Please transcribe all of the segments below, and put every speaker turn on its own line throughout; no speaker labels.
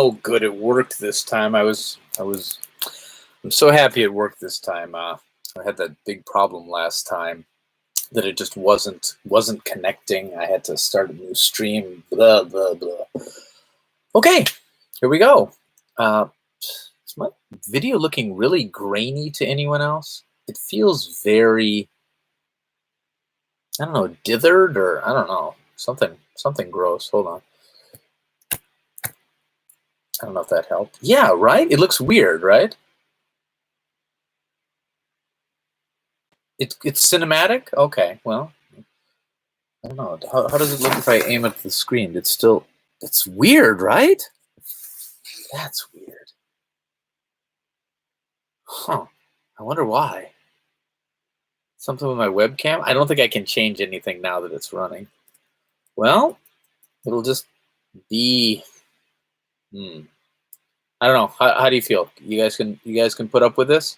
Oh, good. It worked this time. I'm so happy it worked this time. I had that big problem last time that it just wasn't connecting. I had to start a new stream. Blah blah blah. Okay, here we go. Is my video looking really grainy to anyone else? It feels very, I don't know, dithered, or I don't know, something gross. Hold on. I don't know if that helped. Yeah, right? It looks weird, right? It's cinematic? Okay, well, I don't know. How does it look if I aim at the screen? It's weird, right? That's weird. Huh. I wonder why. Something with my webcam? I don't think I can change anything now that it's running. Well, it'll just be, I don't know. How do you feel? You guys can put up with this?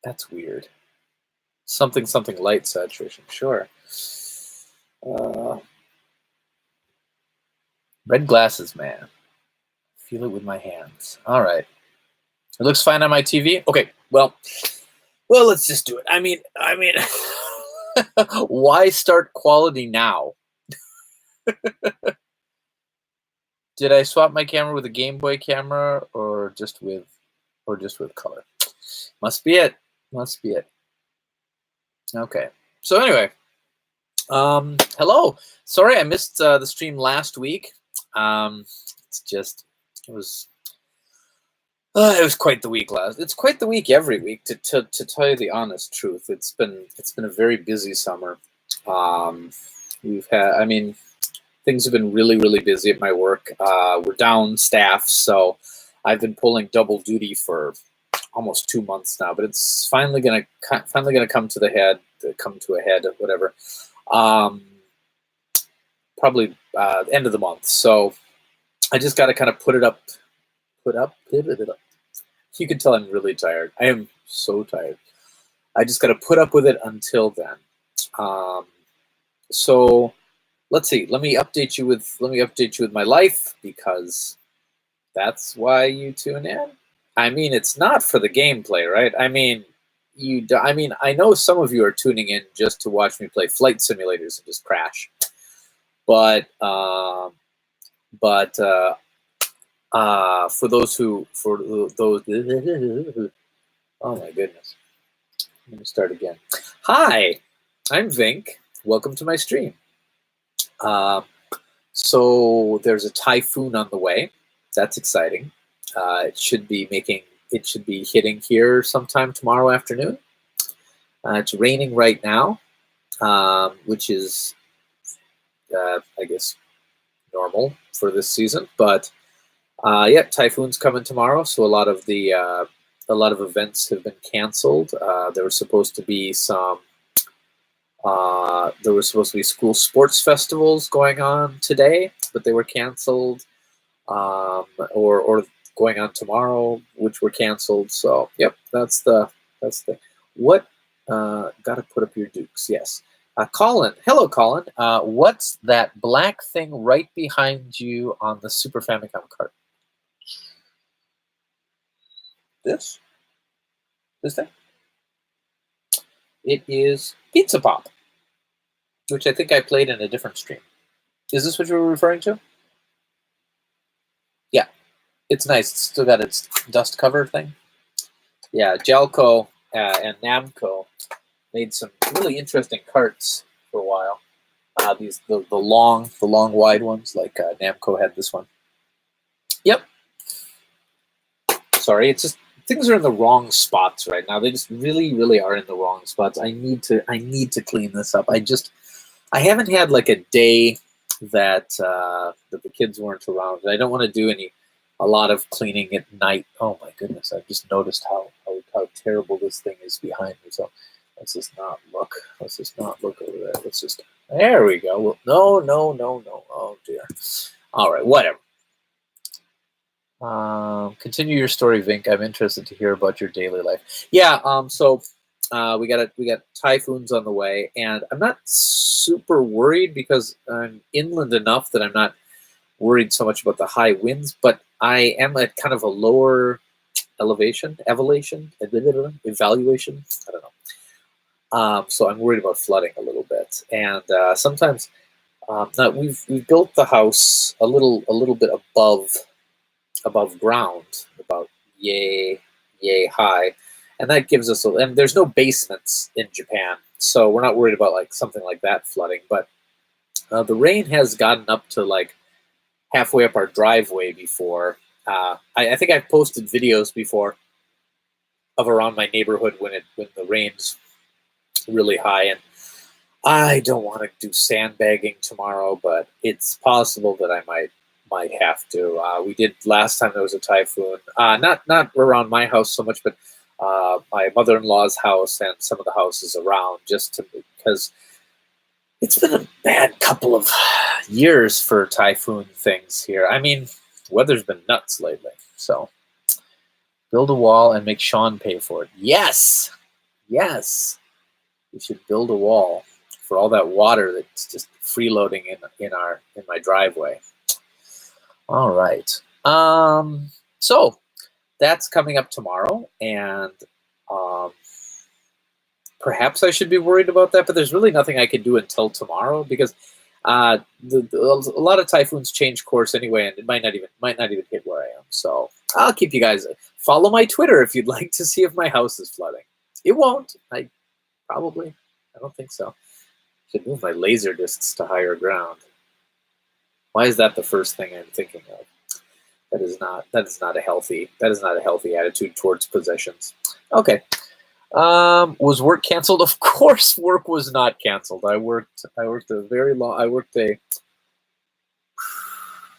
That's weird. Something light saturation. Sure. Red glasses, man. Feel it with my hands. All right. It looks fine on my TV. Okay. Well, let's just do it. I mean, why start quality now? Did I swap my camera with a Game Boy camera or just with color? Must be it. Must be it. Okay. So anyway, hello. Sorry I missed the stream last week. It was quite the week last. It's quite the week every week, to tell you the honest truth. It's been a very busy summer. Things have been really busy at my work. We're down staff, so I've been pulling double duty for almost 2 months now. But it's finally gonna come to a head, whatever. Probably end of the month. So I just got to kind of put it up. You can tell I'm really tired. I am so tired. I just got to put up with it until then. So let's see. Let me update you with my life, because that's why you tune in. I mean, it's not for the gameplay, right? I mean, I know some of you are tuning in just to watch me play flight simulators and just crash, but for those, oh my goodness, I'm gonna start again. Hi, I'm Vinnk. Welcome to my stream. So there's a typhoon on the way. That's exciting. It should be hitting here sometime tomorrow afternoon. It's raining right now, which is, I guess, normal for this season. But yeah, typhoon's coming tomorrow, so a lot of events have been canceled. There were supposed to be school sports festivals going on today, but they were canceled, or going on tomorrow, which were canceled. So yep, that's the what. Got to put up your dukes. Yes. Colin, hello, Colin. What's that black thing right behind you on the Super Famicom cart? This thing? It is Pizza Pop, which I think I played in a different stream. Is this what you were referring to? Yeah, it's nice. It's still got its dust cover thing. Yeah, Jelco and Namco made some really interesting carts for a while. The long wide ones, like Namco had this one. Yep. Sorry, it's just things are in the wrong spots right now. They just really are in the wrong spots. I need to clean this up. I haven't had like a day that the kids weren't around. I don't want to do a lot of cleaning at night. Oh my goodness! I've just noticed how terrible this thing is behind me. So let's just not look. Let's just not look over there. There we go. Well, no. Oh dear. All right, whatever. Continue your story, Vinnk. I'm interested to hear about your daily life. Yeah. So we got typhoons on the way, and I'm not super worried because I'm inland enough that I'm not worried so much about the high winds, but I am at kind of a lower evaluation. I don't know. So I'm worried about flooding a little bit, and sometimes now we've built the house a little bit above ground, about yay high, and that gives us and there's no basements in Japan, so we're not worried about like something like that flooding. But the rain has gotten up to like halfway up our driveway before. I think I've posted videos before of around my neighborhood when the rain's really high, and I don't want to do sandbagging tomorrow, but it's possible that I might have to. We did last time there was a typhoon, not around my house so much, but my mother-in-law's house and some of the houses around, because it's been a bad couple of years for typhoon things here. I mean, weather's been nuts lately. So build a wall and make Sean pay for it. Yes, we should build a wall for all that water that's just freeloading in my driveway. All right. So that's coming up tomorrow, and perhaps I should be worried about that, but there's really nothing I can do until tomorrow, because a lot of typhoons change course anyway, and it might not even hit where I am. So I'll keep you guys. Follow my Twitter if you'd like to see if my house is flooding. It won't. I don't think so. Should move my laser discs to higher ground. Why is that the first thing I'm thinking of? That is not a healthy attitude towards possessions. Okay. Was work canceled? Of course, work was not canceled. I worked a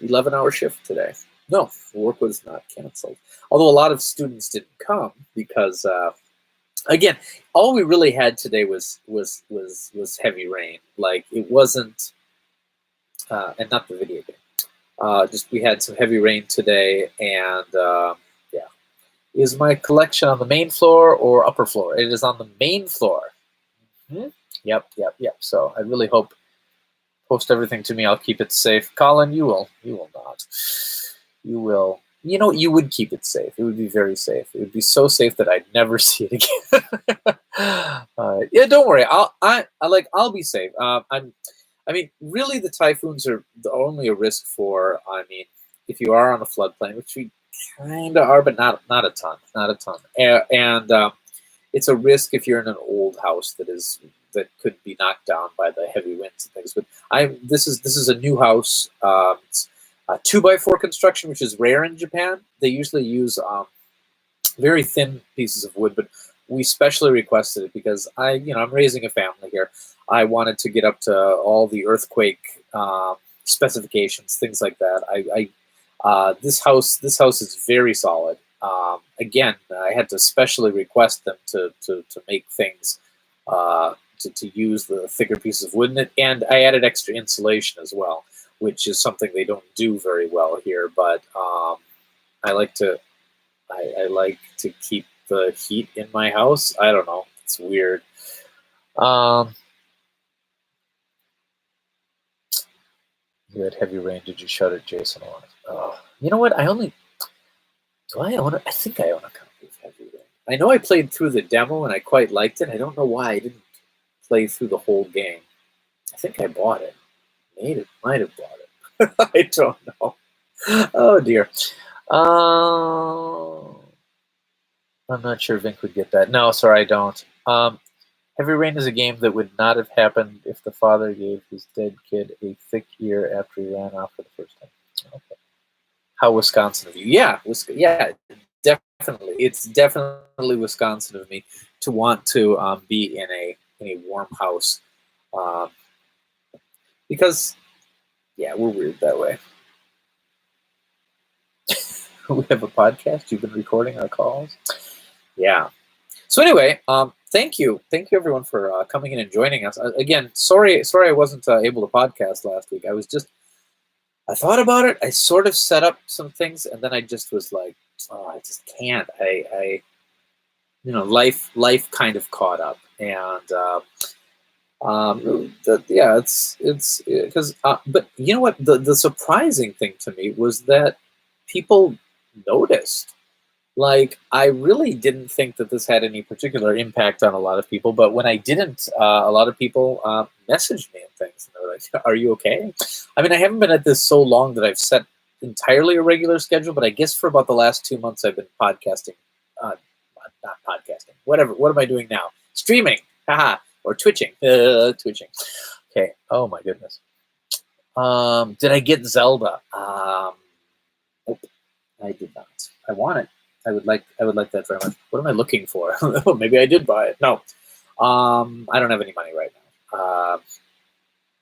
11-hour shift today. No, work was not canceled. Although a lot of students didn't come because, again, all we really had today was heavy rain. Like, it wasn't, and not the video game. Just we had some heavy rain today, and yeah. Is my collection on the main floor or upper floor? It is on the main floor. Mm-hmm. Yep. So I really hope, post everything to me. I'll keep it safe. Colin, you will not. You will. You know, you would keep it safe. It would be very safe. It would be so safe that I'd never see it again. Yeah, don't worry. I'll be safe. I mean, really, the typhoons are only a risk for. I mean, if you are on a floodplain, which we kind of are, but not a ton. And it's a risk if you're in an old house that could be knocked down by the heavy winds and things. But this is a new house. It's a 2x4 construction, which is rare in Japan. They usually use very thin pieces of wood, but we specially requested it because I'm raising a family here. I wanted to get up to all the earthquake specifications, things like that. This house is very solid. Again, I had to specially request them to make things to use the thicker pieces of wood in it, and I added extra insulation as well, which is something they don't do very well here. But I like to keep the heat in my house. I don't know, it's weird. You had heavy rain. Did you shout at Jason on it? You know what? Do I own it? I think I own a copy of Heavy Rain. I know I played through the demo and I quite liked it. I don't know why I didn't play through the whole game. I think I bought it. Might have bought it. I don't know. Oh dear. I'm not sure Vinnk would get that. No, sorry, I don't. Heavy Rain is a game that would not have happened if the father gave his dead kid a thick ear after he ran off for the first time. Okay. How Wisconsin of you? Yeah, definitely. It's definitely Wisconsin of me to want to be in a warm house, because yeah, we're weird that way. We have a podcast. You've been recording our calls. Yeah. So anyway, thank you everyone for coming in and joining us. Again, sorry I wasn't able to podcast last week. I thought about it. I sort of set up some things, and then I just was like, oh, I just can't. Life kind of caught up, and Yeah, it's because but you know what, the surprising thing to me was that people noticed. Like, I really didn't think that this had any particular impact on a lot of people, but when I didn't, a lot of people messaged me and things, and they were like, "Are you okay?" I mean, I haven't been at this so long that I've set entirely a regular schedule, but I guess for about the last 2 months, I've been podcasting, uh, not podcasting, whatever. What am I doing now? Streaming, haha, or twitching, twitching. Okay. Oh my goodness. Did I get Zelda? Nope, I did not. I want it. I would like that very much. What am I looking for? Maybe I did buy it. No. I don't have any money right now.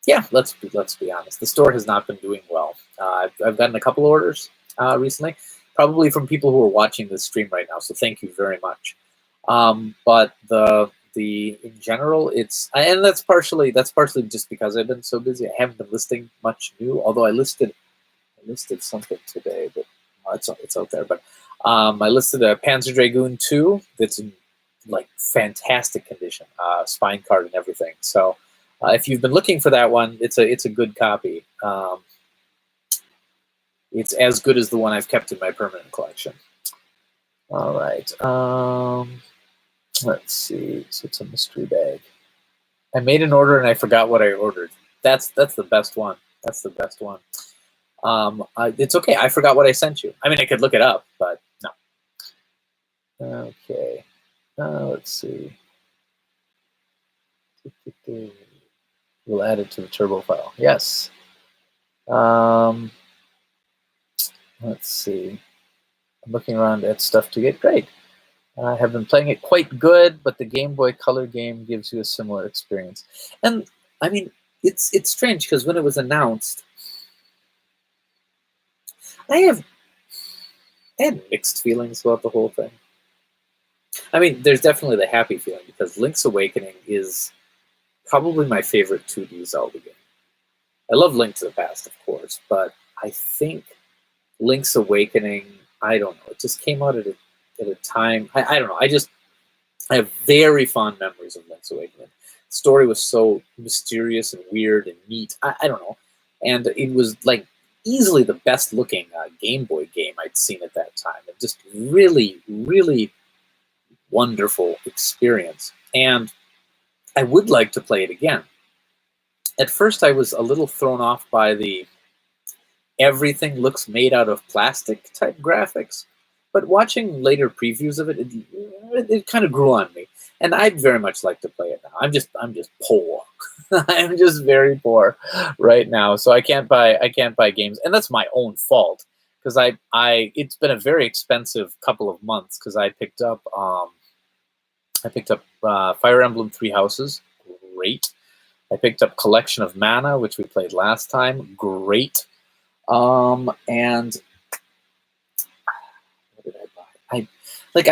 Yeah, let's be honest. The store has not been doing well. I've gotten a couple orders recently, probably from people who are watching this stream right now. So thank you very much. But the in general, and that's partially just because I've been so busy. I haven't been listing much new. Although I listed something today, but it's out there. But I listed a Panzer Dragoon 2 that's in like fantastic condition, spine card and everything. So if you've been looking for that one, it's a good copy. It's as good as the one I've kept in my permanent collection. All right. Let's see. So it's a mystery bag. I made an order and I forgot what I ordered. That's the best one. That's the best one. It's okay. I forgot what I sent you. I mean, I could look it up, but no. Okay. Let's see. We'll add it to the turbo file. Yes. Let's see. I'm looking around at stuff to get. Great. I have been playing it quite good, but the Game Boy Color game gives you a similar experience. And I mean, it's strange because when it was announced, I had mixed feelings about the whole thing. I mean, there's definitely the happy feeling because Link's Awakening is probably my favorite 2D Zelda game. I love Link to the Past, of course, but I think Link's Awakening, I don't know, it just came out at a time, I don't know, I have very fond memories of Link's Awakening. The story was so mysterious and weird and neat, I don't know, and it was like easily the best looking Game Boy game I'd seen at that time, and just really, really wonderful experience, and I would like to play it again. At first, I was a little thrown off by the everything looks made out of plastic type graphics, but watching later previews of it, it kind of grew on me, and I'd very much like to play it now. I'm just poor. I'm just very poor right now, so I can't buy games, and that's my own fault because it's been a very expensive couple of months because I picked up Fire Emblem Three Houses, great. I picked up Collection of Mana, which we played last time, great. And what did I buy?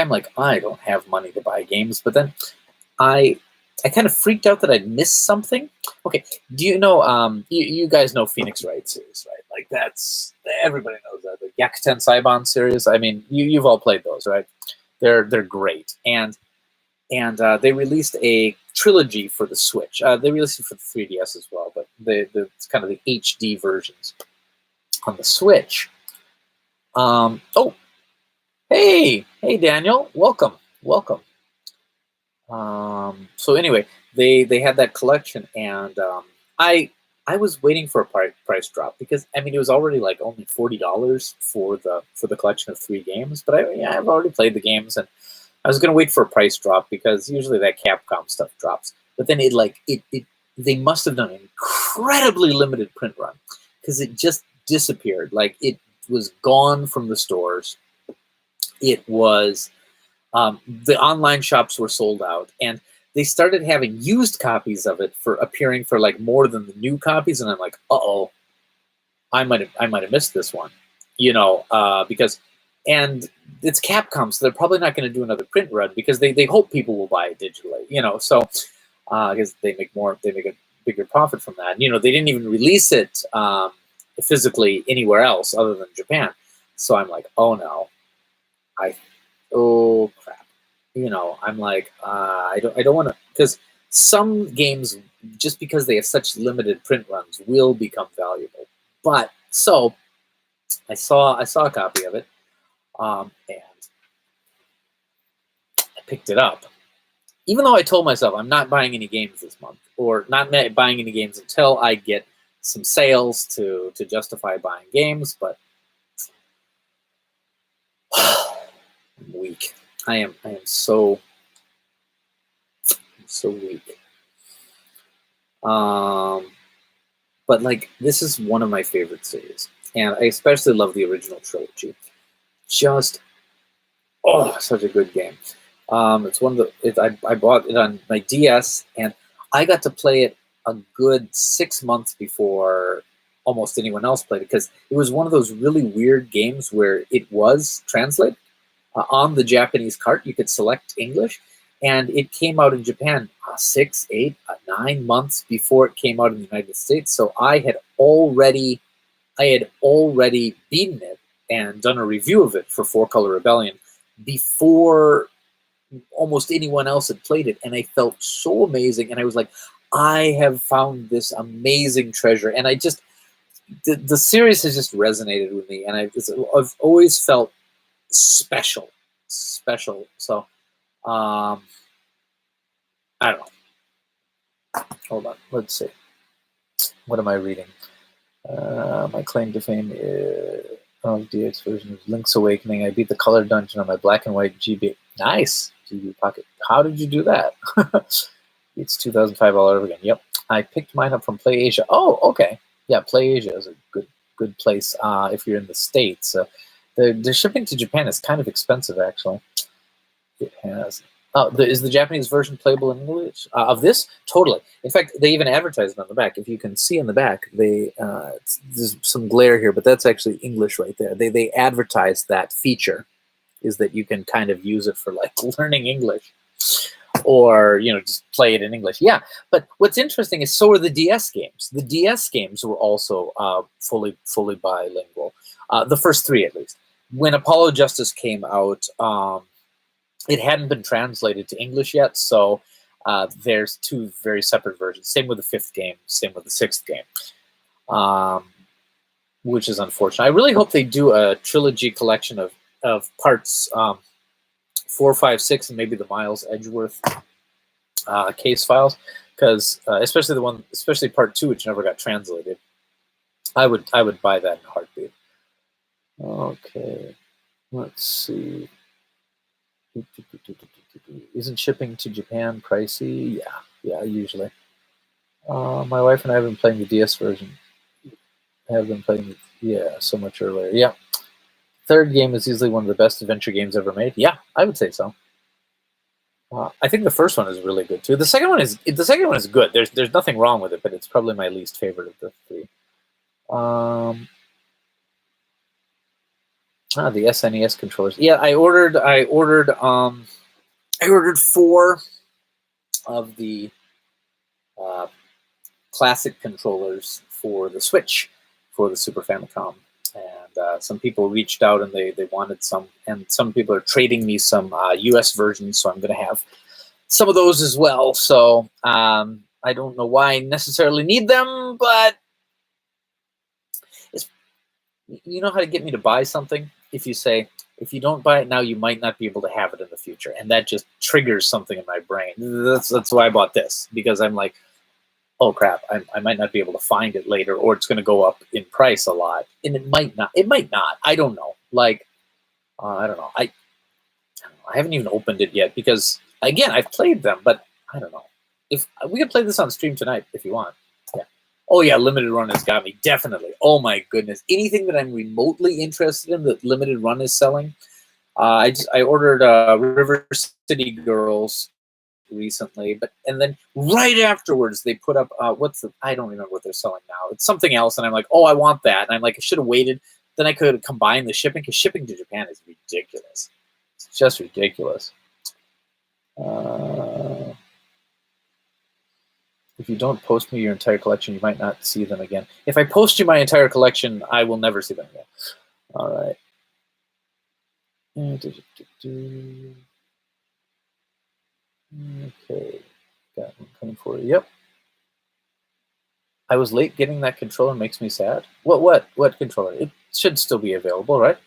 I'm like, I don't have money to buy games, but then I kind of freaked out that I'd missed something. Okay, do you know? You guys know Phoenix Wright series, right? Like that's everybody knows that the Gyakuten Saibon series. I mean, you've all played those, right? They're great, and they released a trilogy for the Switch. They released it for the 3DS as well, but it's kind of the HD versions on the Switch. Oh, hey, Daniel, welcome. So anyway, they had that collection, and I was waiting for a price drop because I mean it was already like only $40 for the collection of 3 games, but I've already played the games, and I was gonna wait for a price drop because usually that Capcom stuff drops. But then they must have done an incredibly limited print run because it just disappeared. Like it was gone from the stores. It was the online shops were sold out, and they started having used copies of it for appearing for like more than the new copies. And I'm like, uh-oh, I might have missed this one, because. And it's Capcom, so they're probably not going to do another print run because they hope people will buy it digitally, So because they make a bigger profit from that. They didn't even release it physically anywhere else other than Japan. So I'm like, oh no, crap. I'm like, I don't want to, because some games just because they have such limited print runs, will become valuable. But so I saw a copy of it, and I picked it up. Even though I told myself I'm not buying any games this month, or not buying any games until I get some sales to justify buying games, but I'm weak. I am so weak. But like, this is one of my favorite series, and I especially love the original trilogy. Just such a good game. It's one of the I bought it on my DS, and I got to play it a good 6 months before almost anyone else played it, because it was one of those really weird games where it was translated on the Japanese cart. You could select English, and it came out in Japan 6, 8, 9 months before it came out in the United States. So I had already beaten it and done a review of it for Four Color Rebellion before almost anyone else had played it, and I felt so amazing. And I was like, I have found this amazing treasure, and I just the series has just resonated with me, and I've always felt special. So I don't know. Hold on, let's see. What am I reading? My claim to fame of DX version of Link's Awakening. I beat the color dungeon on my black and white GB. Nice. GB Pocket. How did you do that? It's 2005 all over again. Yep. I picked mine up from Play Asia. Oh, okay. Yeah, Play Asia is a good place if you're in the States. The shipping to Japan is kind of expensive, actually. It has. Oh, is the Japanese version playable in English of this? Totally. In fact, they even advertise it on the back. If you can see in the back, there's some glare here, but that's actually English right there. They advertise that feature, is that you can kind of use it for like learning English, or just play it in English. Yeah, but what's interesting is so are the DS games. The DS games were also fully bilingual. The first three, at least. When Apollo Justice came out, it hadn't been translated to English yet, so there's two very separate versions. Same with the fifth game, same with the sixth game, which is unfortunate. I really hope they do a trilogy collection of parts 4, 5, 6, and maybe the Miles Edgeworth case files, because especially part 2, which never got translated. I would buy that in a heartbeat. Okay, let's see. Isn't shipping to Japan pricey? Yeah, usually. My wife and I have been playing the DS version. So much earlier. Yeah. Third game is easily one of the best adventure games ever made. Yeah, I would say so. I think the first one is really good too. The second one is good. There's nothing wrong with it, but it's probably my least favorite of the three. The SNES controllers. Yeah, I ordered 4 of the classic controllers for the Switch, for the Super Famicom, and some people reached out and they wanted some, and some people are trading me some US versions, so I'm going to have some of those as well. So I don't know why I necessarily need them, but you know how to get me to buy something? If you say, if you don't buy it now, you might not be able to have it in the future, and that just triggers something in my brain. That's why I bought this, because I'm like, oh crap, I might not be able to find it later, or it's going to go up in price a lot, and it might not. I don't know. Like, I don't know. I haven't even opened it yet, because again, I've played them, but I don't know. If we could play this on stream tonight, if you want. Yeah. Oh yeah, limited run has got me, definitely. Oh my goodness, anything that I'm remotely interested in that limited run is selling. I ordered River City Girls recently, and then right afterwards they put up I don't remember what they're selling now. It's something else, and I'm like, oh, I want that, and I'm like, I should have waited. Then I could combine the shipping, because shipping to Japan is ridiculous. It's just ridiculous. If you don't post me your entire collection, you might not see them again. If I post you my entire collection, I will never see them again. All right. Okay, got one coming for you. Yep. I was late getting that controller. Makes me sad. What controller? It should still be available, right?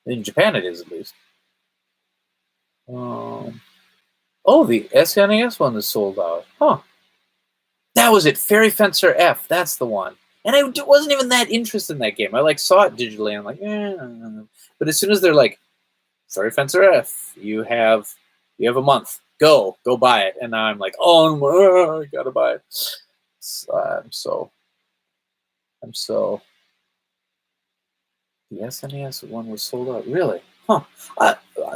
In Japan, it is at least. Um, oh, the SNES one is sold out. Huh. That was it. Fairy Fencer F. That's the one. And I wasn't even that interested in that game. I like saw it digitally, and I'm like, eh. But as soon as they're like, Fairy Fencer F, you have a month. Go buy it. And now I'm like, oh, I gotta buy it. I'm so. The SNES one was sold out. Really? Huh.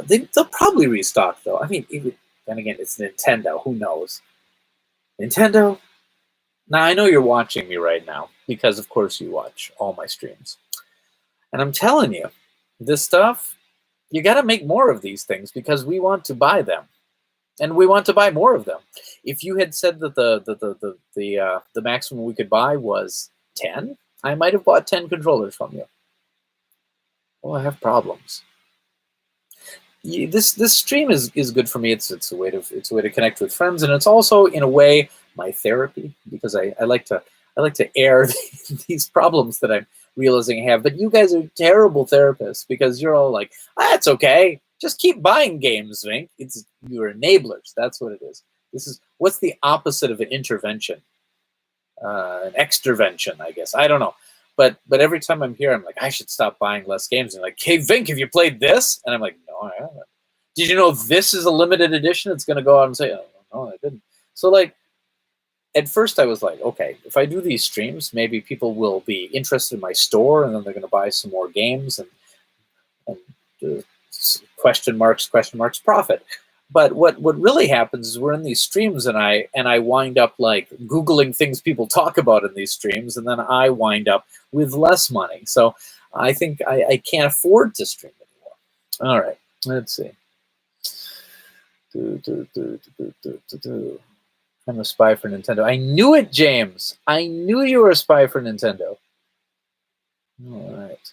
They'll probably restock though. I mean, even then again, it's Nintendo. Who knows? Nintendo. Now I know you're watching me right now because, of course, you watch all my streams, and I'm telling you, this stuff. You got to make more of these things because we want to buy them, and we want to buy more of them. If you had said that the maximum we could buy was 10, I might have bought 10 controllers from you. Well, I have problems. This stream is good for me. It's a way to connect with friends, and it's also in a way my therapy because I like to air these problems that I'm realizing I have. But you guys are terrible therapists because you're all like, it's okay. Just keep buying games, Vinnk. You're enablers. That's what it is. What's the opposite of an intervention? An extravention, I guess. I don't know. But every time I'm here, I'm like, I should stop buying less games. And like, hey, Vinnk, have you played this? And I'm like, no, I haven't. Did you know this is a limited edition? It's going to go out and say, oh, no, I didn't. So like, at first I was like, okay, if I do these streams, maybe people will be interested in my store, and then they're going to buy some more games and question marks profit. But what really happens is we're in these streams, and I wind up like Googling things people talk about in these streams, and then I wind up with less money. So I think I can't afford to stream anymore. All right, let's see. I'm a spy for Nintendo. I knew it, James. I knew you were a spy for Nintendo. All right.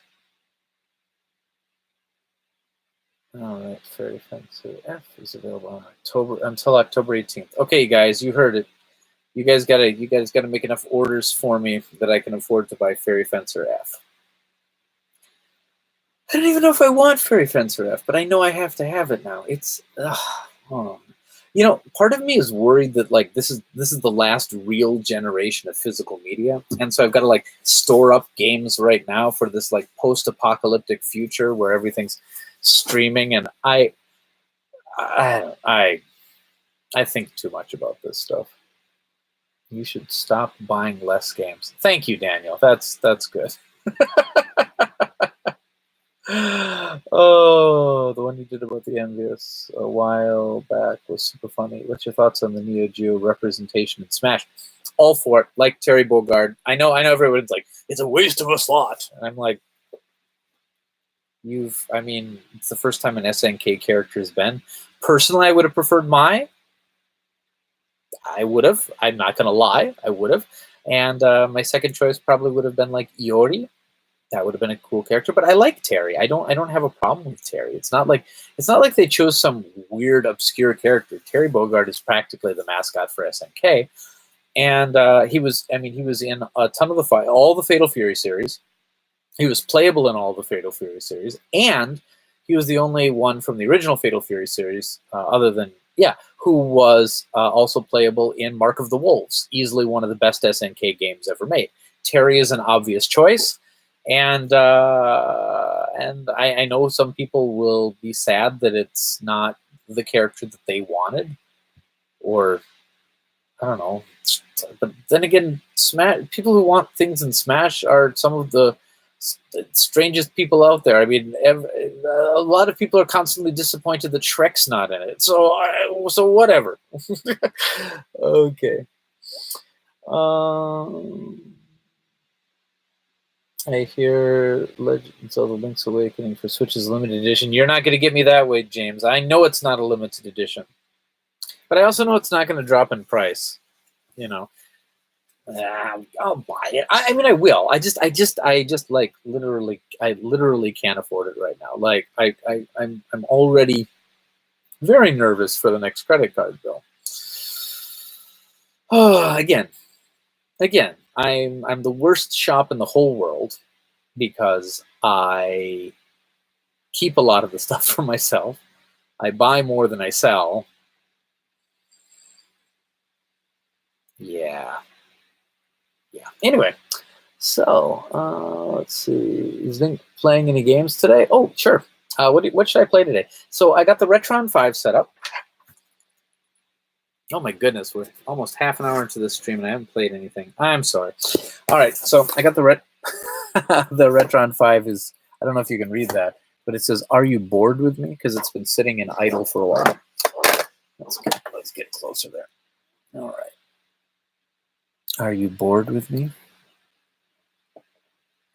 All right, Fairy Fencer F is available on until October 18th. Okay, guys, you heard it. You guys gotta make enough orders for me that I can afford to buy Fairy Fencer F. I don't even know if I want Fairy Fencer F, but I know I have to have it now. It's part of me is worried that like this is the last real generation of physical media, and so I've got to like store up games right now for this like post-apocalyptic future where everything's streaming, and I think too much about this stuff. You should stop buying less games. Thank you, Daniel. That's good. Oh, the one you did about the Envious a while back was super funny. What's your thoughts on the Neo Geo representation in Smash? All for it. Like Terry Bogard. I know everyone's like, it's a waste of a slot. And I'm like, it's the first time an SNK character has been. Personally, I would have preferred Mai. I would have. I'm not going to lie. I would have. And my second choice probably would have been like Iori. That would have been a cool character. But I like Terry. I don't have a problem with Terry. It's not like they chose some weird, obscure character. Terry Bogard is practically the mascot for SNK. And he was in a ton of all the Fatal Fury series. He was playable in all the Fatal Fury series, and he was the only one from the original Fatal Fury series, who was also playable in Mark of the Wolves, easily one of the best SNK games ever made. Terry is an obvious choice, and I know some people will be sad that it's not the character that they wanted, or I don't know. But then again, people who want things in Smash are some of the strangest people out there. I mean, a lot of people are constantly disappointed that Shrek's not in it. So whatever. Okay. I hear Legends of the Link's Awakening for Switch is limited edition. You're not going to get me that way, James. I know it's not a limited edition, but I also know it's not going to drop in price. I'll buy it. I mean, I will. I just like literally can't afford it right now. Like I'm already very nervous for the next credit card bill. Oh, again, I'm the worst shop in the whole world because I keep a lot of the stuff for myself. I buy more than I sell. Yeah. Anyway, so let's see. Is Vinnk playing any games today? Oh, sure. What should I play today? So I got the Retron 5 set up. Oh my goodness, we're almost half an hour into this stream and I haven't played anything. I'm sorry. All right, so I got the the Retron 5 is, I don't know if you can read that, but it says, "Are you bored with me?" Because it's been sitting in idle for a while. Let's get closer there. All right. Are you bored with me?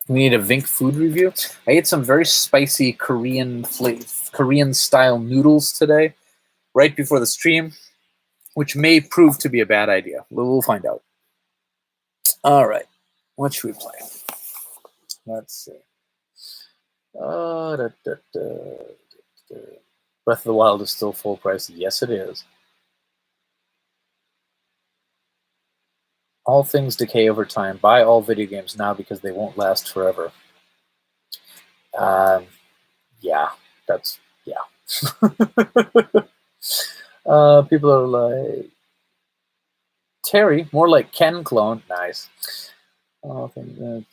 We need a Vinnk food review. I ate some very spicy Korean style noodles today, right before the stream, which may prove to be a bad idea. We'll find out. All right. What should we play? Let's see. Breath of the Wild is still full price. Yes, it is. All things decay over time. Buy all video games now because they won't last forever. Yeah, that's, yeah. People are like, Terry, more like Ken clone. Nice. Okay.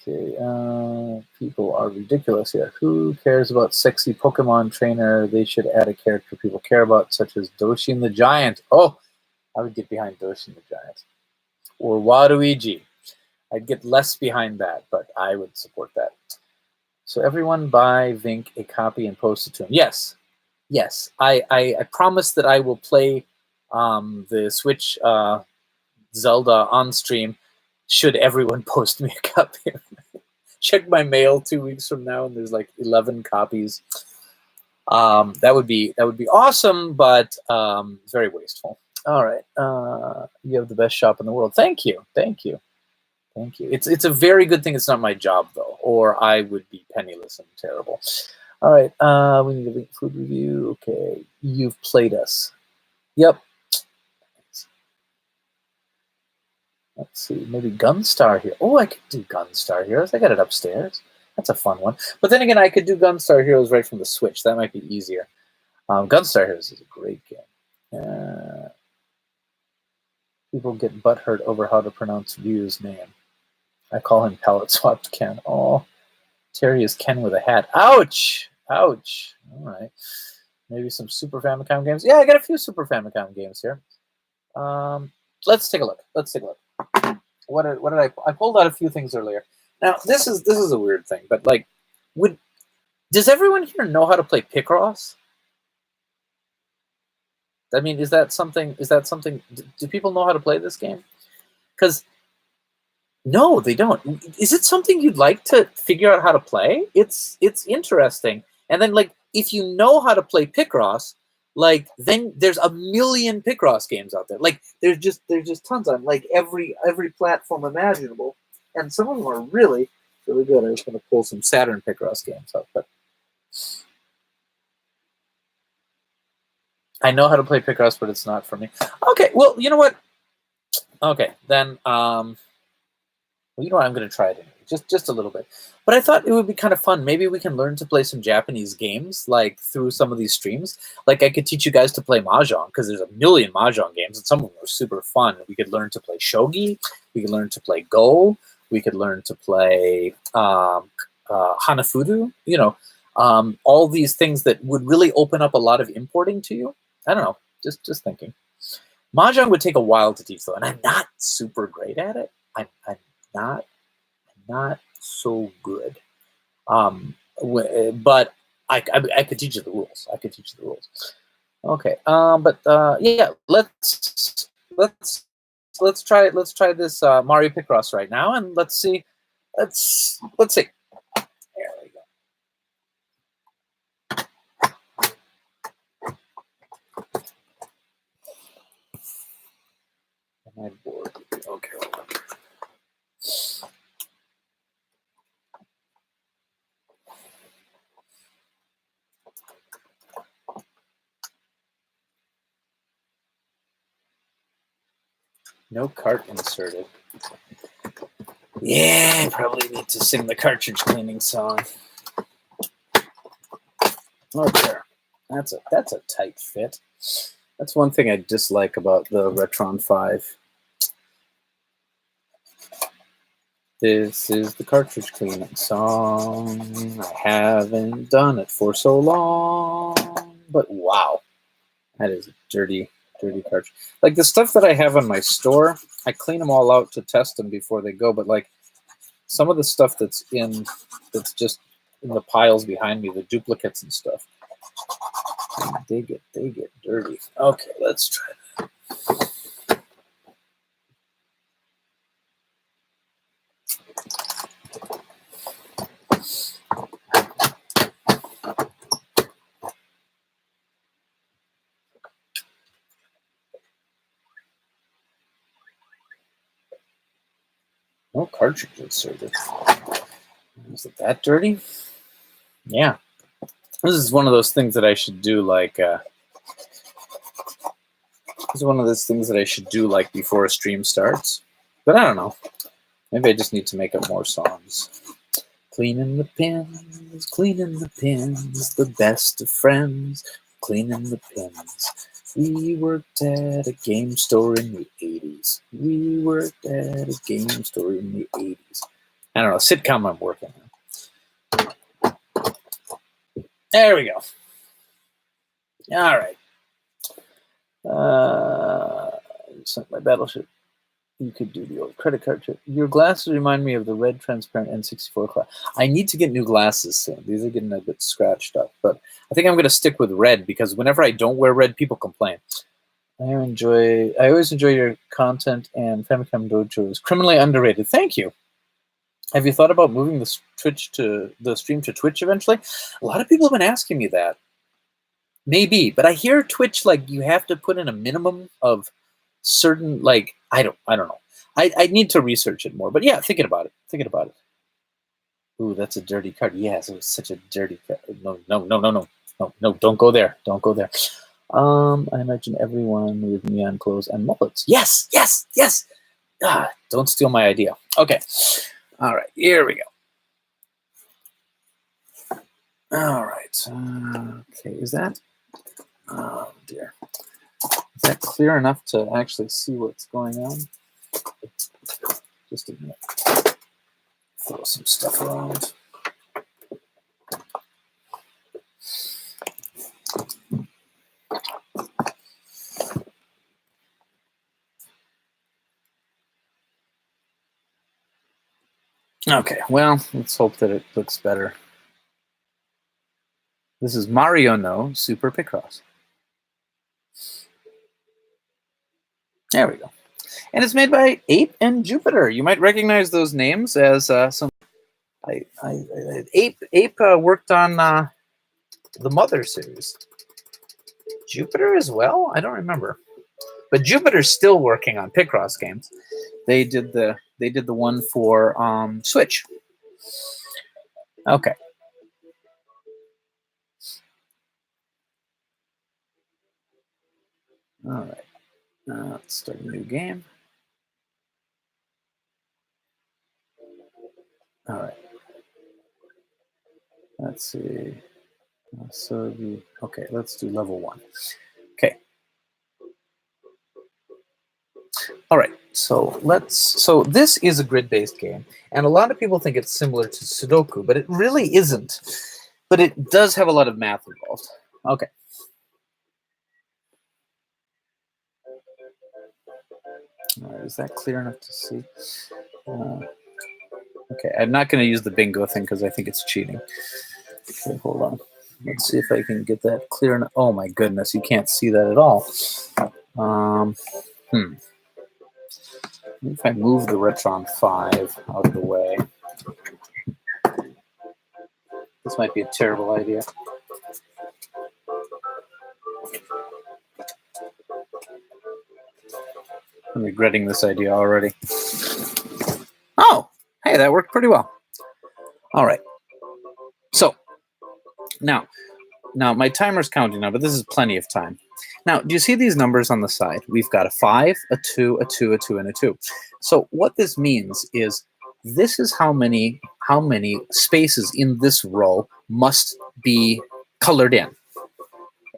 People are ridiculous here. Who cares about sexy Pokemon trainer? They should add a character people care about, such as Doshin the Giant. Oh, I would get behind Doshin the Giant. Or Waluigi. I'd get less behind that, but I would support that. So everyone buy Vinnk a copy and post it to him. Yes. I promise that I will play the Switch Zelda on stream. Should everyone post me a copy? Check my mail 2 weeks from now, and there's like 11 copies. That would be awesome, but very wasteful. All right, you have the best shop in the world. Thank you. It's a very good thing it's not my job though, or I would be penniless and terrible. All right, we need a Vinnk food review. Okay, you've played us. Yep. Let's see, maybe Gunstar here. Oh, I could do Gunstar Heroes. I got it upstairs. That's a fun one. But then again, I could do Gunstar Heroes right from the Switch. That might be easier. Gunstar Heroes is a great game. People get butthurt over how to pronounce Ryu's name. I call him Palette Swapped Ken. Oh, Terry is Ken with a hat. Ouch! Ouch. All right. Maybe some Super Famicom games. Yeah, I got a few Super Famicom games here. Let's take a look. What did I pulled out a few things earlier. Now this is a weird thing, but like, does everyone here know how to play Picross? I mean, is that something? Do people know how to play this game? Because no, they don't. Is it something you'd like to figure out how to play? It's interesting. And then like, if you know how to play Picross, like then there's a million Picross games out there. Like there's just tons on like every platform imaginable, and some of them are really good. I was going to pull some Saturn Picross games up, but I know how to play Picross, but it's not for me. Okay, well, you know what? Okay, then well, you know what? I'm going to try it anyway, just a little bit. But I thought it would be kind of fun. Maybe we can learn to play some Japanese games, like through some of these streams. Like I could teach you guys to play mahjong because there's a million mahjong games, and some of them are super fun. We could learn to play shogi. We could learn to play go. We could learn to play hanafudu. You know, all these things that would really open up a lot of importing to you. I don't know. Just thinking. Mahjong would take a while to teach though, and I'm not super great at it. I'm not so good. But I could teach you the rules. Okay. Yeah. Let's try this Mario Picross right now, and let's see. Let's see. There we go. Am I bored? Okay. Hold on. No cart inserted. Yeah, I probably need to sing the cartridge cleaning song. Oh, there. That's a tight fit. That's one thing I dislike about the Retron 5. This is the cartridge cleaning song. I haven't done it for so long. But wow, that is a dirty, dirty cartridge. Like the stuff that I have on my store, I clean them all out to test them before they go. But like some of the stuff that's just in the piles behind me, the duplicates and stuff, they get dirty. Okay, let's try that. No cartridge inserted. Is it that dirty? Yeah. This is one of those things that I should do like this is one of those things that I should do like before a stream starts. But I don't know. Maybe I just need to make up more songs. Cleaning the pins, the best of friends. Cleaning the pins. We worked at a game store in the 80s. We worked at a game store in the 80s. I don't know, sitcom I'm working on. There we go. All right. Sent my battleship. You could do the old credit card trick. Your glasses remind me of the red transparent N64 class. I need to get new glasses soon. These are getting a bit scratched up, but I think I'm going to stick with red because whenever I don't wear red, people complain. I always enjoy your content, and Famicom Dojo is criminally underrated. Thank you. Have you thought about moving the stream to Twitch eventually? A lot of people have been asking me that. Maybe, but I hear Twitch like you have to put in a minimum of certain, like I don't know. I need to research it more. But yeah, thinking about it. Ooh, that's a dirty card. Yes, it was such a dirty card. No, don't go there. Don't go there. I imagine everyone with neon clothes and mullets. Yes. Ah, don't steal my idea. Okay. All right, here we go. All right. Okay, is that? Oh dear. Is that clear enough to actually see what's going on? Just a minute. Throw some stuff around. Okay, well, let's hope that it looks better. This is Mario No Super Picross. There we go. And it's made by Ape and Jupiter. You might recognize those names as some. Ape worked on the Mother series. Jupiter as well? I don't remember. But Jupiter's still working on Picross games. They did the one for Switch. Okay. All right. Let's start a new game. All right. Let's see. Okay, let's do level 1. Okay. All right. So this is a grid-based game, and a lot of people think it's similar to Sudoku, but it really isn't. But it does have a lot of math involved. Okay. All right, is that clear enough to see? Okay, I'm not going to use the bingo thing because I think it's cheating. Okay, hold on. Let's see if I can get that clear enough. Oh my goodness, you can't see that at all. If I move the Retron 5 out of the way. This might be a terrible idea. I'm regretting this idea already. Oh, hey, that worked pretty well. All right. So now my timer's counting now, but this is plenty of time. Now, do you see these numbers on the side? We've got a 5, a 2, a 2, a 2, and a 2. So what this means is this is how many spaces in this row must be colored in.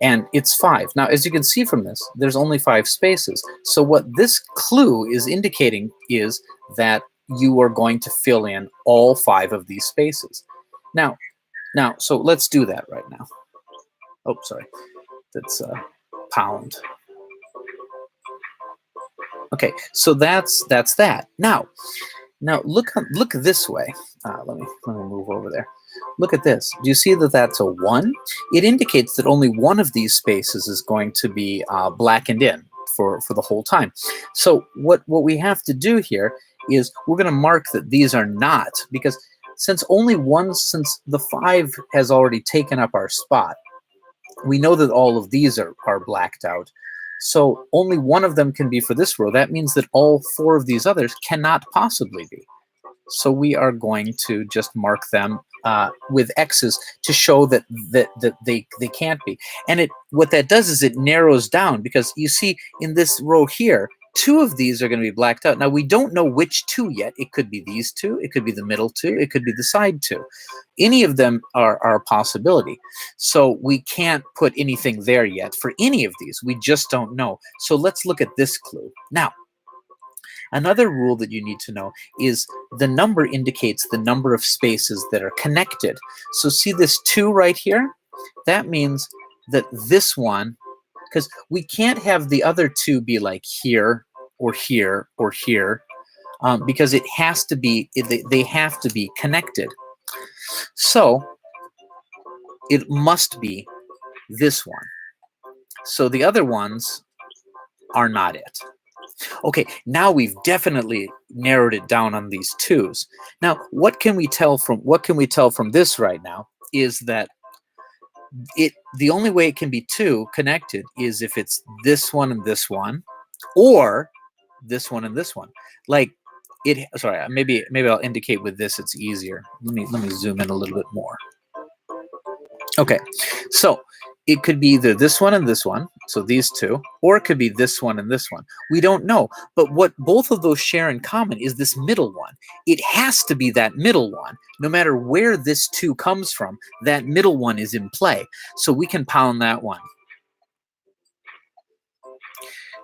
And it's 5. Now, as you can see from this, there's only 5 spaces. So what this clue is indicating is that you are going to fill in all 5 of these spaces. Now, so let's do that right now. Oh, sorry. That's pound. Okay, so that's that. Now look this way. Let me move over there. Look at this. Do you see that that's a 1? It indicates that only one of these spaces is going to be blackened in for the whole time. So what we have to do here is we're going to mark that these are not, because since the 5 has already taken up our spot, we know that all of these are blacked out. So only one of them can be for this row. That means that all 4 of these others cannot possibly be. So we are going to just mark them with X's to show that they can't be. And what that does is it narrows down, because you see in this row here, 2 of these are going to be blacked out. Now, we don't know which 2 yet. It could be these 2. It could be the middle 2. It could be the side 2. Any of them are a possibility. So we can't put anything there yet for any of these. We just don't know. So let's look at this clue. Now, another rule that you need to know is the number indicates the number of spaces that are connected. So see this 2 right here? That means that this one, because we can't have the other 2 be like here or here or here, because it has to be, they have to be connected. So it must be this one. So the other ones are not it. Okay, now we've definitely narrowed it down on these 2s. Now, what can we tell from this right now is that the only way it can be 2 connected is if it's this one and this one, or this one and this one. Like sorry, maybe I'll indicate with this, it's easier. Let me zoom in a little bit more. Okay, so it could be either this one and this one, so these 2, or it could be this one and this one. We don't know. But what both of those share in common is this middle one. It has to be that middle one. No matter where this 2 comes from, that middle one is in play. So we can pound that one.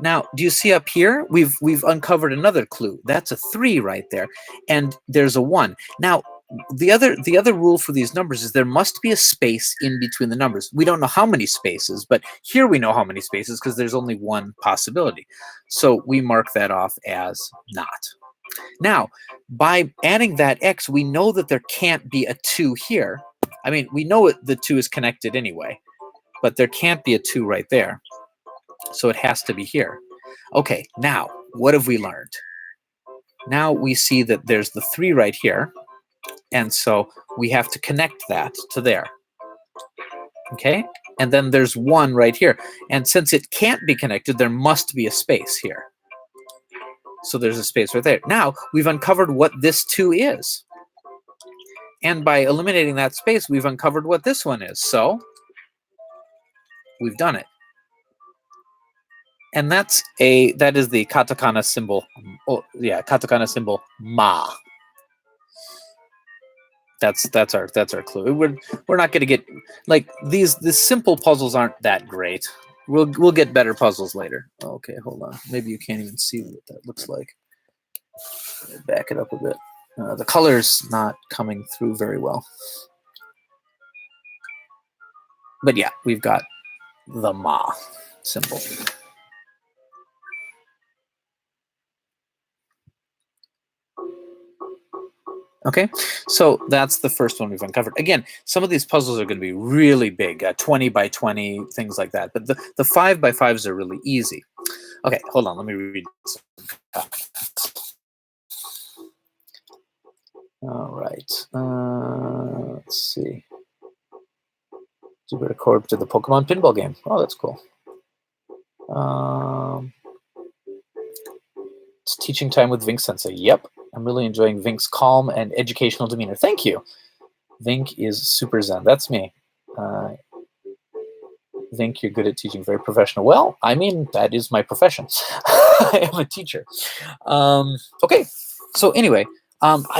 Now, do you see up here? We've uncovered another clue. That's a 3 right there, and there's a 1. Now, the other rule for these numbers is there must be a space in between the numbers. We don't know how many spaces, but here we know how many spaces because there's only one possibility. So we mark that off as not. Now, by adding that X, we know that there can't be a 2 here. I mean, we know the 2 is connected anyway, but there can't be a 2 right there. So it has to be here. Okay, now, what have we learned? Now we see that there's the 3 right here, and so we have to connect that to there. Okay, and then there's 1 right here. And since it can't be connected, there must be a space here. So there's a space right there. Now, we've uncovered what this 2 is. And by eliminating that space, we've uncovered what this one is. So we've done it. And that is the katakana symbol. Oh, yeah, katakana symbol ma. That's our clue. We're not going to get like the simple puzzles aren't that great. We'll get better puzzles later. Okay, hold on. Maybe you can't even see what that looks like. Back it up a bit. The color's not coming through very well. But yeah, we've got the ma symbol. Okay, so that's the first one we've uncovered. Again, some of these puzzles are going to be really big, 20 by 20, things like that. But the 5 by 5s are really easy. Okay, hold on. Let me read some comments. All right. Let's see. Jupiter Corp to the Pokemon pinball game. Oh, that's cool. It's teaching time with Vinnk Sensei. Yep. I'm really enjoying Vinnk's calm and educational demeanor. Thank you. Vinnk is super zen. That's me. Vinnk, you're good at teaching. Very professional. Well, I mean, that is my profession. I am a teacher. Okay. So anyway,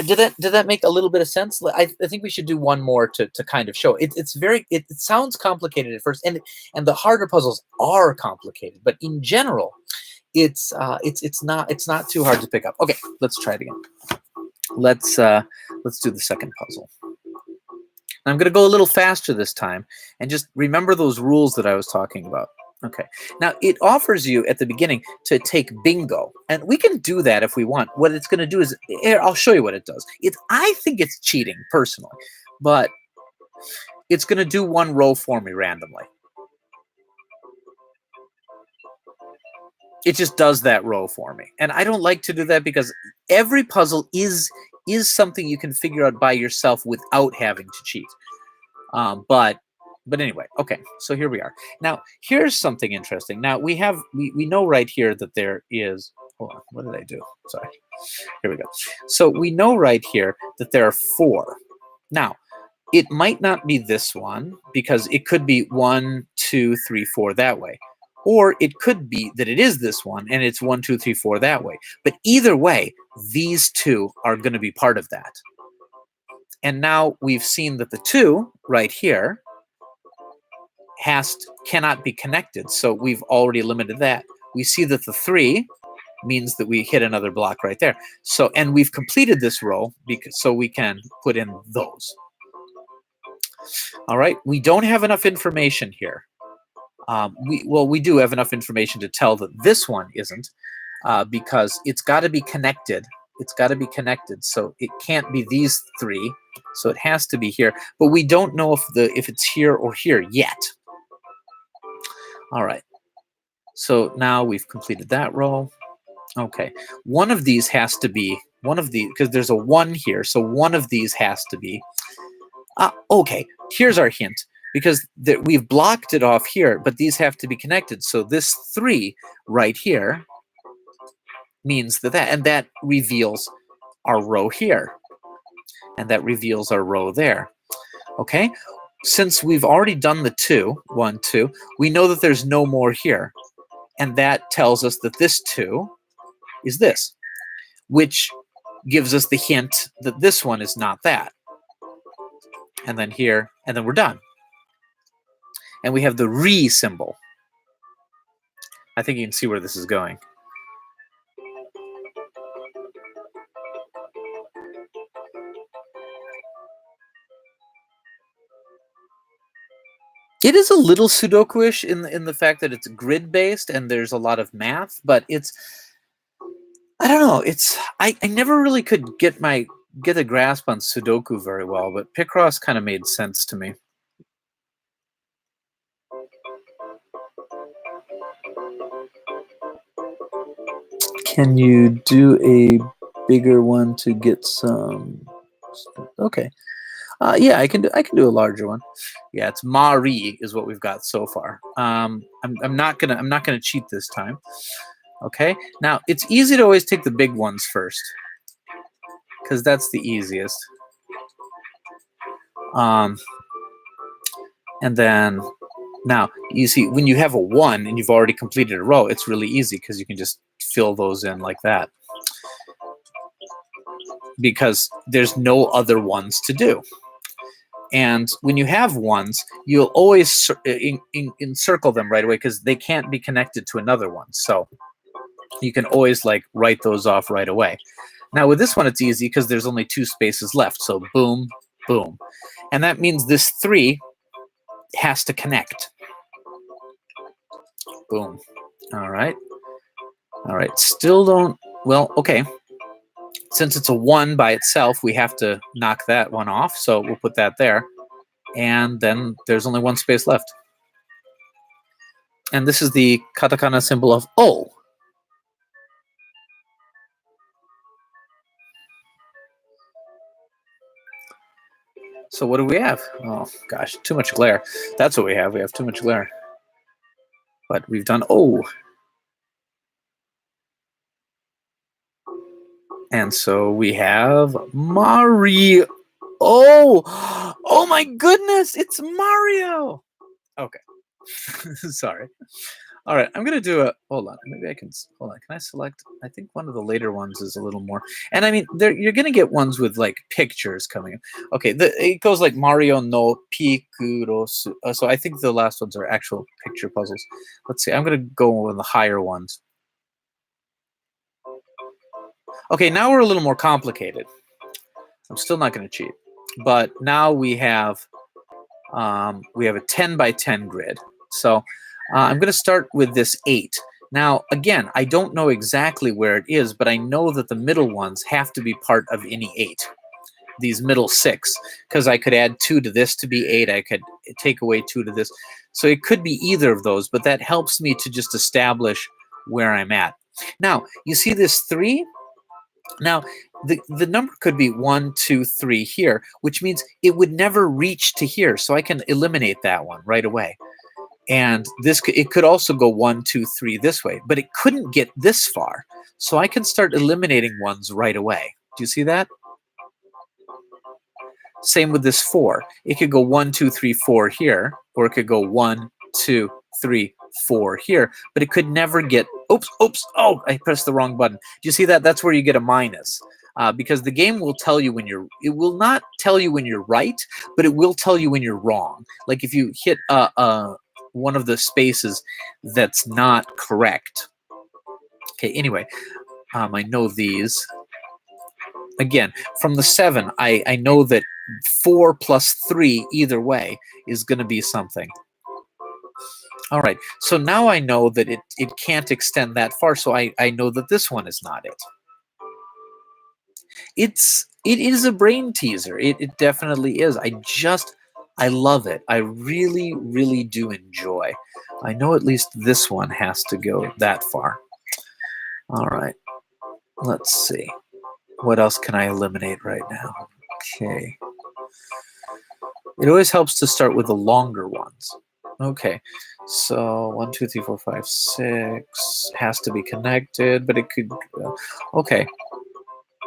Did that make a little bit of sense? I think we should do one more to kind of show it. It sounds complicated at first, and the harder puzzles are complicated, but in general, it's not too hard to pick up. Okay, let's try it again. Let's do the second puzzle. I'm going to go a little faster this time, and just remember those rules that I was talking about. Okay. Now, it offers you at the beginning to take bingo, and we can do that if we want. What it's going to do is, here, I'll show you what it does. I think it's cheating, personally, but it's going to do one row for me randomly. It just does that row for me. And I don't like to do that because every puzzle is something you can figure out by yourself without having to cheat. But anyway, okay, so here we are. Now, here's something interesting. Now, we know right here that there is, hold on, what did I do? Sorry. Here we go. So we know right here that there are 4. Now, it might not be this one because it could be 1, 2, 3, 4 that way. Or it could be that it is this one and it's 1, 2, 3, 4 that way. But either way, these 2 are going to be part of that. And now we've seen that the 2 right here cannot be connected. So we've already limited that. We see that the 3 means that we hit another block right there. So, and we've completed this row so we can put in those. All right, we don't have enough information here. We do have enough information to tell that this one isn't, because it's got to be connected. It's got to be connected, so it can't be these 3. So it has to be here, but we don't know if it's here or here yet. All right. So now we've completed that row. Okay. One of these has to be because there's a 1 here, so one of these has to be. Okay. Here's our hint. Because we've blocked it off here, but these have to be connected. So this 3 right here means and that reveals our row here. And that reveals our row there. Okay? Since we've already done the 2, 1, 2, we know that there's no more here. And that tells us that this 2 is this, which gives us the hint that this one is not that. And then here, and then we're done. And we have the re symbol. I think you can see where this is going. It is a little Sudoku-ish in the fact that it's grid-based and there's a lot of math, but I don't know. I never really could get a grasp on Sudoku very well, but Picross kind of made sense to me. Can you do a bigger one to get some? Okay. Yeah, I can do a larger one. Yeah, it's Mari is what we've got so far. I'm not gonna cheat this time. Okay. Now it's easy to always take the big ones first, because that's the easiest. And then now you see when you have a 1 and you've already completed a row, it's really easy because you can just fill those in like that, because there's no other ones to do. And when you have 1s, you'll always encircle them right away because they can't be connected to another one. So you can always like write those off right away. Now with this one, it's easy because there's only 2 spaces left. So boom, boom. And that means this 3 has to connect. Boom. All right. All right. Still don't, well, okay. Since it's a 1 by itself, we have to knock that one off. So we'll put that there. And then there's only 1 space left. And this is the katakana symbol of O. So what do we have? Oh, gosh, too much glare. That's what we have. We have too much glare. But we've done O. And so we have Mario. Oh my goodness, it's Mario. Okay. Sorry. All right, I'm gonna do a, hold on, maybe I can, hold on, can I select, I think one of the later ones is a little more, and I mean, you're gonna get ones with like pictures coming in. Okay, it goes like Mario no Pikurosu, so I think the last ones are actual picture puzzles. Let's see, I'm gonna go with the higher ones. Okay, now we're a little more complicated. I'm still not gonna cheat, but now we have a 10 by 10 grid. So I'm going to start with this 8. Now, again, I don't know exactly where it is, but I know that the middle ones have to be part of any 8, these middle 6, because I could add 2 to this to be 8. I could take away 2 to this. So it could be either of those, but that helps me to just establish where I'm at. Now, you see this 3? Now, the number could be 1, 2, 3 here, which means it would never reach to here. So I can eliminate that one right away. And it could also go 1, 2, 3 this way, but it couldn't get this far. So I can start eliminating ones right away. Do you see that? Same with this 4. It could go 1, 2, 3, 4 here, or it could go 1, 2, 3, 4 here, but it could never get, oops, oh, I pressed the wrong button. Do you see that? That's where you get a minus. Because the game will tell you when it will not tell you when you're right, but it will tell you when you're wrong. Like if you hit one of the spaces that's not correct. Okay, anyway, I know these. Again, from the 7, I know that 4 plus 3 either way is going to be something. All right, so now I know that it can't extend that far, so I know that this one is not it. It is a brain teaser. It definitely is. I love it. I really, really do enjoy. I know at least this one has to go that far. All right, let's see. What else can I eliminate right now? Okay. It always helps to start with the longer ones. Okay, so 1, 2, 3, 4, 5, 6 has to be connected, but it could. Okay,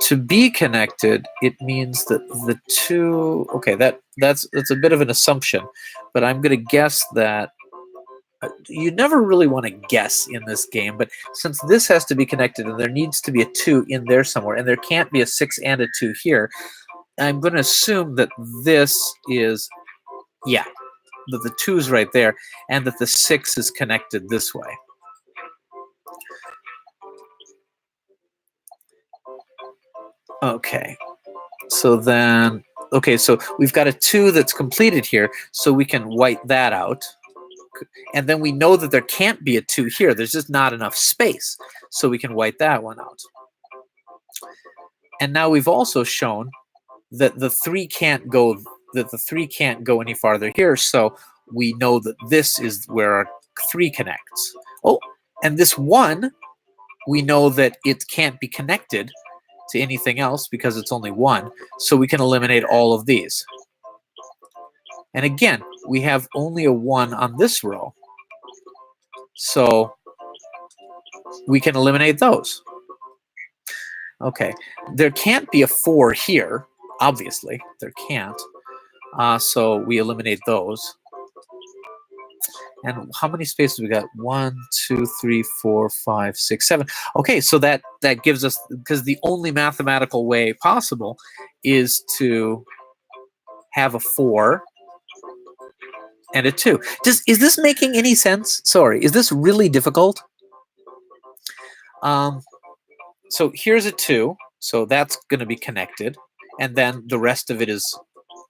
to be connected, it means that the 2. Okay, that's a bit of an assumption, but I'm going to guess that. You never really want to guess in this game, but since this has to be connected and there needs to be a 2 in there somewhere, and there can't be a 6 and a 2 here, I'm going to assume that this is, yeah, that the 2 is right there, and that the 6 is connected this way. Okay, so then, okay, so we've got a 2 that's completed here, so we can white that out. And then we know that there can't be a 2 here. There's just not enough space, so we can white that one out. And now we've also shown that the 3 can't go any farther here, so we know that this is where our 3 connects. Oh, and this 1, we know that it can't be connected to anything else because it's only 1, so we can eliminate all of these. And again, we have only a 1 on this row, so we can eliminate those. Okay, there can't be a 4 here, obviously, there can't. So we eliminate those. And how many spaces we got? 1, 2, 3, 4, 5, 6, 7. Okay, so that gives us, because the only mathematical way possible is to have a 4 and a 2. Is this making any sense? Sorry, is this really difficult? So here's a 2, so that's going to be connected, and then the rest of it is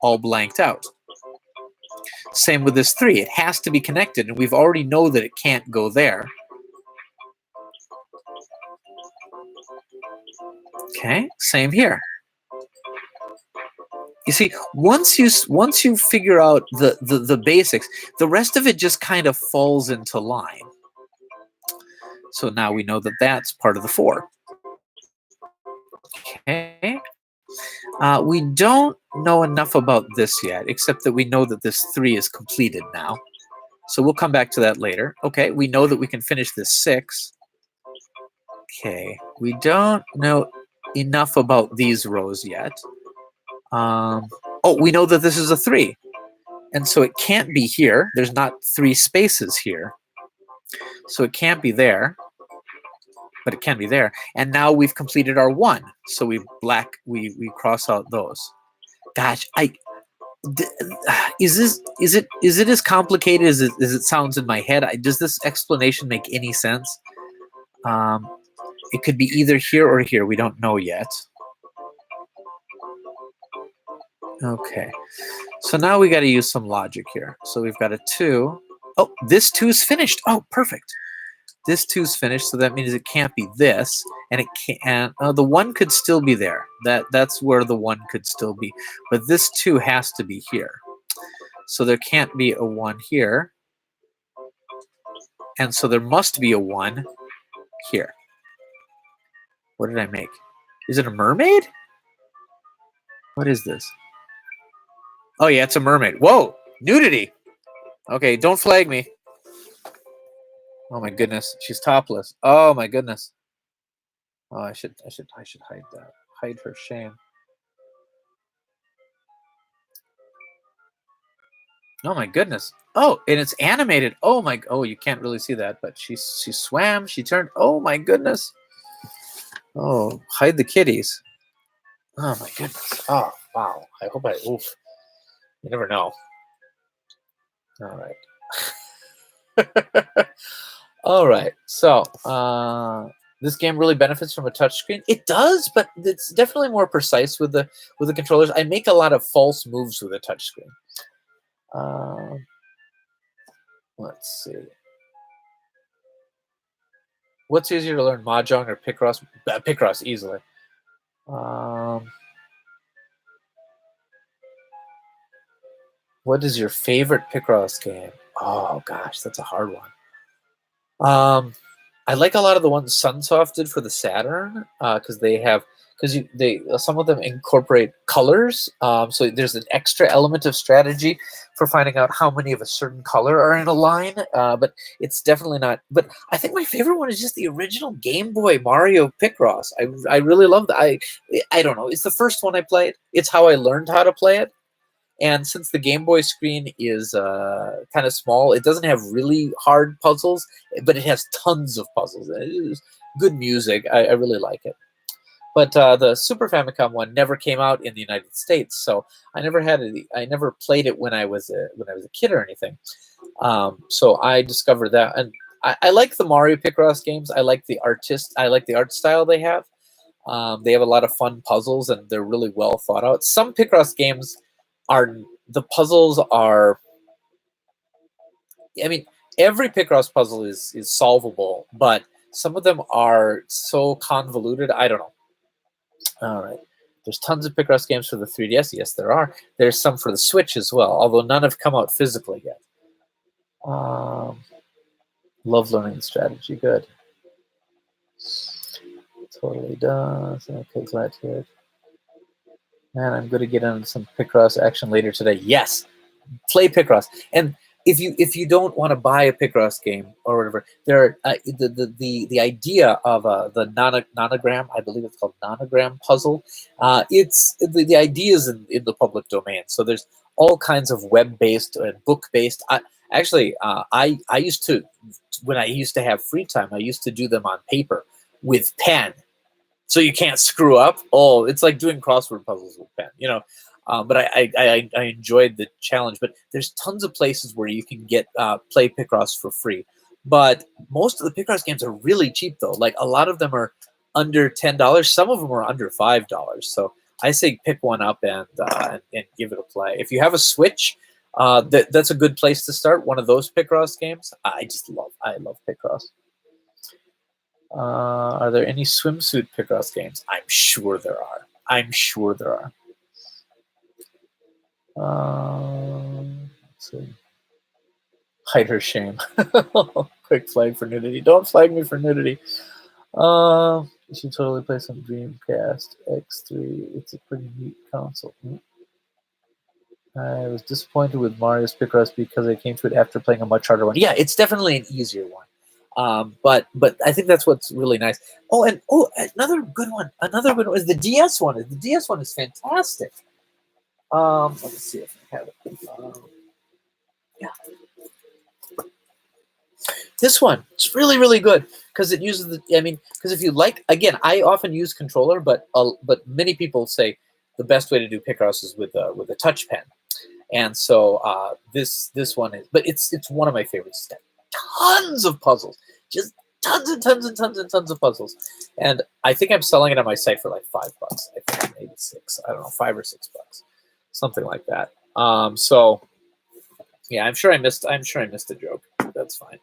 all blanked out. Same with this 3. It has to be connected, and we've already know that it can't go there. Okay, same here. You see, once you figure out the basics, the rest of it just kind of falls into line. So now we know that that's part of the 4. Okay. We don't know enough about this yet, except that we know that this 3 is completed now. So we'll come back to that later. Okay, we know that we can finish this 6. Okay, we don't know enough about these rows yet. Oh, we know that this is a 3. And so it can't be here. There's not 3 spaces here. So it can't be there, but it can be there. And now we've completed our 1. So we cross out those. Gosh, is it as complicated as it sounds in my head? Does this explanation make any sense? It could be either here or here. We don't know yet. Okay. So now we got to use some logic here. So we've got a 2. Oh, this 2 is finished. Oh, perfect. This 2 is finished, so that means it can't be this, and it can't. The 1 could still be there. That's where the 1 could still be, but this 2 has to be here. So there can't be a 1 here, and so there must be a 1 here. What did I make? Is it a mermaid? What is this? Oh yeah, it's a mermaid. Whoa, nudity. Okay, don't flag me. Oh my goodness, she's topless. Oh my goodness. Oh, I should hide that. Hide her shame. Oh my goodness. Oh, and it's animated. Oh my. Oh, you can't really see that, but she swam. She turned. Oh my goodness. Oh, hide the kitties. Oh my goodness. Oh wow. I hope I. Oof. You never know. All right. All right. So this game really benefits from a touchscreen. It does, but it's definitely more precise with the controllers. I make a lot of false moves with a touchscreen. Let's see. What's easier to learn, Mahjong or Picross? Picross, easily. What is your favorite Picross game? Oh gosh, that's a hard one. I like a lot of the ones Sunsoft did for the Saturn because some of them incorporate colors. So there's an extra element of strategy for finding out how many of a certain color are in a line. But it's definitely not. But I think my favorite one is just the original Game Boy Mario Picross. I really love that. I don't know. It's the first one I played. It's how I learned how to play it. And since the Game Boy screen is kind of small, it doesn't have really hard puzzles, but it has tons of puzzles. It is good music. I really like it. But the Super Famicom one never came out in the United States, so I never had it. I never played it when I was a kid or anything. So I discovered that, and I like the Mario Picross games. I like the art style they have. They have a lot of fun puzzles, and they're really well thought out. Some Picross games the puzzles are. I mean, every Picross puzzle is solvable, but some of them are so convoluted. I don't know. All right. There's tons of Picross games for the 3DS. Yes, there are. There's some for the Switch as well, although none have come out physically yet. Love learning the strategy. Good. Totally does. Okay, glad to hear it. Man, I'm going to get into some Picross action later today. Yes, play Picross. And if you don't want to buy a Picross game or whatever, there are, the idea of the nonogram, I believe it's called nonogram puzzle. It's the idea is in the public domain. So there's all kinds of web-based and book-based. I used to, when I used to have free time, I used to do them on paper with pen. So you can't screw up. Oh, it's like doing crossword puzzles with pen, But I enjoyed the challenge. But there's tons of places where you can get play Picross for free. But most of the Picross games are really cheap, though. Like a lot of them are under $10. Some of them are under $5. So I say pick one up and give it a play. If you have a Switch, that's a good place to start. One of those Picross games. I love Picross. Are there any swimsuit Picross games? I'm sure there are. Let's see. Hide her shame. Quick flag for nudity. Don't flag me for nudity. You should totally play some Dreamcast X3. It's a pretty neat console. I was disappointed with Mario's Picross because I came to it after playing a much harder one. Yeah, it's definitely an easier one. But I think that's what's really nice. Another good one. Another good one is the DS one. The DS one is fantastic. Let me see if I have it. Yeah. This one, it's really, really good because it uses the. I mean, because if you like, again, I often use controller, but many people say the best way to do Picross is with a touch pen, and so this one is. But it's one of my favorites. Tons of puzzles, just tons and tons and tons and tons of puzzles, and I think I'm selling it on my site for like $5. I think maybe $6. I don't know, $5 or $6, something like that. So yeah, I'm sure I missed a joke. That's fine.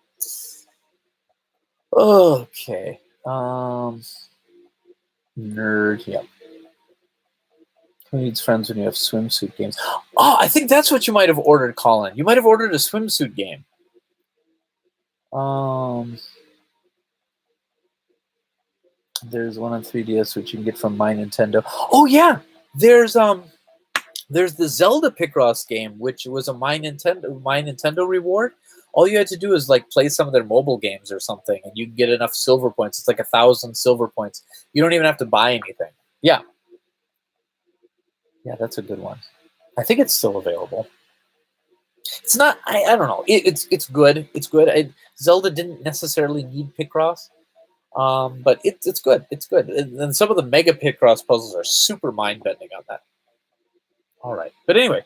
Okay. Nerd. Yep. Who needs friends when you have swimsuit games? Oh, I think that's what you might have ordered, Colin. You might have ordered a swimsuit game. There's one on 3DS which you can get from My Nintendo. Oh yeah, there's the Zelda Picross game, which was a My Nintendo reward. All you had to do is like play some of their mobile games or something, and you can get enough silver points. It's like 1,000 silver points. You don't even have to buy anything. Yeah, yeah, that's a good one. I think it's still available. It's not. I don't know. It's good. It's good. Zelda didn't necessarily need Picross, but it's good. It's good. And some of the Mega Picross puzzles are super mind bending on that. All right, but anyway,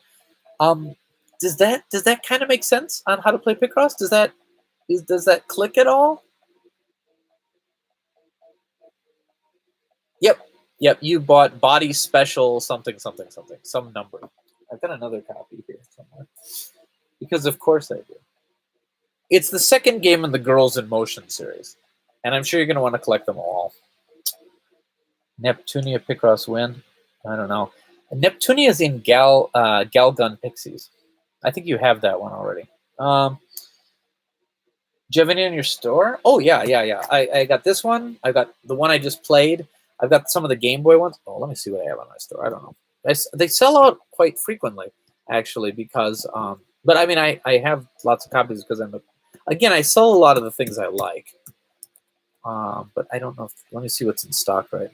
does that kind of make sense on how to play Picross? Does that click at all? Yep. You bought Body Special something some number. I've got another copy here somewhere because of course I do. It's the second game in the Girls in Motion series, and I'm sure you're going to want to collect them all. Neptunia Picross win? I don't know. Neptunia is in Galgun Pixies. I think you have that one already. Do you have any in your store? Oh, yeah. I got this one. I got the one I just played. I've got some of the Game Boy ones. Oh, let me see what I have on my store. I don't know. They sell out quite frequently, actually, because... but, I mean, I have lots of copies because again, I sell a lot of the things I like. But I don't know. Let me see what's in stock right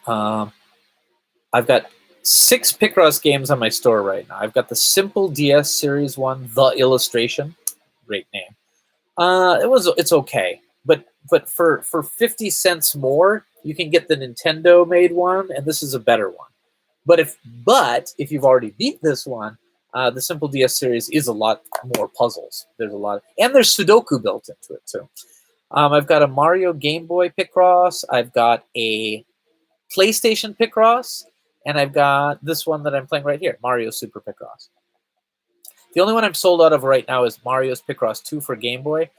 now. I've got 6 Picross games on my store right now. I've got the Simple DS Series 1, The Illustration. Great name. It's okay. But for 50 cents more, you can get the Nintendo made one, and this is a better one. But if you've already beat this one, the Simple DS series is a lot more puzzles. There's a lot, and there's Sudoku built into it too. I've got a Mario Game Boy Picross. I've got a PlayStation Picross, and I've got this one that I'm playing right here, Mario Super Picross. The only one I'm sold out of right now is Mario's Picross 2 for Game Boy.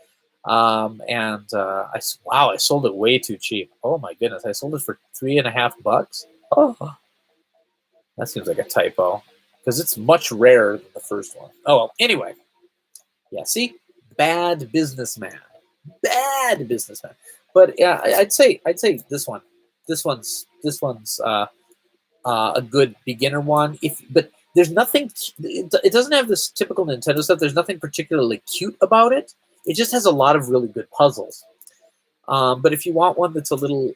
I sold it way too cheap. Oh my goodness, I sold it for $3.50. Oh, that seems like a typo because it's much rarer than the first one. Oh well, anyway, yeah. See, bad businessman. But yeah, I'd say this one. This one's a good beginner one. But there's nothing. It doesn't have this typical Nintendo stuff. There's nothing particularly cute about it. It just has a lot of really good puzzles. But if you want one that's a little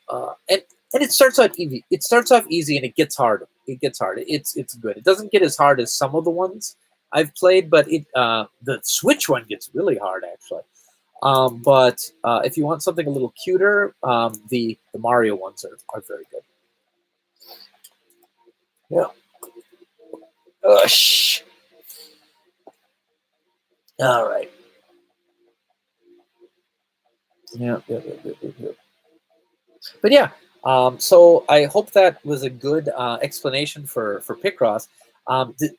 and it starts out easy. It starts off easy and it gets hard. It's good. It doesn't get as hard as some of the ones I've played, but the Switch one gets really hard actually. But if you want something a little cuter, the Mario ones are very good. Yeah. All right. Yeah. But yeah, so I hope that was a good explanation for Picross.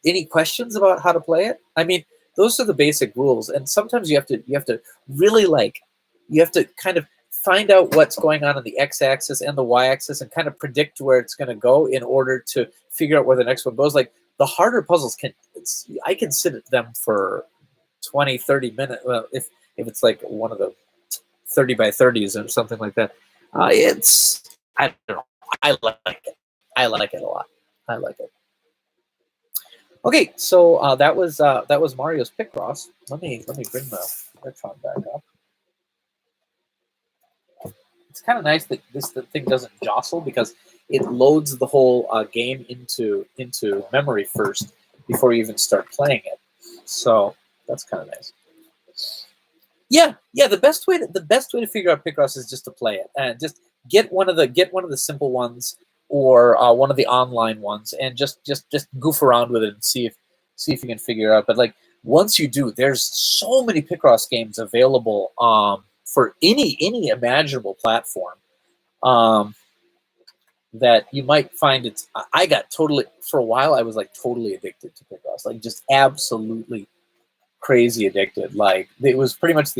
Any questions about how to play it? I mean, those are the basic rules, and sometimes you have to really you have to kind of find out what's going on the x-axis and the y-axis and kind of predict where it's going to go in order to figure out where the next one goes. Like the harder puzzles I can sit at them for 20, 30 minutes. Well, if it's like one of the 30 by 30s or something like that. I don't know. I like it. I like it a lot. I like it. Okay, so that was Mario's Picross. Let me bring the Retron back up. It's kind of nice that the thing doesn't jostle because it loads the whole game into memory first before you even start playing it. So that's kind of nice. Yeah, yeah. The best way to figure out Picross is just to play it, and just get one of the simple ones, or one of the online ones, and just goof around with it and see if you can figure it out. But like once you do, there's so many Picross games available for any imaginable platform. Um, that you might find it's. I got totally for a while. I was like totally addicted to Picross, like just absolutely crazy addicted. Like it was pretty much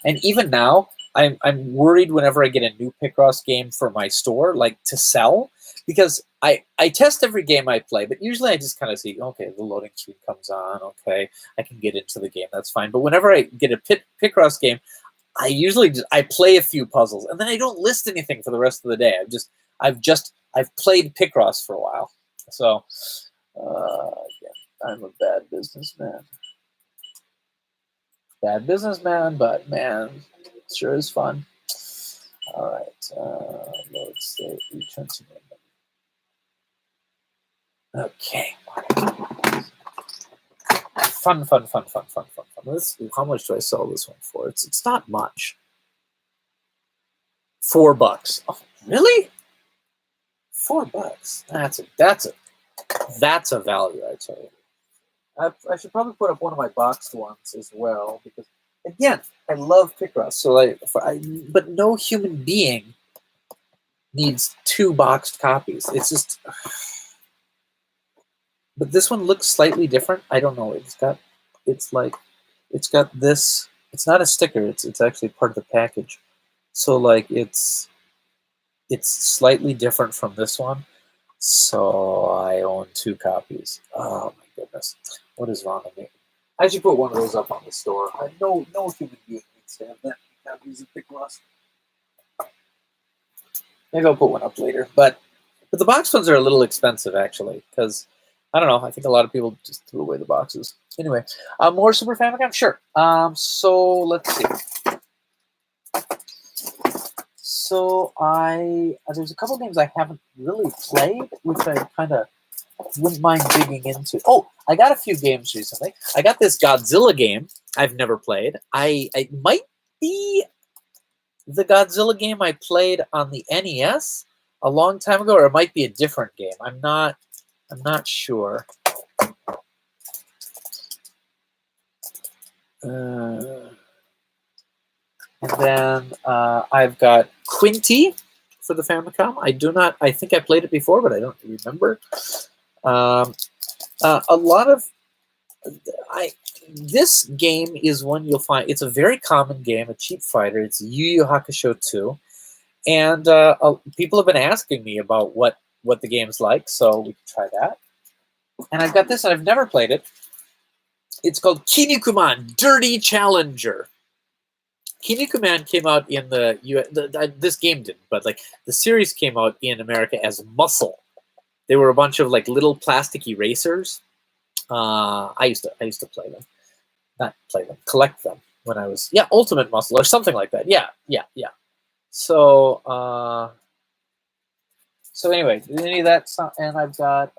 and even now I'm worried whenever I get a new Picross game for my store, like to sell, because I test every game I play, but usually I just kind of see, okay, the loading screen comes on, okay, I can get into the game, that's fine. But whenever I get a Picross game, I usually I play a few puzzles and then I don't list anything for the rest of the day. I've played Picross for a while, so again, I'm a bad businessman. Bad businessman, but man, it sure is fun. All right, let's say return to menu. Okay. Fun. How much do I sell this one for? It's not much. $4. Oh, really? $4. That's a value, I tell you. I should probably put up one of my boxed ones as well, because again, I love Picross. So but no human being needs 2 boxed copies. It's just, but this one looks slightly different. I don't know. It's got this. It's not a sticker. It's actually part of the package. So like it's slightly different from this one. So I own 2 copies. Oh my goodness, what is wrong with me? I should put one of those up on the store. No human being needs to have that many copies of Picross. Maybe I'll put one up later. But the box ones are a little expensive, actually, because I don't know. I think a lot of people just threw away the boxes. Anyway, more Super Famicom? Sure. So let's see. So there's a couple games I haven't really played, which I kind of wouldn't mind digging into. Oh, I got a few games recently. I got this Godzilla game I've never played. It might be the Godzilla game I played on the NES a long time ago, or it might be a different game. I'm not sure. And then I've got Quinty for the Famicom. I think I played it before, but I don't remember. A lot of this game is one you'll find. It's a very common game, a cheap fighter. It's Yu Yu Hakusho 2, and people have been asking me about what the game's like, so we can try that. And I've got this, and I've never played it. It's called Kinnikuman Dirty Challenger. Kinnikuman came out in this game didn't, but like the series came out in America as Muscle. They were a bunch of like little plastic erasers. I used to play them, not play them, collect them when I was Ultimate Muscle or something like that. Yeah. So anyway, any of that, and I've got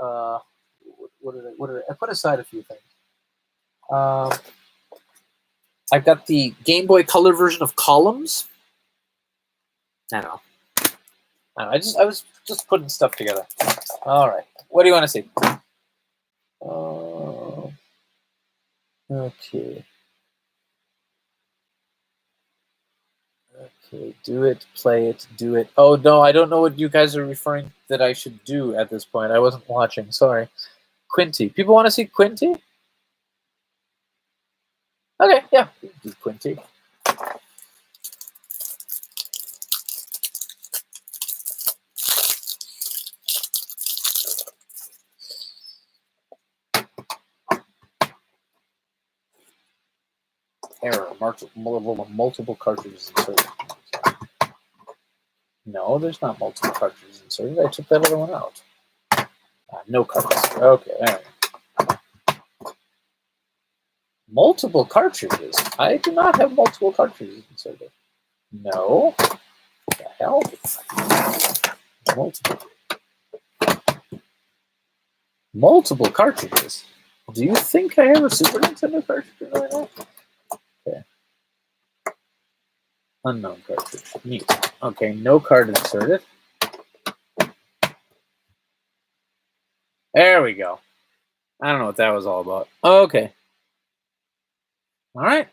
what did I put aside a few things. I've got the Game Boy Color version of Columns. I don't know. I was just putting stuff together. All right. What do you want to see? Okay. Okay. Do it. Play it. Do it. Oh no, I don't know what you guys are referring that I should do at this point. I wasn't watching. Sorry. Quinty. People want to see Quinty? Okay. Yeah. Do Quinty. Error. Multiple cartridges inserted. No, there's not multiple cartridges inserted. I took that other one out. No cartridges. Okay. There we go. Multiple cartridges. I do not have multiple cartridges inserted. No. What the hell? Multiple cartridges. Do you think I have a Super Nintendo cartridge in my life? Okay. Unknown cartridge. Neat. Okay, no card inserted. There we go. I don't know what that was all about. Okay. All right.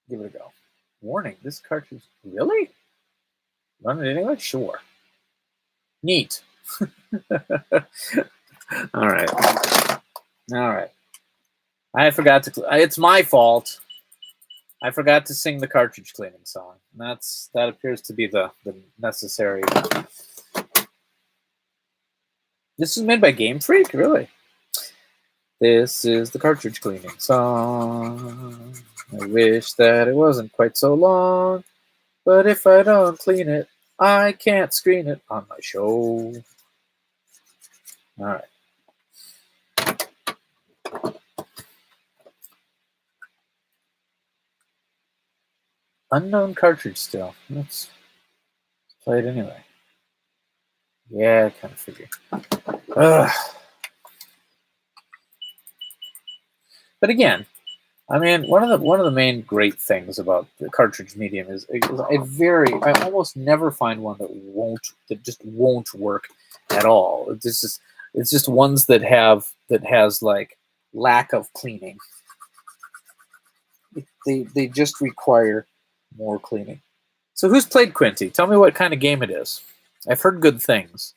Give it a go. Warning, this cartridge. Really? Run it anyway? Sure. Neat. All right. All right. I forgot to. It's my fault. I forgot to sing the cartridge cleaning song. That appears to be the necessary. This is made by Game Freak, really. This is the cartridge cleaning song. I wish that it wasn't quite so long, but if I don't clean it, I can't screen it on my show. All right. Unknown cartridge still. Let's play it anyway. Yeah, I kind of figured. Ugh. But again, I mean, one of the main great things about the cartridge medium is I almost never find one that just won't work at all. It's just ones that has like lack of cleaning. They just require more cleaning. So who's played Quinty? Tell me what kind of game it is. I've heard good things.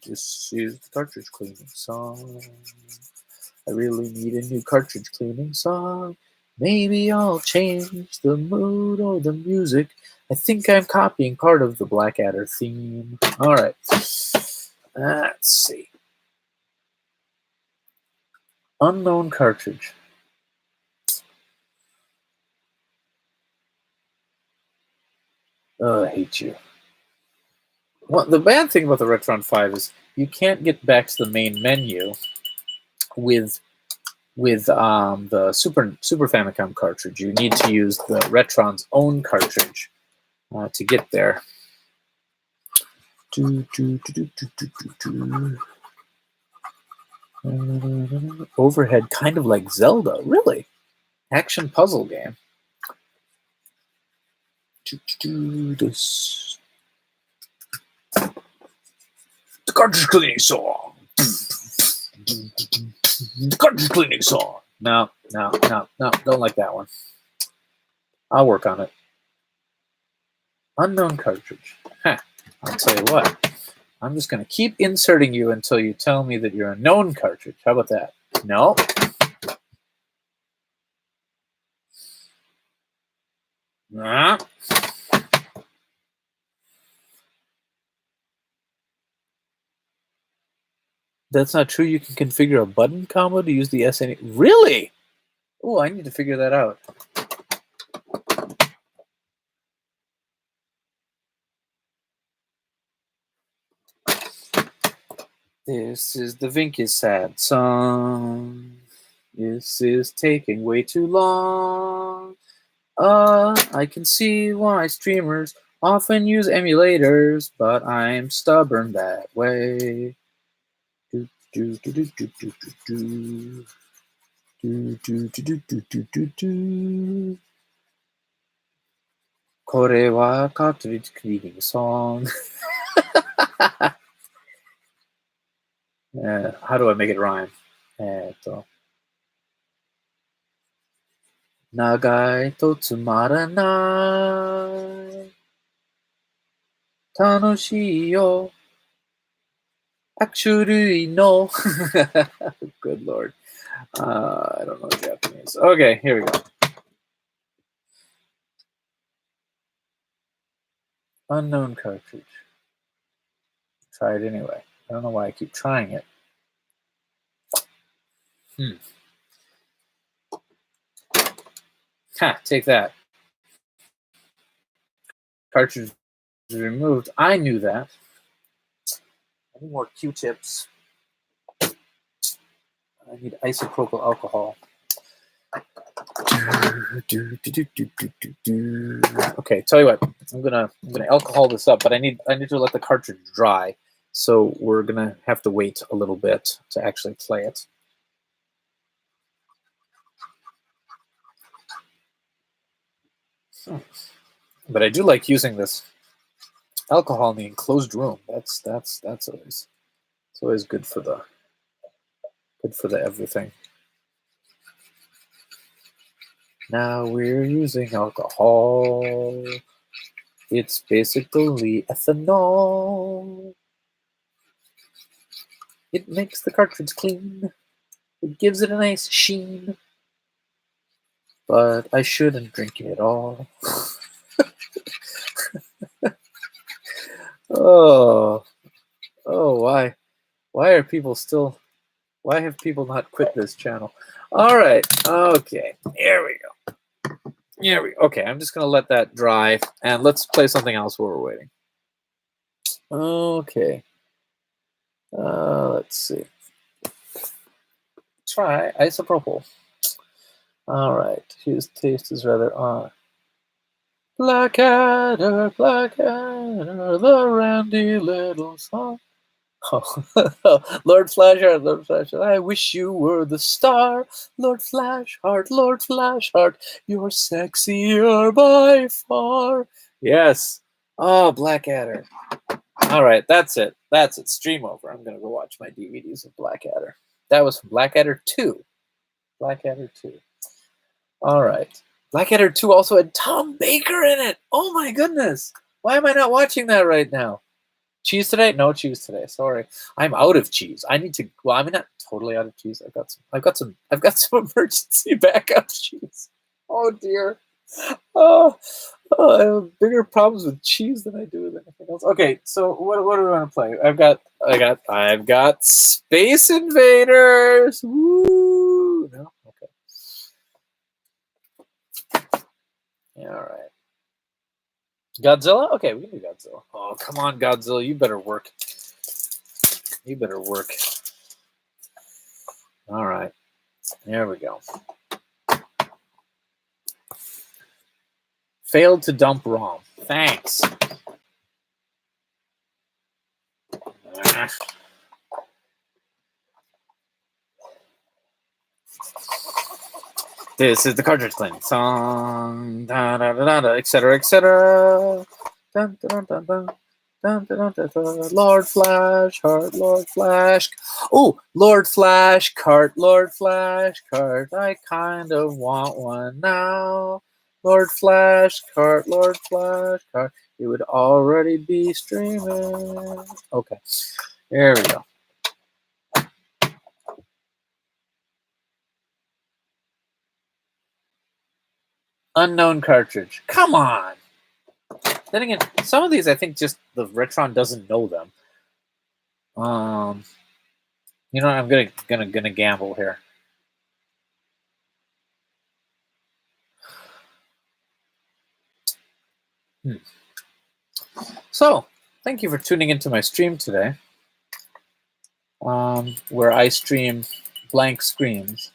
This is the cartridge cleaning song. I really need a new cartridge cleaning song. Maybe I'll change the mood or the music. I think I'm copying part of the Blackadder theme. All right. Let's see. Unknown cartridge. Oh, I hate you. Well, the bad thing about the Retron 5 is you can't get back to the main menu with the Super Famicom cartridge. You need to use the Retron's own cartridge to get there. Overhead, kind of like Zelda, really. Action puzzle game. This. The cartridge cleaning song. The cartridge cleaning song. No, don't like that one. I'll work on it. Unknown cartridge. Huh. I'll tell you what. I'm just going to keep inserting you until you tell me that you're a known cartridge. How about that? No. Nah. That's not true. You can configure a button combo to use the SNE. Really? Oh, I need to figure that out. This is the Vinnk sad song. This is taking way too long. I can see why streamers often use emulators, but I'm stubborn that way. Kore wa cartridge cleaning song. How do I make it rhyme? Nagai to tsumaranai. Tanoshii yo. Actually, no. Good Lord. I don't know Japanese. Okay, here we go. Unknown cartridge. Try it anyway. I don't know why I keep trying it. Ha, take that. Cartridge is removed. I knew that. I need more Q-tips. I need isopropyl alcohol. Okay, tell you what. I'm gonna alcohol this up, but I need to let the cartridge dry. So we're gonna have to wait a little bit to actually play it. But I do like using this alcohol in the enclosed room. That's always good for the everything. Now we're using alcohol. It's basically ethanol. It makes the cartridge clean. It gives it a nice sheen. But I shouldn't drink it all. Oh, why are people still? Why have people not quit this channel? All right, okay, here we go. Okay, I'm just gonna let that dry, and let's play something else while we're waiting. Okay, let's see. Try isopropyl. All right, his taste is rather odd. Blackadder, the randy little song. Oh, Lord Flashheart, I wish you were the star. Lord Flashheart, you're sexier by far. Yes. Oh, Blackadder. All right, that's it. Stream over. I'm going to go watch my DVDs of Blackadder. That was from Blackadder 2. Blackadder 2. All right. Blackadder 2 also had Tom Baker in it. Oh, my goodness. Why am I not watching that right now? Cheese today? No cheese today. Sorry, I'm out of cheese. I need to. Well, I'm not totally out of cheese. I've got some emergency backup cheese. Oh dear. Oh, I have bigger problems with cheese than I do with anything else. Okay, so what do we want to play? I've got Space Invaders. Woo! No. Okay. Yeah, all right. Godzilla? Okay, we can do Godzilla. Oh, come on, Godzilla. You better work. All right. There we go. Failed to dump ROM. Thanks. This is the cartridge cleaning song. Da, da, da, da, da, etc. etc. Dun, dun, dun, dun. Dun, dun, dun, dun. Lord Flash, Heart, Lord Flash. Oh, Lord Flash, Cart, Lord Flash, Cart. I kind of want one now. Lord Flash, Cart, Lord Flash, Cart. It would already be streaming. Okay, there we go. Unknown cartridge. Come on. Then again, some of these I think just the Retron doesn't know them. You know, I'm gonna gamble here. So, thank you for tuning into my stream today, where I stream blank screens.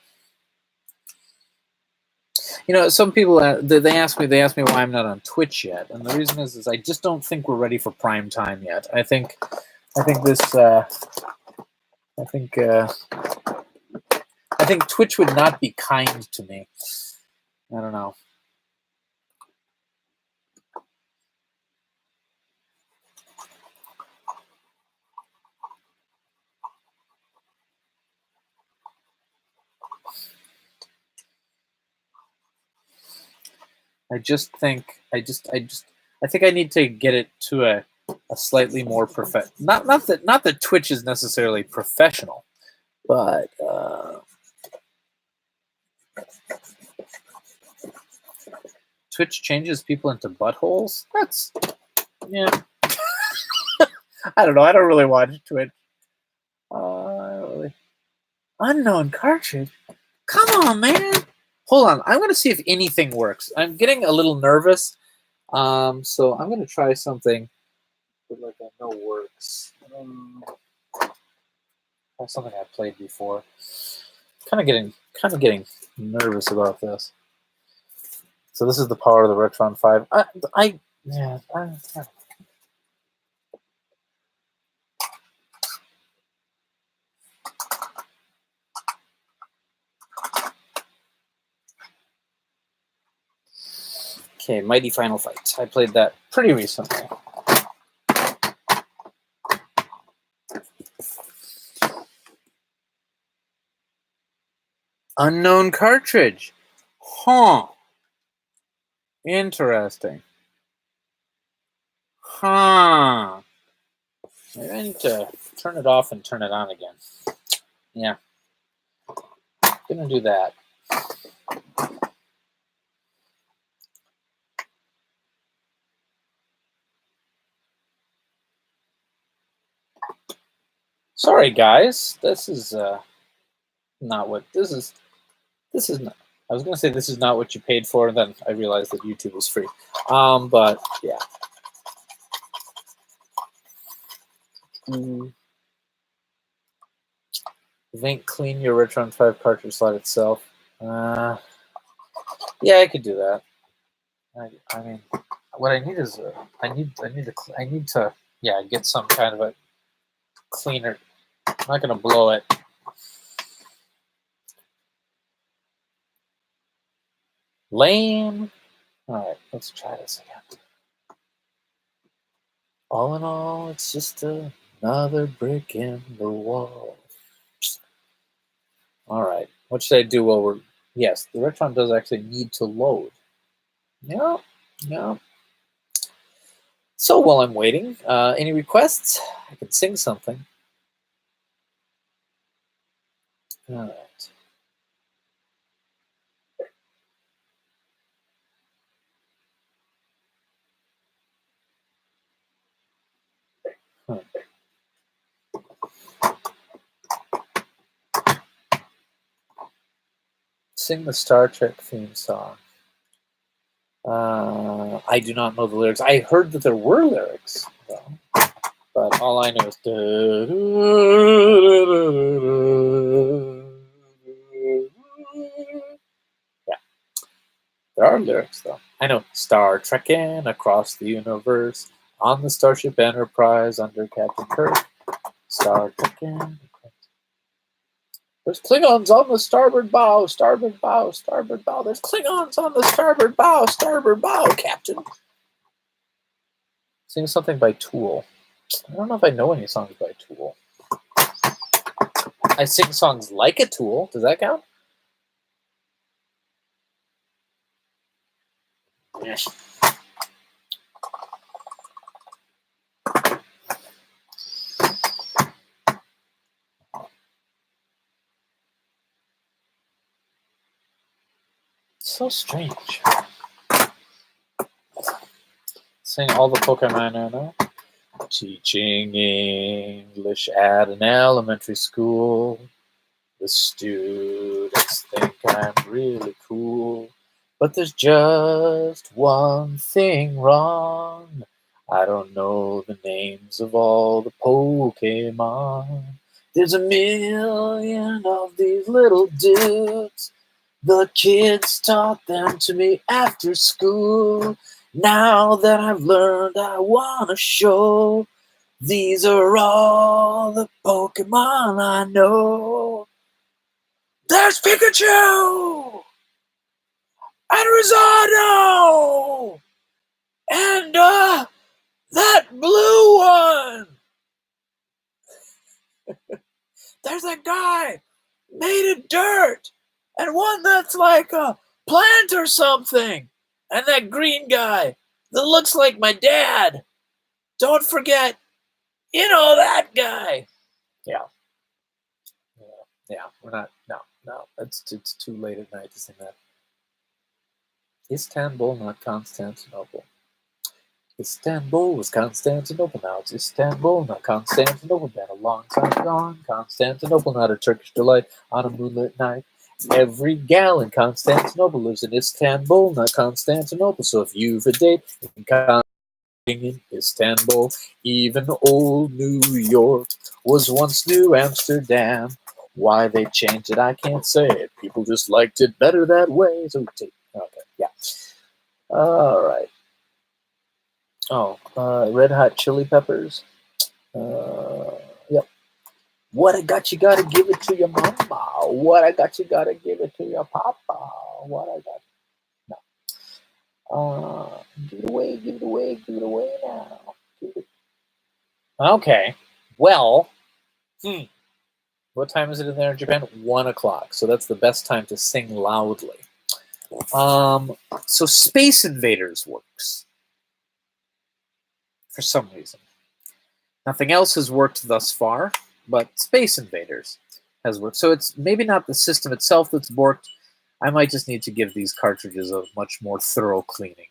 You know, some people they ask me why I'm not on Twitch yet, and the reason is I just don't think we're ready for prime time yet. I think Twitch would not be kind to me. I don't know. I think I need to get it to a slightly more not that Twitch is necessarily professional, but Twitch changes people into buttholes. That's I don't know. I don't really watch Twitch. Really. Unknown cartridge. Come on, man. Hold on. I'm gonna see if anything works. I'm getting a little nervous. So I'm gonna try something that like I know works. Something I've played before. Kind of getting nervous about this. So this is the power of the Retron 5. Okay, Mighty Final Fight. I played that pretty recently. Unknown cartridge. Huh. Interesting. Huh. Maybe I need to turn it off and turn it on again. Yeah. Gonna do that. Sorry, guys. This is not what this is. This is not. I was gonna say this is not what you paid for. Then I realized that YouTube was free. But yeah. Vinnk clean your Retron 5 cartridge slot itself. Yeah, I could do that. I mean, what I need is I need to get some kind of a cleaner. I'm not gonna blow it. Lame. All right, let's try this again. All in all, it's just another brick in the wall. All right, what should I do while we're... Yes, the Retron does actually need to load. Yeah. So while I'm waiting, any requests? I can sing something. All right. Sing the Star Trek theme song. I do not know the lyrics. I heard that there were lyrics, though, but all I know is... Yeah, there are lyrics, though. I know Star Trekking across the universe on the Starship Enterprise under Captain Kirk. Star Trekking. There's Klingons on the starboard bow, starboard bow, starboard bow. There's Klingons on the starboard bow, Captain. Sing something by Tool. I don't know if I know any songs by Tool. I sing songs like a Tool. Does that count? Yes. So strange. Sing all the Pokemon I know. Teaching English at an elementary school. The students think I'm really cool. But there's just one thing wrong. I don't know the names of all the Pokemon. There's a million of these little dudes. The kids taught them to me after school. Now that I've learned, I want to show. These are all the Pokemon I know. There's Pikachu! And Rosado! And, that blue one! There's a guy made of dirt! And one that's like a plant or something! And that green guy that looks like my dad! Don't forget, you know that guy! Yeah. We're not, no, it's too late at night to sing that. Istanbul, not Constantinople. Istanbul was Constantinople, now it's Istanbul, not Constantinople. Been a long time gone. Constantinople, not a Turkish delight on a moonlit night. Every gal in Constantinople lives in Istanbul, not Constantinople. So if you've a date in Istanbul, even old New York was once New Amsterdam. Why they changed it, I can't say it. People just liked it better that way. So okay, yeah. All right. Oh, Red Hot Chili Peppers. Yep. What I got, you gotta give it to your mama. What I got, you gotta give it to your papa. What I got. Give it away, give it away, give it away now. Okay. Well, what time is it in there in Japan? 1 o'clock. So that's the best time to sing loudly. So Space Invaders works for some reason. Nothing else has worked thus far, but Space Invaders has worked. So it's maybe not the system itself that's borked. I might just need to give these cartridges a much more thorough cleaning.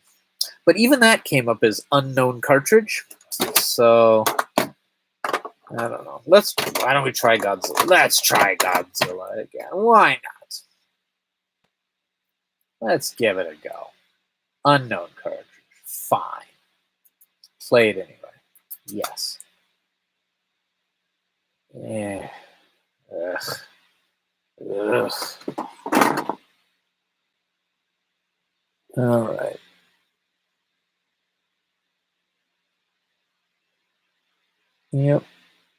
But even that came up as unknown cartridge. So I don't know. Why don't we try Godzilla? Let's try Godzilla again. Why not? Let's give it a go. Unknown cartridge. Fine. Play it anyway. Yes. Yeah. Ugh. Ugh. All right. Yep.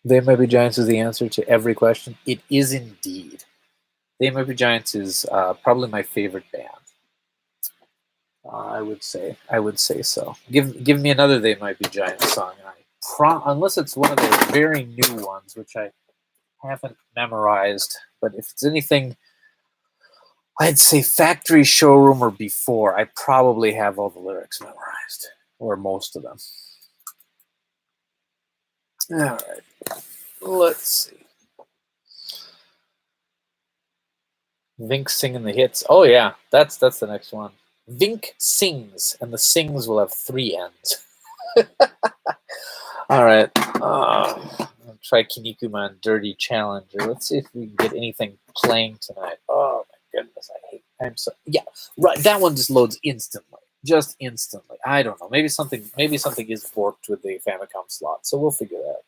They Might Be Giants is the answer to every question. It is indeed. They Might Be Giants is probably my favorite band. I would say so. Give me another They Might Be Giants song. Unless it's one of those very new ones, which I haven't memorized. But if it's anything, I'd say Factory Showroom or before. I probably have all the lyrics memorized, or most of them. All right. Let's see. Vinnk singing the hits. Oh yeah, that's the next one. Vinnk sings, and the sings will have 3 ends. All right. I'll try Kinnikuman Dirty Challenger. Let's see if we can get anything playing tonight. Oh my goodness, yeah, right. That one just loads instantly. Just instantly. I don't know. Maybe something is borked with the Famicom slot, so we'll figure that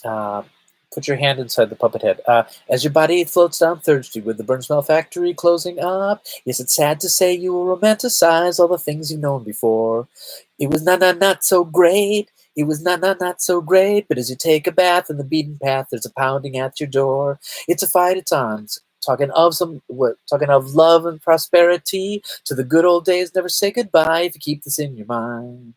out. Put your hand inside the puppet head. As your body floats down 3rd Street with the Burn Smell Factory closing up, yes, it's sad to say you will romanticize all the things you've known before. It was not so great. It was not so great. But as you take a bath in the beaten path, there's a pounding at your door. It's a fight at times. Talking of love and prosperity. To the good old days, never say goodbye if you keep this in your mind.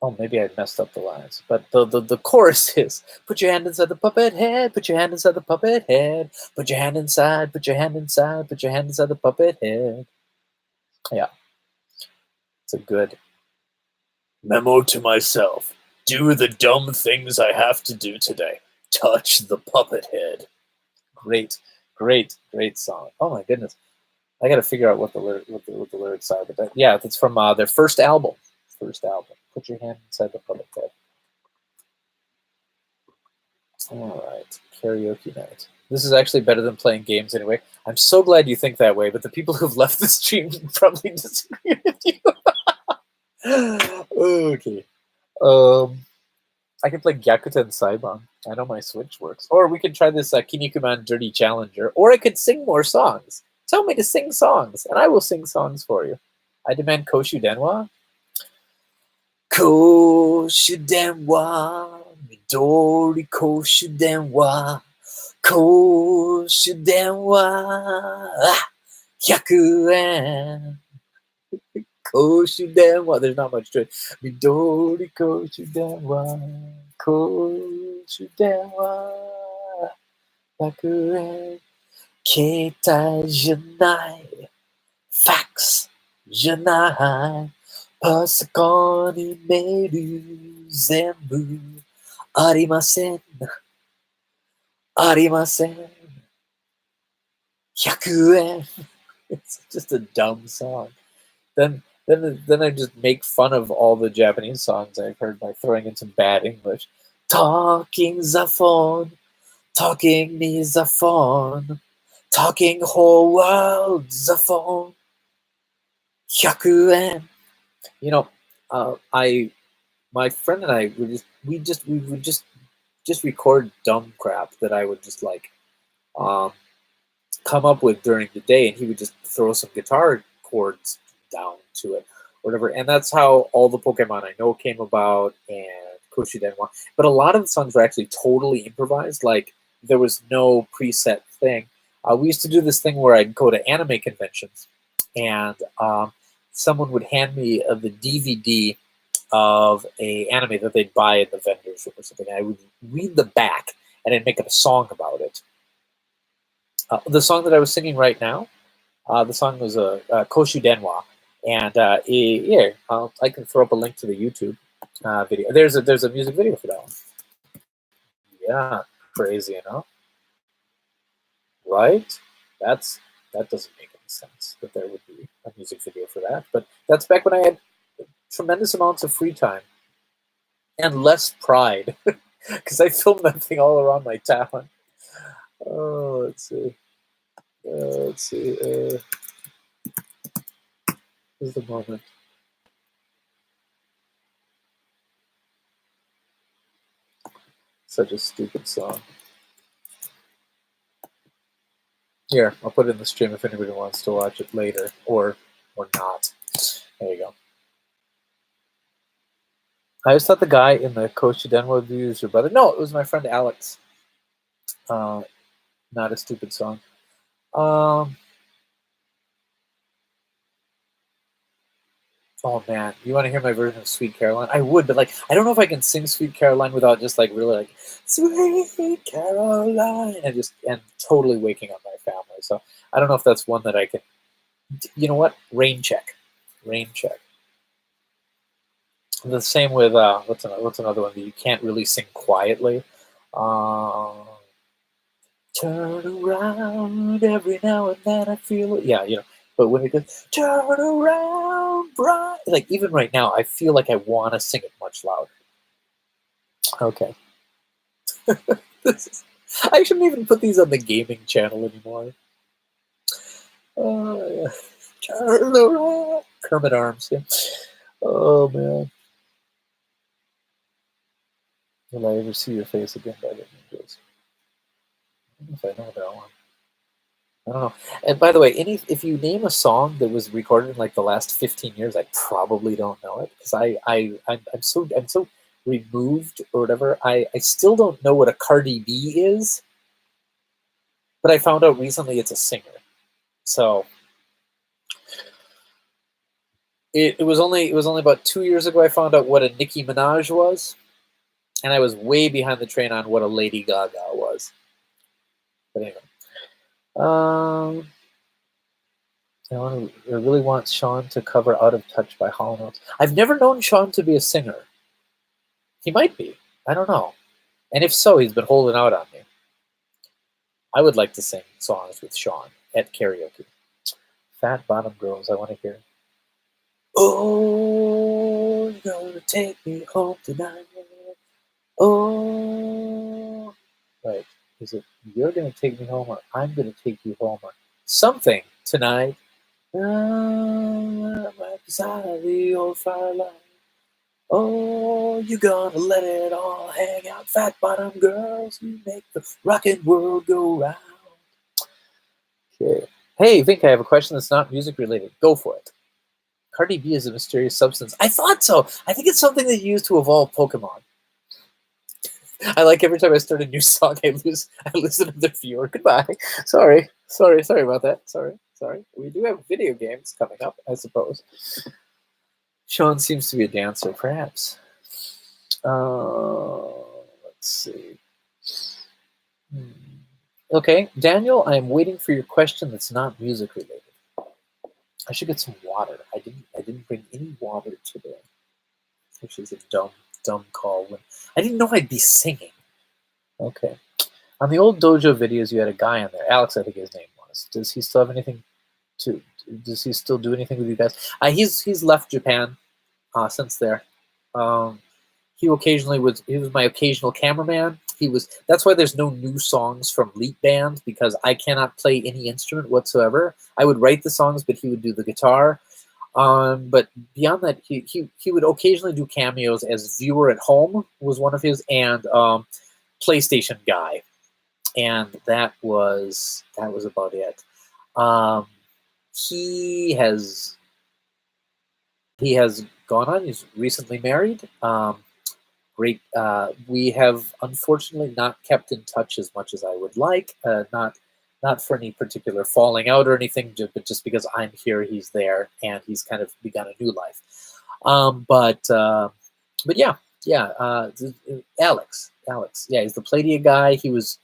Oh, maybe I messed up the lines. But the chorus is, put your hand inside the puppet head, put your hand inside the puppet head, put your hand inside, put your hand inside, put your hand inside the puppet head. Yeah. It's a good memo to myself. Do the dumb things I have to do today. Touch the puppet head. Great song. Oh my goodness. I got to figure out what the lyrics are. But yeah, it's from their first album. Put your hand inside the puppet head. All right, karaoke night. This is actually better than playing games anyway. I'm so glad you think that way, but the people who've left the stream probably disagree with you. Okay. I can play Gyakuta and Saiban. I know my Switch works. Or we could try this Kinnikuman Dirty Challenger. Or I could sing more songs. Tell me to sing songs, and I will sing songs for you. I demand Koshu Denwa. Koshu Denwa, Midori Koshu Denwa, Koshu Denwa, 100 yen. Koshu Denwa, there's not much to it. Midori Koshu Denwa, Koshu Denwa, 100 yen. Keitai じゃない、fax じゃない。パソコンにメール全部ありません。ありません。100 円. It's just a dumb song. Then I just make fun of all the Japanese songs I've heard by throwing in some bad English. Talking the phone, talking me the phone, talking whole world the phone. 100 円. You know, my friend and I we would just record dumb crap that I would just like come up with during the day, and he would just throw some guitar chords down to it, whatever. And that's how all the Pokemon I Know came about, and Koshu Denwa. But a lot of the songs were actually totally improvised. Like there was no preset thing. We used to do this thing where I'd go to anime conventions, and someone would hand me the DVD of a anime that they'd buy in the vendors room or something. And I would read the back, and I'd make up a song about it. The song that I was singing right now, the song was Koshu Denwa, and yeah, I can throw up a link to the YouTube video. There's a music video for that one. Yeah, crazy, right? That doesn't make any sense that there would be a music video for that. But that's back when I had tremendous amounts of free time and less pride, because I filmed that thing all around my town. Oh, let's see. Here's the moment. Such a stupid song. Here, I'll put it in the stream if anybody wants to watch it later, or not. There you go. I always thought the guy in the Coach Denwo view was your brother. No, it was my friend Alex. Not a stupid song. Oh man, you want to hear my version of Sweet Caroline? I would, but like, I don't know if I can sing Sweet Caroline without just like really like Sweet Caroline and totally waking up my family. So I don't know if that's one that I can. You know what? Rain check. The same with what's another one that you can't really sing quietly. Turn around every now and then I feel it. Yeah, But when it goes, turn around, bright, like even right now, I feel like I want to sing it much louder. Okay. I shouldn't even put these on the gaming channel anymore. Yeah. Turn around. Kermit Arms, yeah. Oh, man. Will I ever see your face again by the Ninjas? I don't know if I know that one. I don't know. And by the way, if you name a song that was recorded in like the last 15 years, I probably don't know it because I'm so removed or whatever. I still don't know what a Cardi B is, but I found out recently it's a singer. So it was only about 2 years ago I found out what a Nicki Minaj was, and I was way behind the train on what a Lady Gaga was. But anyway. I really want Sean to cover Out of Touch by Hall & Oates. I've never known Sean to be a singer. He might be. I don't know. And if so, he's been holding out on me. I would like to sing songs with Sean at karaoke. Fat Bottom Girls, I want to hear. Oh, you're gonna take me home tonight. Oh. Right. Is it you're gonna take me home or I'm gonna take you home or something tonight? Right beside the old firelight. Oh, you're gonna let it all hang out. Fat Bottom Girls, you make the rockin' world go round. Okay. Hey, Vinnk, I have a question that's not music related. Go for it. Cardi B is a mysterious substance. I thought so. I think it's something they use to evolve Pokemon. I like every time I start a new song, I lose another viewer. Goodbye. Sorry about that. Sorry. We do have video games coming up, I suppose. Sean seems to be a dancer, perhaps. Let's see. Okay, Daniel, I'm waiting for your question that's not music related. I should get some water. I didn't bring any water today, which is a dumb call. I didn't know I'd be singing. Okay. On the old dojo videos, you had a guy on there. Alex, I think his name was. Does he still have anything does he still do anything with you guys? He's left Japan since there. He was my occasional cameraman. That's why there's no new songs from Leap Band, because I cannot play any instrument whatsoever. I would write the songs, but he would do the guitar. But beyond that, he would occasionally do cameos as Viewer at Home was one of his, and PlayStation Guy, and that was about it. He has gone on. He's recently married. Great. We have unfortunately not kept in touch as much as I would like. Not not for any particular falling out or anything, but just because I'm here, he's there, and he's kind of begun a new life. But yeah, yeah. Alex, yeah, he's the Pladia guy. He was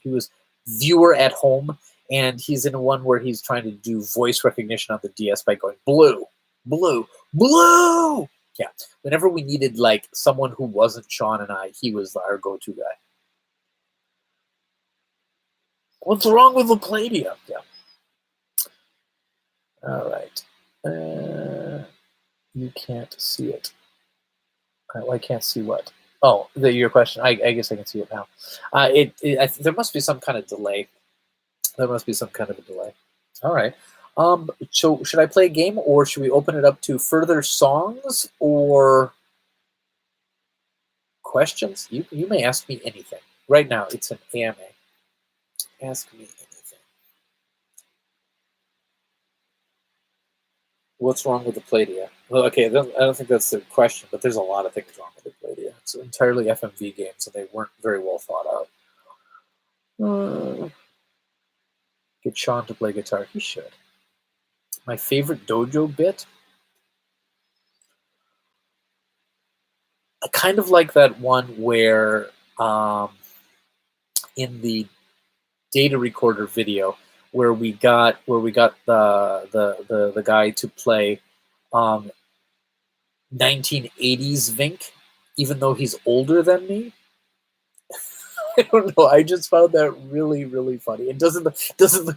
viewer at home, and he's in one where he's trying to do voice recognition on the DS by going blue, blue, blue. Yeah, whenever we needed like someone who wasn't Sean and I, he was our go-to guy. What's wrong with the Pladia? Yeah. All right. You can't see it. I can't see what. Oh, your question. I guess I can see it now. There must be some kind of delay. There must be some kind of a delay. All right. So should I play a game, or should we open it up to further songs or questions? You may ask me anything. Right now, it's an AMA. Ask me anything. What's wrong with the Pladia? Well, okay, I don't think that's the question, but there's a lot of things wrong with the Pladia. It's entirely FMV games, and they weren't very well thought out. Get Sean to play guitar. He should. My favorite dojo bit? I kind of like that one where in the data recorder video where we got the guy to play 1980s Vinnk, even though he's older than me. I don't know. I just found that really, really funny. It doesn't look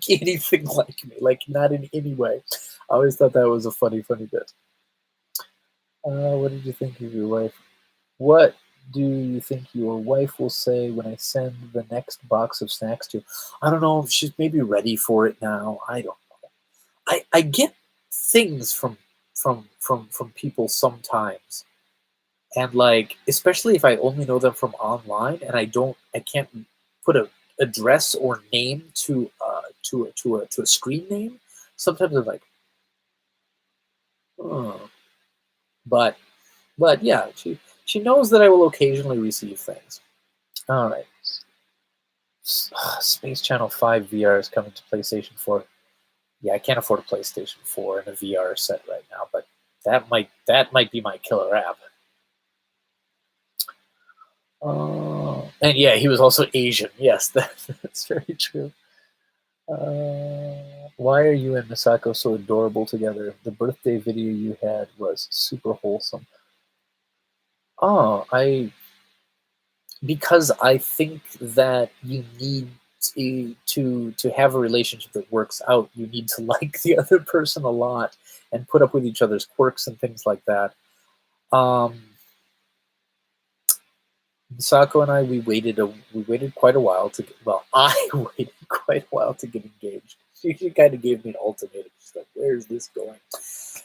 anything like me, like not in any way. I always thought that was a funny bit. What did you think of your wife? What do you think your wife will say when I send the next box of snacks to you? I don't know. She's maybe ready for it now. I don't know. I get things from people sometimes, and like especially if I only know them from online, and I can't put a address or name to a screen name. Sometimes I'm like, oh. But yeah, she knows that I will occasionally receive things. All right. Space Channel 5 VR is coming to PlayStation 4. Yeah, I can't afford a PlayStation 4 and a VR set right now, but that might be my killer app. And yeah, he was also Asian. Yes, that's very true. Why are you and Misako so adorable together? The birthday video you had was super wholesome. Oh, because I think that you need to have a relationship that works out. You need to like the other person a lot and put up with each other's quirks and things like that. Misako and I, we waited quite a while to get, well, I waited quite a while to get engaged. She kind of gave me an ultimatum. She's like, "Where's this going?"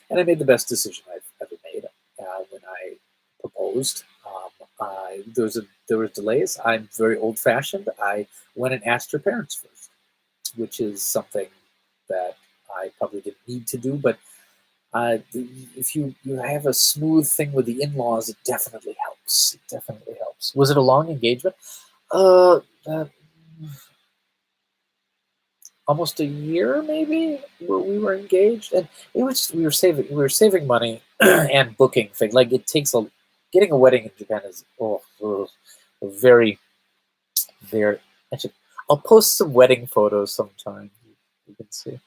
And I made the best decision I've ever made when I proposed. There were delays. I'm very old-fashioned. I went and asked her parents first, which is something that I probably didn't need to do. But if you have a smooth thing with the in-laws, it definitely helps. It definitely helps. Was it a long engagement? Almost a year, maybe. We were engaged, and it was just, we were saving money and booking things. Like it takes getting a wedding in Japan is very, very. I'll post some wedding photos sometime. You can see.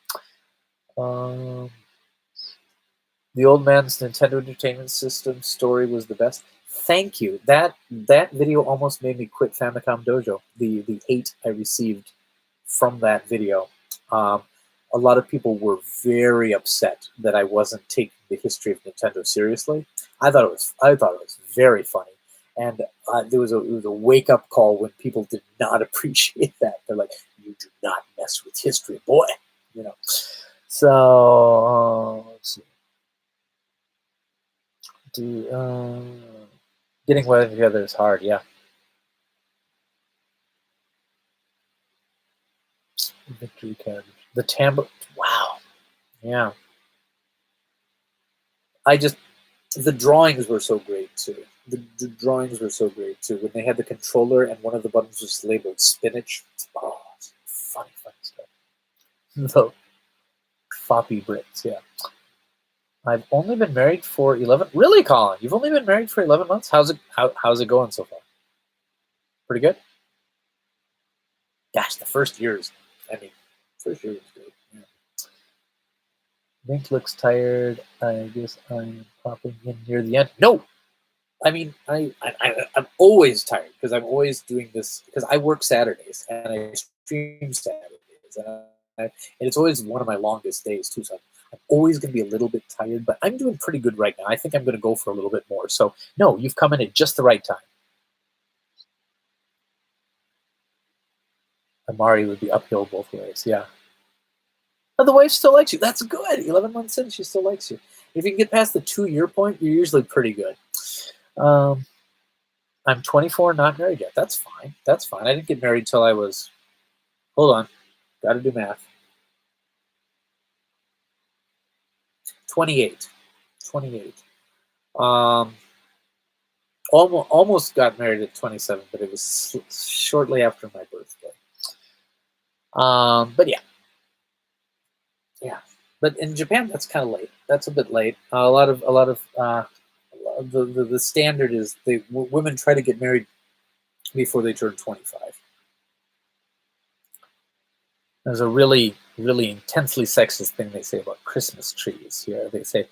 The old man's Nintendo Entertainment System story was the best. Thank you. That video almost made me quit Famicom Dojo. The hate I received from that video. A lot of people were very upset that I wasn't taking the history of Nintendo seriously. I thought it was very funny, and it was a wake up call when people did not appreciate that. They're like, "You do not mess with history, boy," you know. So let's see. Getting wedding together is hard, yeah. Victory card. The tambour. Wow. Yeah. The drawings were so great too. The drawings were so great too. When they had the controller and one of the buttons was labeled spinach. Oh, funny stuff. The floppy Brits, yeah. I've only been married for 11. Really, Colin? You've only been married for 11 months? How's it going so far? Pretty good. Gosh, the first years. I mean, first year was good. Yeah. Vinnk looks tired. I guess I'm popping in near the end. No, I mean, I'm always tired because I'm always doing this because I work Saturdays and I stream Saturdays, and it's always one of my longest days too. So I'm always going to be a little bit tired, but I'm doing pretty good right now. I think I'm going to go for a little bit more. So no, you've come in at just the right time. Amari would be uphill both ways. Yeah. But the wife still likes you. That's good. 11 months in, she still likes you. If you can get past the 2 year point, you're usually pretty good. Um, I'm 24, not married yet. That's fine. That's fine. I didn't get married till I was, hold on, got to do math. 28. 28. Almost got married at 27, but it was shortly after my birthday. But yeah. But in Japan, that's kind of late. That's a bit late. A lot of the standard is women try to get married before they turn 25. There's a really intensely sexist thing they say about Christmas trees here. They say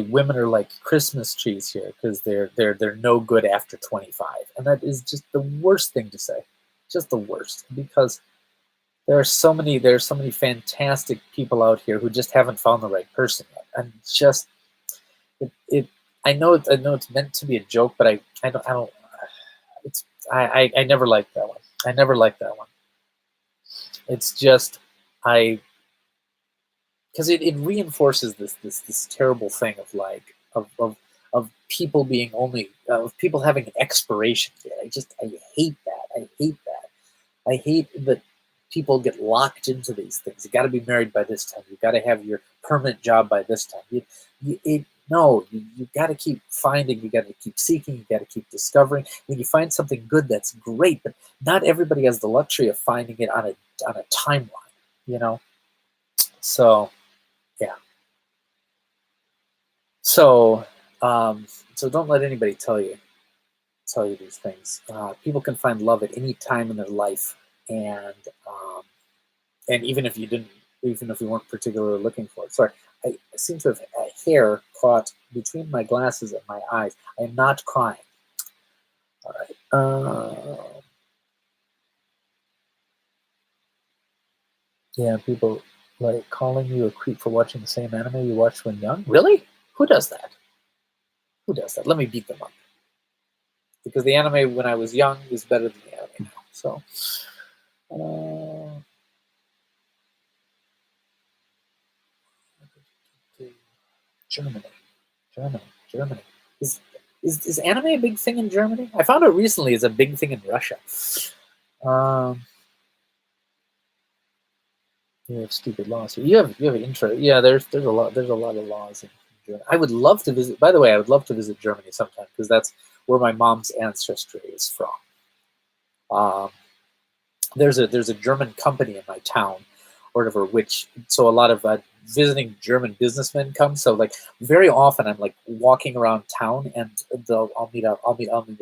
women are like Christmas trees here because they're no good after 25, and that is just the worst thing to say. Just the worst, because there are so many fantastic people out here who just haven't found the right person yet, and just it I know it's meant to be a joke, but I don't it's I never liked that one. I never liked that one. It's just because it reinforces this terrible thing of like of people being only of people having an expiration date. I hate that. I hate that. I hate that people get locked into these things. You got to be married by this time. You got to have your permanent job by this time. You got to keep finding. You got to keep seeking. You got to keep discovering. When you find something good, that's great. But not everybody has the luxury of finding it on a timeline. You know. So yeah. So so don't let anybody tell you these things. People can find love at any time in their life, and even if you weren't particularly looking for it. Sorry, I seem to have a hair caught between my glasses and my eyes. I am not crying. All right. Yeah, people like calling you a creep for watching the same anime you watched when young. Really? Who does that? Who does that? Let me beat them up. Because the anime when I was young is better than the anime now. So, Germany. Is anime a big thing in Germany? I found out recently it's a big thing in Russia. You have stupid laws here. You have an intro. Yeah, there's a lot of laws in Germany. I would love to visit. By the way, I would love to visit Germany sometime because that's where my mom's ancestry is from. There's a German company in my town, or whatever. Which so a lot of visiting German businessmen come. So like very often I'm like walking around town and I'll meet a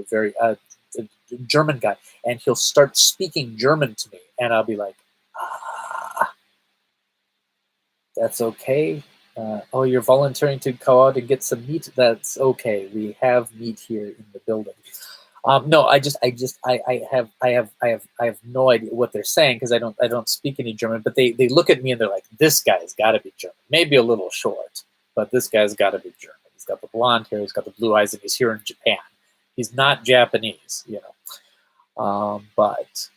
very a German guy and he'll start speaking German to me and I'll be like, that's okay. Oh, you're volunteering to go out and get some meat. That's okay. We have meat here in the building. No, I have no idea what they're saying because I don't speak any German. But they look at me and they're like, this guy's got to be German. Maybe a little short, but this guy's got to be German. He's got the blonde hair. He's got the blue eyes, and he's here in Japan. He's not Japanese, but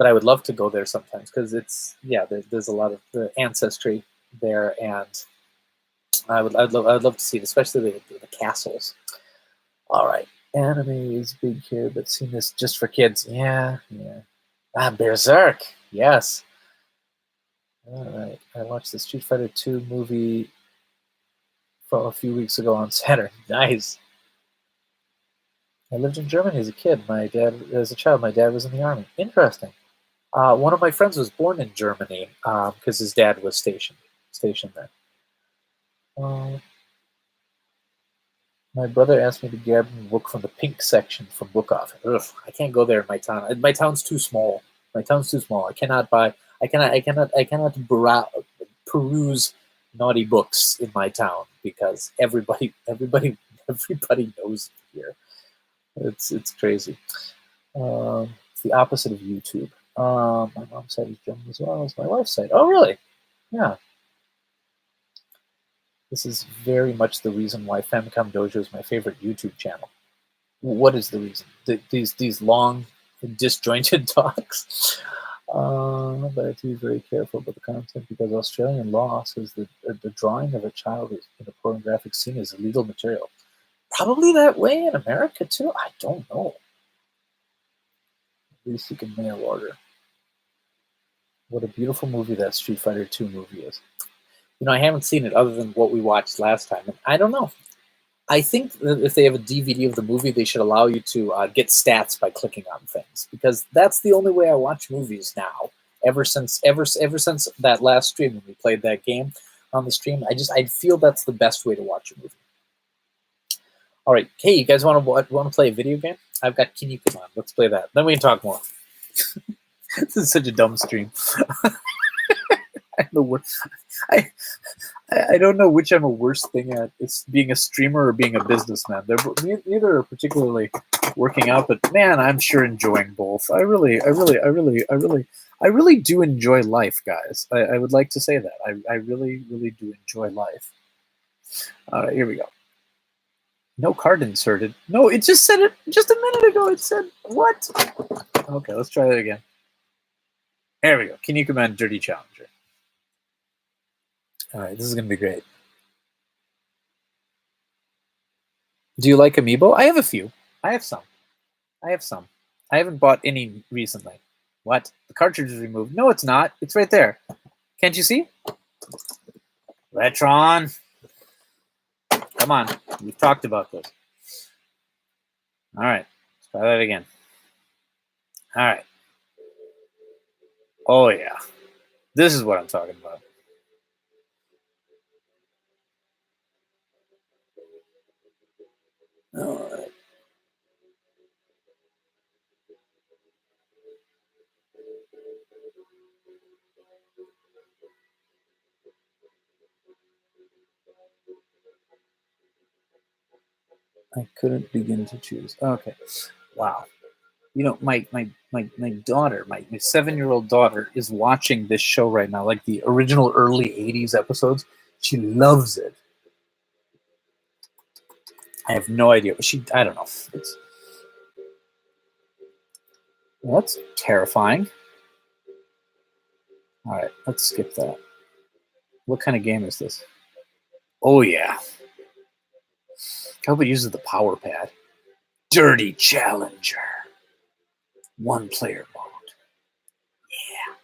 I would love to go there sometimes because there's a lot of the ancestry there, and I'd love to see it, especially the castles. All right. Anime is big here, but seen this just for kids. Yeah. Berserk. Yes. All right. I watched the Street Fighter 2 movie from a few weeks ago on Saturday. Nice. I lived in Germany as a kid. As a child, my dad was in the army. Interesting. One of my friends was born in Germany because his dad was stationed there. Uh, my brother asked me to grab him a book from the pink section from Book Off. Ugh, I can't go there in my town. My town's too small. My town's too small. I cannot buy. Peruse naughty books in my town because everybody knows me here. It's crazy. It's the opposite of YouTube. My mom's side is German as well as my wife's side. Oh, really? Yeah. This is very much the reason why Famicom Dojo is my favorite YouTube channel. What is the reason? These long, disjointed talks. But I have to be very careful about the content because Australian law says that the drawing of a child in a pornographic scene is illegal material. Probably that way in America too. I don't know. At least you can mail order. What a beautiful movie that Street Fighter 2 movie is. You know, I haven't seen it other than what we watched last time. And I don't know. I think that if they have a DVD of the movie, they should allow you to get stats by clicking on things because that's the only way I watch movies now. Ever since that last stream when we played that game on the stream, I feel that's the best way to watch a movie. All right, hey, you guys want to play a video game? I've got Kinnikuman. Let's play that. Then we can talk more. This is such a dumb stream. I'm the worst. I don't know which I'm a worse thing at. It's being a streamer or being a businessman. Neither are particularly working out, but man, I'm sure enjoying both. I really do enjoy life, guys. I would like to say that. I really do enjoy life. All right, here we go. No card inserted. No, it just said it just a minute ago. It said what? Okay, let's try that again. There we go. Kinnikuman Dirty Challenger. All right, this is going to be great. Do you like Amiibo? I have a few. I have some. I haven't bought any recently. What? The cartridge is removed. No, it's not. It's right there. Can't you see? Retron. Come on. We've talked about this. All right. Let's try that again. All right. Oh, yeah. This is what I'm talking about. All right. I couldn't begin to choose. Okay. Wow. You know, my daughter, my 7-year-old daughter is watching this show right now, like the original early 80s episodes. She loves it. I have no idea. I don't know. That's terrifying. All right, let's skip that. What kind of game is this? Oh, yeah. I hope it uses the power pad. Dirty Challenger. One player mode. Yeah.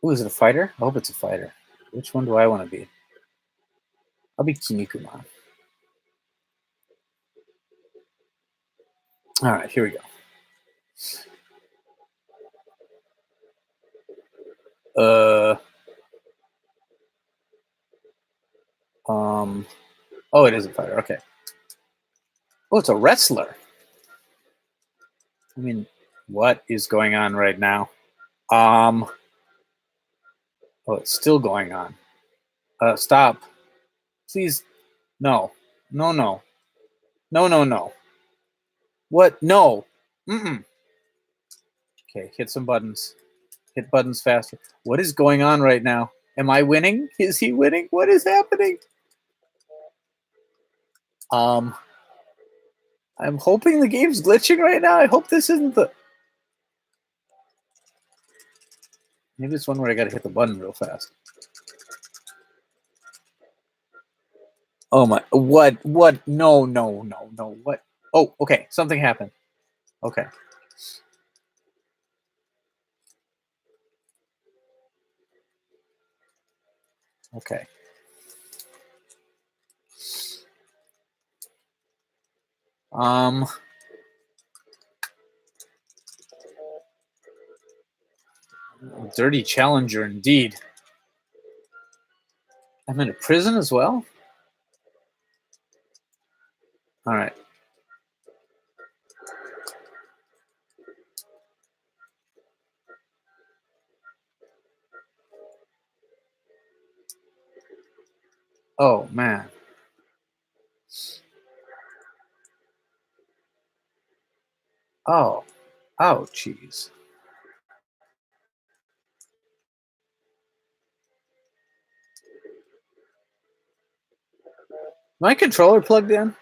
Oh, is it a fighter? I hope it's a fighter. Which one do I want to be? I'll be Kinnikuman. All right, here we go. Oh, it is a fighter. Okay. Oh, it's a wrestler. I mean, what is going on right now? Oh, it's still going on. Stop. Please. No. No, no. No, no, no. What? No. Mm-mm. Okay, hit some buttons. Hit buttons faster. What is going on right now? Am I winning? Is he winning? What is happening? I'm hoping the game's glitching right now. I hope this isn't the... Maybe it's one where I gotta hit the button real fast. Oh my, what, no, no, no, no, what? Oh, okay, something happened. Okay. Okay. Dirty challenger indeed. I'm in a prison as well? All right. Oh, man. Oh. Oh, jeez. My controller plugged in?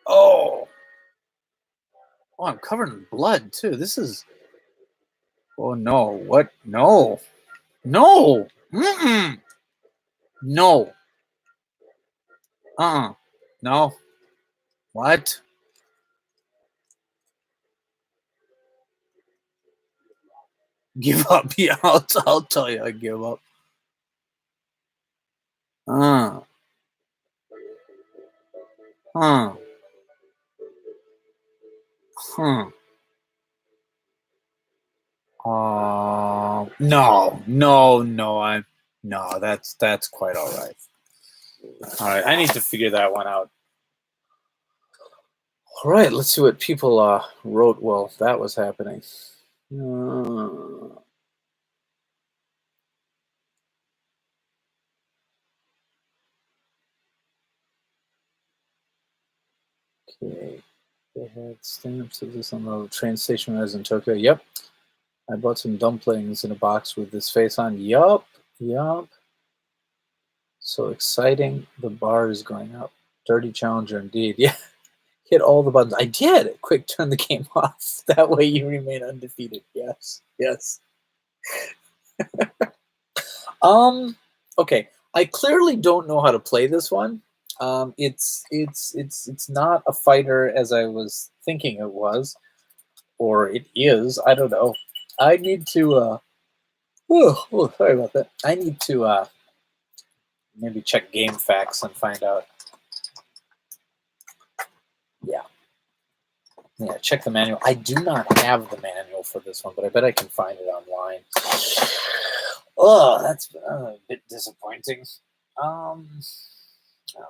Oh. Oh, I'm covered in blood, too. This is... Oh, no. What? No. No. Mm-mm. No. Uh-uh. No. What? Give up. Yeah, I'll tell you I give up. Uh. Huh. Huh. No, no, no. No. That's quite all right. All right, I need to figure that one out. All right, let's see what people wrote while that was happening. Uh, okay, they had stamps of this on the train station when I was in Tokyo. Yep, I bought some dumplings in a box with this face on. Yup, yup. So exciting! The bar is going up. Dirty challenger indeed. Yeah. Hit all the buttons. I did. Quick, turn the game off. That way you remain undefeated. Yes. Yes. Um. Okay. I clearly don't know how to play this one. It's not a fighter as I was thinking it was, or it is. I don't know. I need to. Sorry about that. I need to maybe check game facts and find out. Yeah. Yeah, check the manual. I do not have the manual for this one, but I bet I can find it online. Oh, that's a bit disappointing. All right.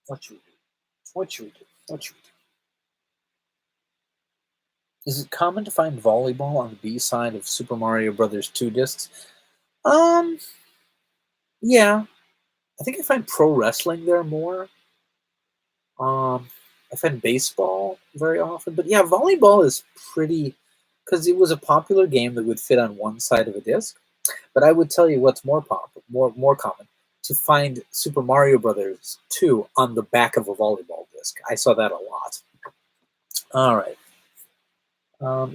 What should we do? What should we do? What should we do? Is it common to find volleyball on the B side of Super Mario Brothers 2 discs? Um, yeah. I think I find pro wrestling there more. Um, I find baseball very often, but yeah, volleyball is pretty because it was a popular game that would fit on one side of a disc. But I would tell you what's more common to find Super Mario Brothers 2 on the back of a volleyball disc. I saw that a lot. All right.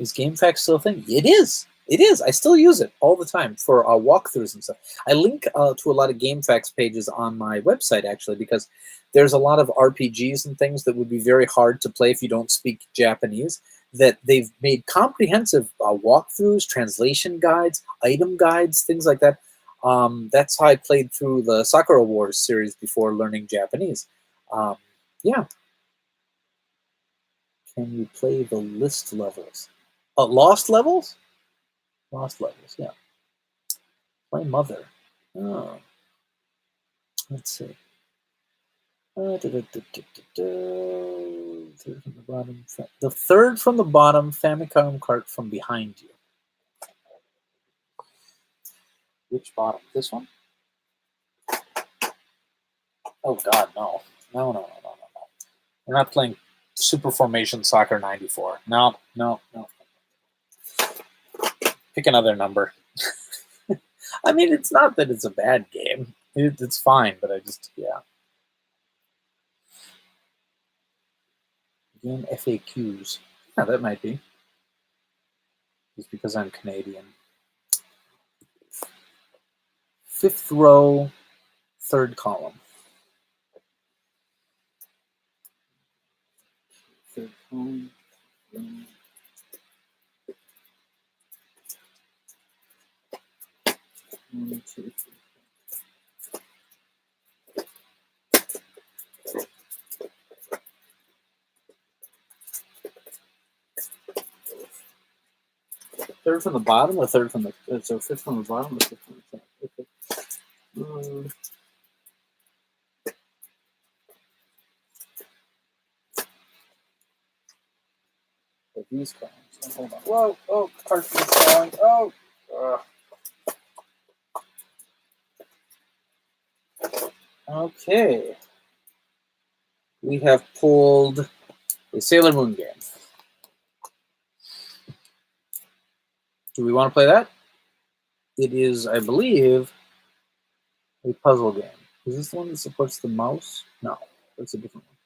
Is GameFAQs still a thing? It is. It is. I still use it all the time for walkthroughs and stuff. I link to a lot of GameFAQs pages on my website, actually, because there's a lot of RPGs and things that would be very hard to play if you don't speak Japanese, that they've made comprehensive walkthroughs, translation guides, item guides, things like that. That's how I played through the Sakura Wars series before learning Japanese. Yeah. Can you play the list levels? Lost levels? Lost levels, yeah. Play Mother. Oh, let's see. Third from the bottom. The third from the bottom, Famicom cart from behind you. Which bottom? This one? Oh God, no. No. We're not playing Super Formation Soccer 94. No. Pick another number. I mean, it's not that it's a bad game. It's fine, but yeah. Game FAQs. Yeah, that might be. Just because I'm Canadian. Fifth row, third column. Third column. 1, 2, 3. Third from the bottom or third from the... So fifth from the bottom or fifth from the top? Okay. These columns. Hold on. Whoa! Oh, cartridge is falling. Oh! Okay. We have pulled a Sailor Moon game. Do we want to play that? It is, I believe, a puzzle game. Is this the one that supports the mouse? No, that's a different one.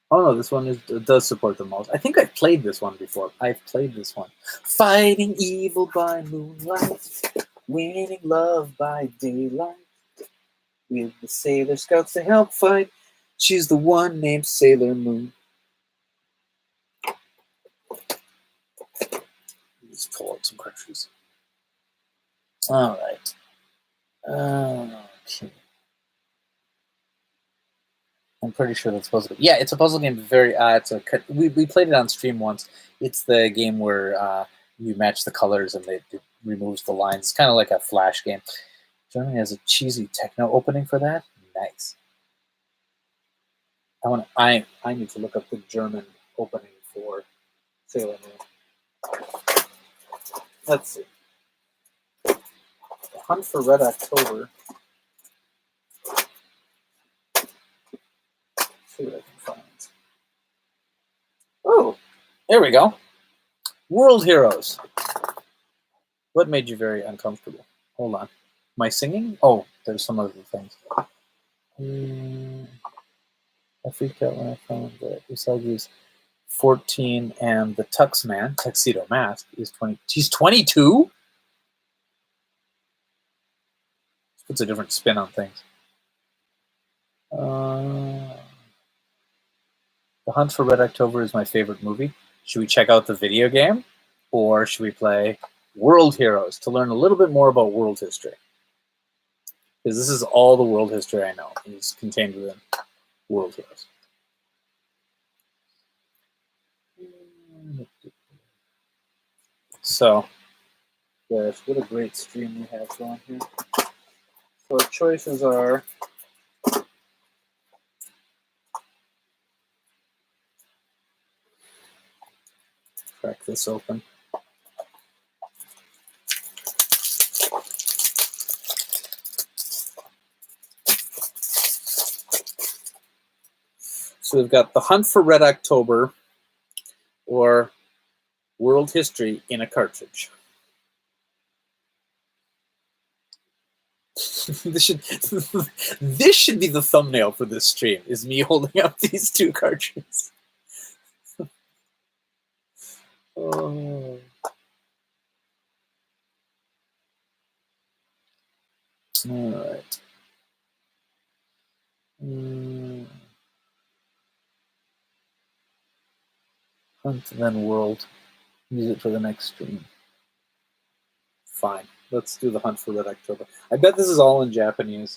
Oh no, this one does support the mouse. I think I've played this one before. I've played this one. Fighting evil by moonlight, winning love by daylight. With the Sailor Scouts to help fight, she's the one named Sailor Moon. Let's pull out some cartridges. All right. Okay. I'm pretty sure that's a puzzle game. Yeah, it's a puzzle game. Very. We played it on stream once. It's the game where you match the colors and it removes the lines. It's kind of like a Flash game. Germany has a cheesy techno opening for that. Nice. I need to look up the German opening for Sailor Moon. Let's see. The Hunt for Red October. See what I can find. Oh, there we go. World Heroes. What made you very uncomfortable? Hold on. Am I singing? Oh, there's some other things. I freaked out when I found that Usagi's 14 and the Tux Man, Tuxedo Mask, is 20. He's 22? This puts a different spin on things. The Hunt for Red October is my favorite movie. Should we check out the video game? Or should we play World Heroes to learn a little bit more about world history? Because this is all the world history I know. It's contained within World Heroes. So, gosh, what a great stream we have going here. So our choices are crack this open. So we've got The Hunt for Red October or World History in a cartridge. This should be the thumbnail for this stream, is me holding up these two cartridges. Oh. All right. Hunt, then World. Use it for the next stream. Fine. Let's do The Hunt for Red October. I bet this is all in Japanese.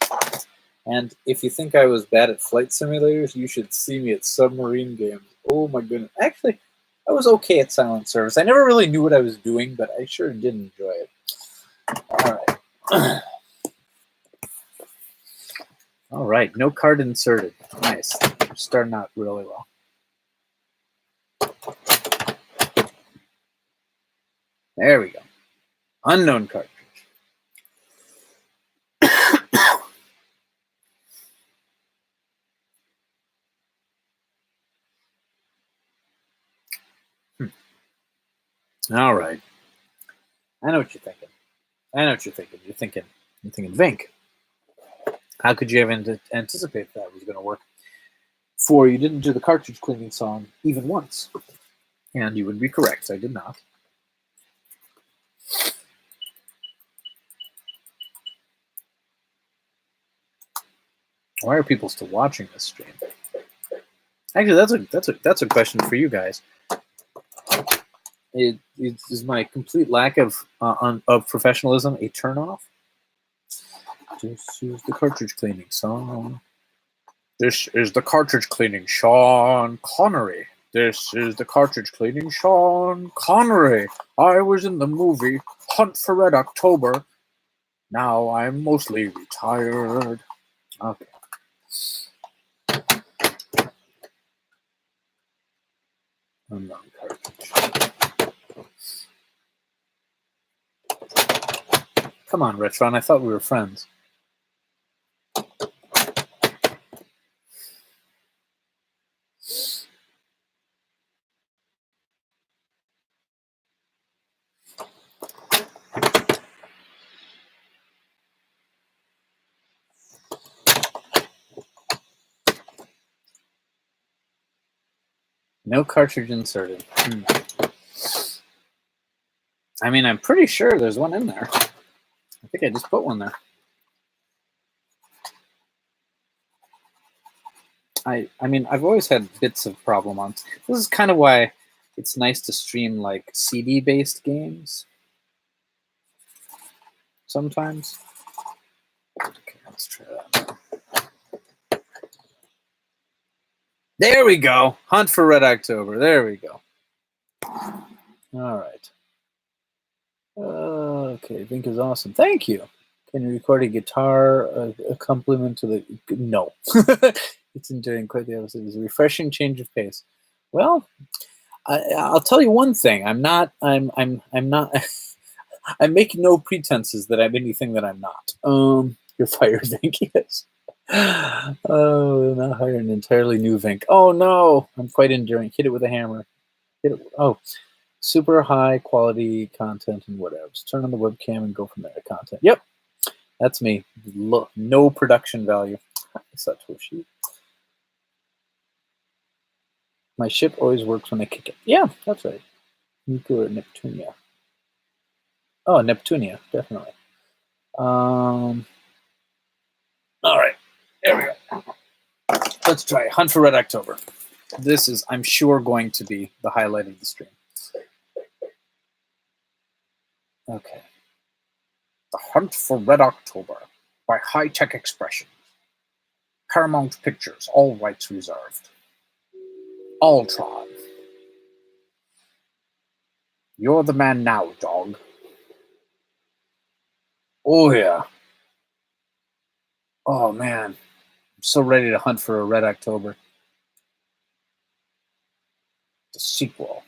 And if you think I was bad at flight simulators, you should see me at submarine games. Oh my goodness. Actually, I was okay at Silent Service. I never really knew what I was doing, but I sure did enjoy it. All right. All right. No card inserted. Nice. We're starting out really well. There we go. Unknown cartridge. All right. I know what you're thinking. You're thinking Vinnk. How could you have anticipate that was going to work? For you didn't do the cartridge cleaning song even once. And you would be correct. I did not. Why are people still watching this stream? Actually, that's a question for you guys. Is my complete lack of professionalism a turnoff? This is the cartridge cleaning song. This is the cartridge cleaning Sean Connery. This is the cartridge cleaning Sean Connery. I was in the movie Hunt for Red October. Now I'm mostly retired. Okay. Unknown cartridge. Come on, Retron. I thought we were friends. No cartridge inserted. I mean, I'm pretty sure there's one in there. I think I just put one there. I mean, I've always had bits of problem on. This is kind of why it's nice to stream like CD-based games sometimes. Okay, let's try that. There we go. Hunt for Red October. There we go. All right. Okay, Vinnk is awesome. Thank you. Can you record a guitar accompaniment to the? No. It's enjoying quite the opposite. It's a refreshing change of pace. Well, I'll tell you one thing. I'm not. I'm not. I make no pretenses that I'm anything that I'm not. You're fired, Vinnk. Yes. Oh, now hire an entirely new Vinnk. Oh no, I'm quite enduring. Hit it with a hammer. Hit it. Oh, super high quality content and whatever. Just turn on the webcam and go from there. Content. Yep, that's me. Look, no production value. Satoshi. My ship always works when I kick it. Yeah, that's right. Nuclear Neptunia. Oh, Neptunia, definitely. All right, there we go. Let's try Hunt for Red October. This is, I'm sure, going to be the highlight of the stream. Okay. The Hunt for Red October by High Tech Expressions. Paramount Pictures, all rights reserved. Ultron. You're the man now, dog. Oh, yeah. Oh, man. I'm so ready to hunt for a Red October. The sequel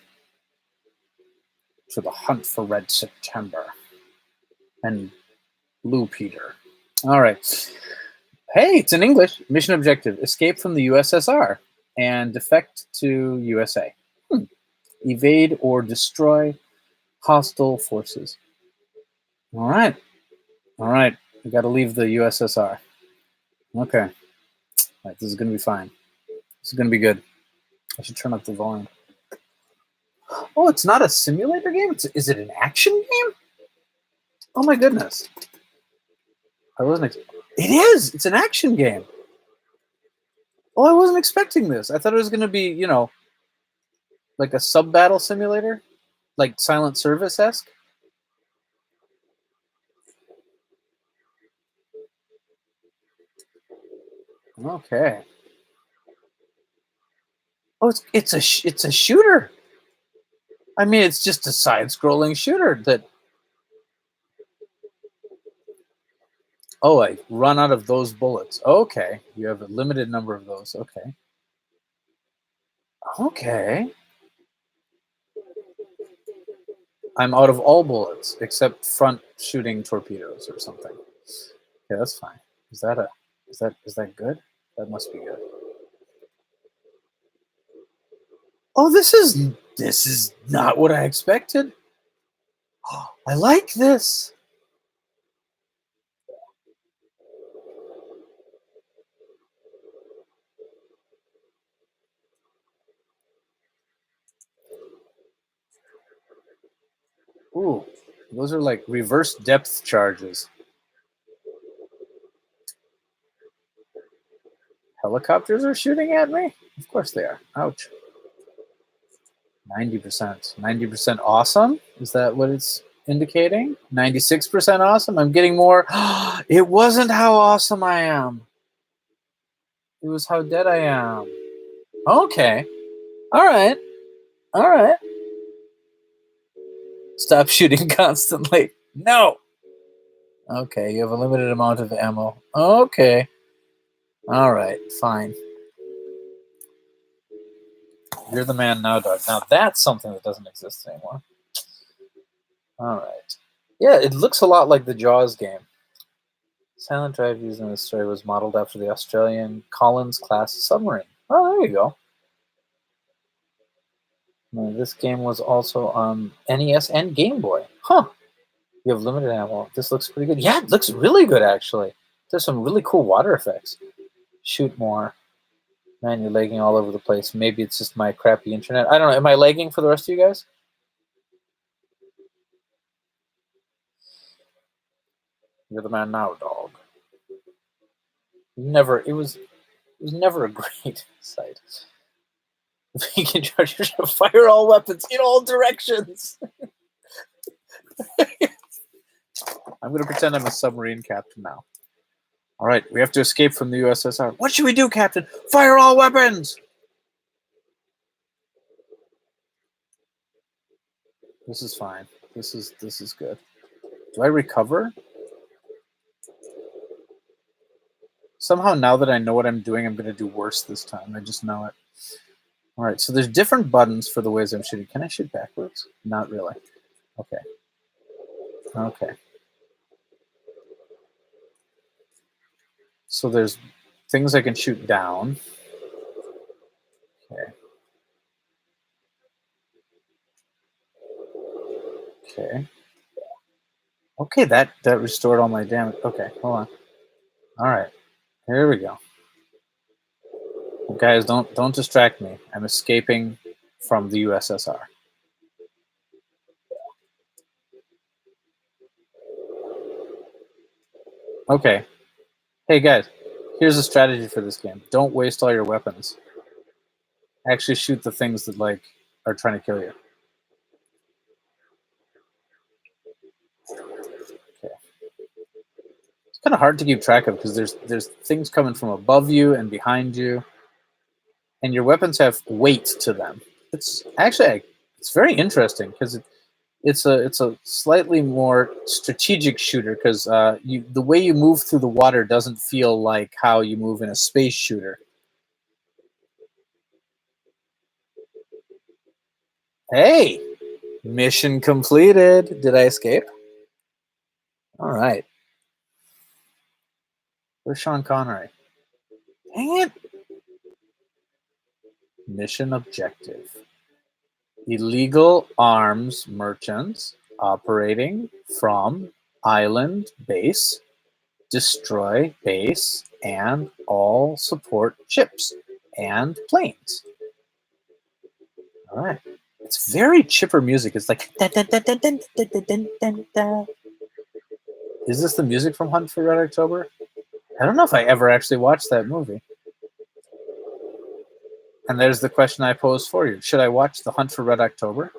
to The Hunt for Red September. And Blue Peter. All right. Hey, it's in English. Mission objective: escape from the USSR and defect to USA. Evade or destroy hostile forces. All right. All right. We got to leave the USSR. Okay. All right. This is going to be fine. This is going to be good. I should turn up the volume. Oh, it's not a simulator game? Is it an action game? Oh, my goodness. I wasn't. It is. It's an action game. Oh, I wasn't expecting this. I thought it was going to be, you know, like a sub-battle simulator, like Silent Service-esque. Okay. Oh, it's a shooter. I mean, it's just a side-scrolling shooter that. Oh, I run out of those bullets. Okay, you have a limited number of those. Okay. Okay. I'm out of all bullets except front shooting torpedoes or something. Okay, that's fine. Is that good? That must be good. Oh, this is not what I expected. Oh, I like this. Ooh, those are like reverse depth charges. Helicopters are shooting at me? Of course they are. Ouch. 90%. 90% awesome? Is that what it's indicating? 96% awesome? I'm getting more. It wasn't how awesome I am. It was how dead I am. Okay. All right. All right. Stop shooting constantly. No. Okay, you have a limited amount of ammo. Okay. All right, fine. You're the man now, dog. Now that's something that doesn't exist anymore. All right. Yeah, it looks a lot like the Jaws game. Silent Drive used in this story was modeled after the Australian Collins-class submarine. Oh, there you go. Now, this game was also on NES and Game Boy. Huh. You have limited ammo. This looks pretty good. Yeah, it looks really good, actually. There's some really cool water effects. Shoot more. Man, you're lagging all over the place. Maybe it's just my crappy internet. I don't know. Am I lagging for the rest of you guys? You're the man now, dog. Never. It was never a great sight. You can charge to fire all weapons in all directions. I'm gonna pretend I'm a submarine captain now. All right, we have to escape from the USSR. What should we do, Captain? Fire all weapons! This is fine. This is good. Do I recover? Somehow, now that I know what I'm doing, I'm going to do worse this time. I just know it. All right, so there's different buttons for the ways I'm shooting. Can I shoot backwards? Not really. Okay. Okay. So there's things I can shoot down. Okay. Okay. Okay, that restored all my damage. Okay, hold on. All right. Here we go. Guys, don't distract me. I'm escaping from the USSR. Okay. Hey guys, here's a strategy for this game. Don't waste all your weapons. Actually shoot the things that like are trying to kill you. Okay. It's kind of hard to keep track of because there's things coming from above you and behind you, and your weapons have weight to them. It's actually it's very interesting because it's a slightly more strategic shooter because the way you move through the water doesn't feel like how you move in a space shooter. Hey, mission completed. Did I escape? All right. Where's Sean Connery? Dang it. Mission objective. Illegal arms merchants operating from island base. Destroy base and all support ships and planes. All right. It's very chipper music. It's like dun, dun, dun, dun, dun, dun, dun, dun, dun, dun. Is this the music from Hunt for Red October? I don't know if I ever actually watched that movie. And there's the question I posed for you. Should I watch The Hunt for Red October?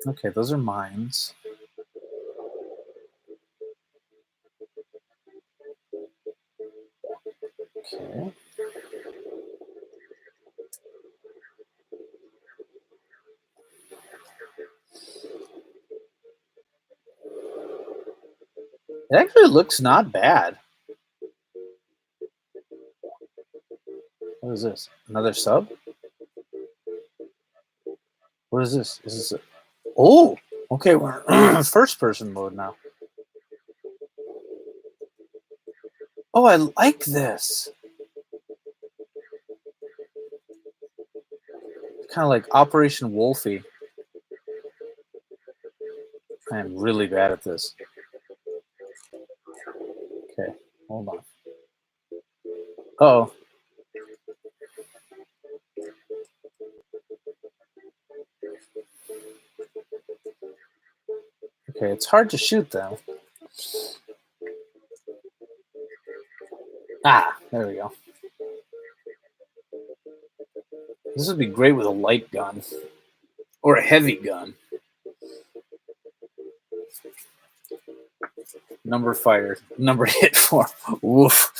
Okay, those are mines. Okay. It actually looks not bad. What is this? Another sub? What is this? Is this a... Oh! Okay, we're in first-person mode now. Oh, I like this. Kind of like Operation Wolfie. I am really bad at this. Okay, hold on. Uh-oh. Okay, it's hard to shoot them. Ah, there we go. This would be great with a light gun. Or a heavy gun. Number fired. Number hit for. Woof.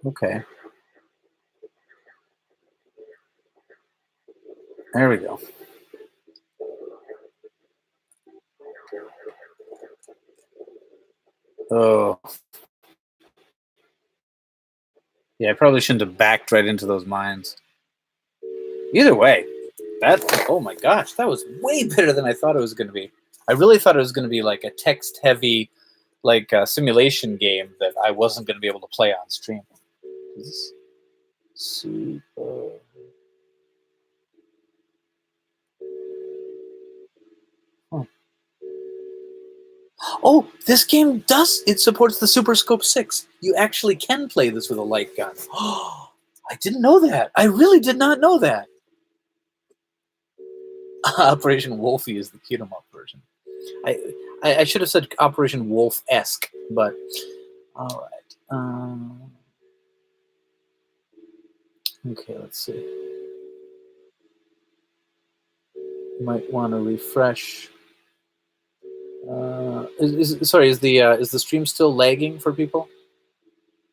Okay. There we go. Oh, yeah. I probably shouldn't have backed right into those mines. Either way, oh my gosh, that was way better than I thought it was going to be. I really thought it was going to be like a text-heavy, like simulation game that I wasn't going to be able to play on stream. This is super. Huh. Oh, this game it supports the Super Scope 6. You actually can play this with a light gun. Oh, I didn't know that. I really did not know that. Operation Wolfie is the beat 'em up version. I should have said Operation Wolf-esque, but all right. Okay, let's see. Might want to refresh. Sorry, is the stream still lagging for people?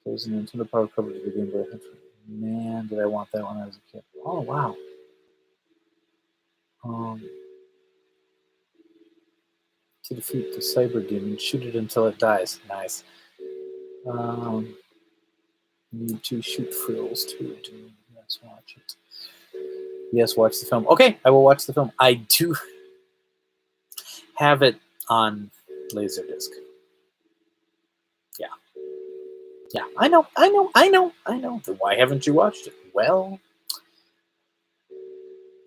There's a Nintendo Power coverage of the Game Boy Advance. Man, did I want that when I was a kid? Oh wow. To defeat the cyber demon, shoot it until it dies. Nice. Need to shoot frills too. Yes, watch it. Yes, watch the film. Okay, I will watch the film. I do have it on Laserdisc. Yeah, I know. Then why haven't you watched it? Well,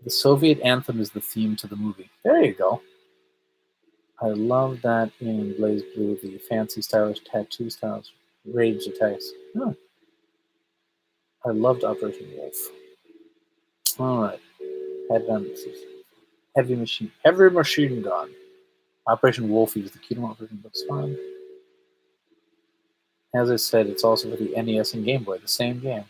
the Soviet anthem is the theme to the movie. There you go. I love that in Blaze Blue, the fancy, stylish tattoo styles, rage attacks. Oh, I loved Operation Wolf. All right, heavy machine gun. Operation Wolfie is the keynote version. Looks fun. As I said, it's also for the NES and Game Boy, the same game.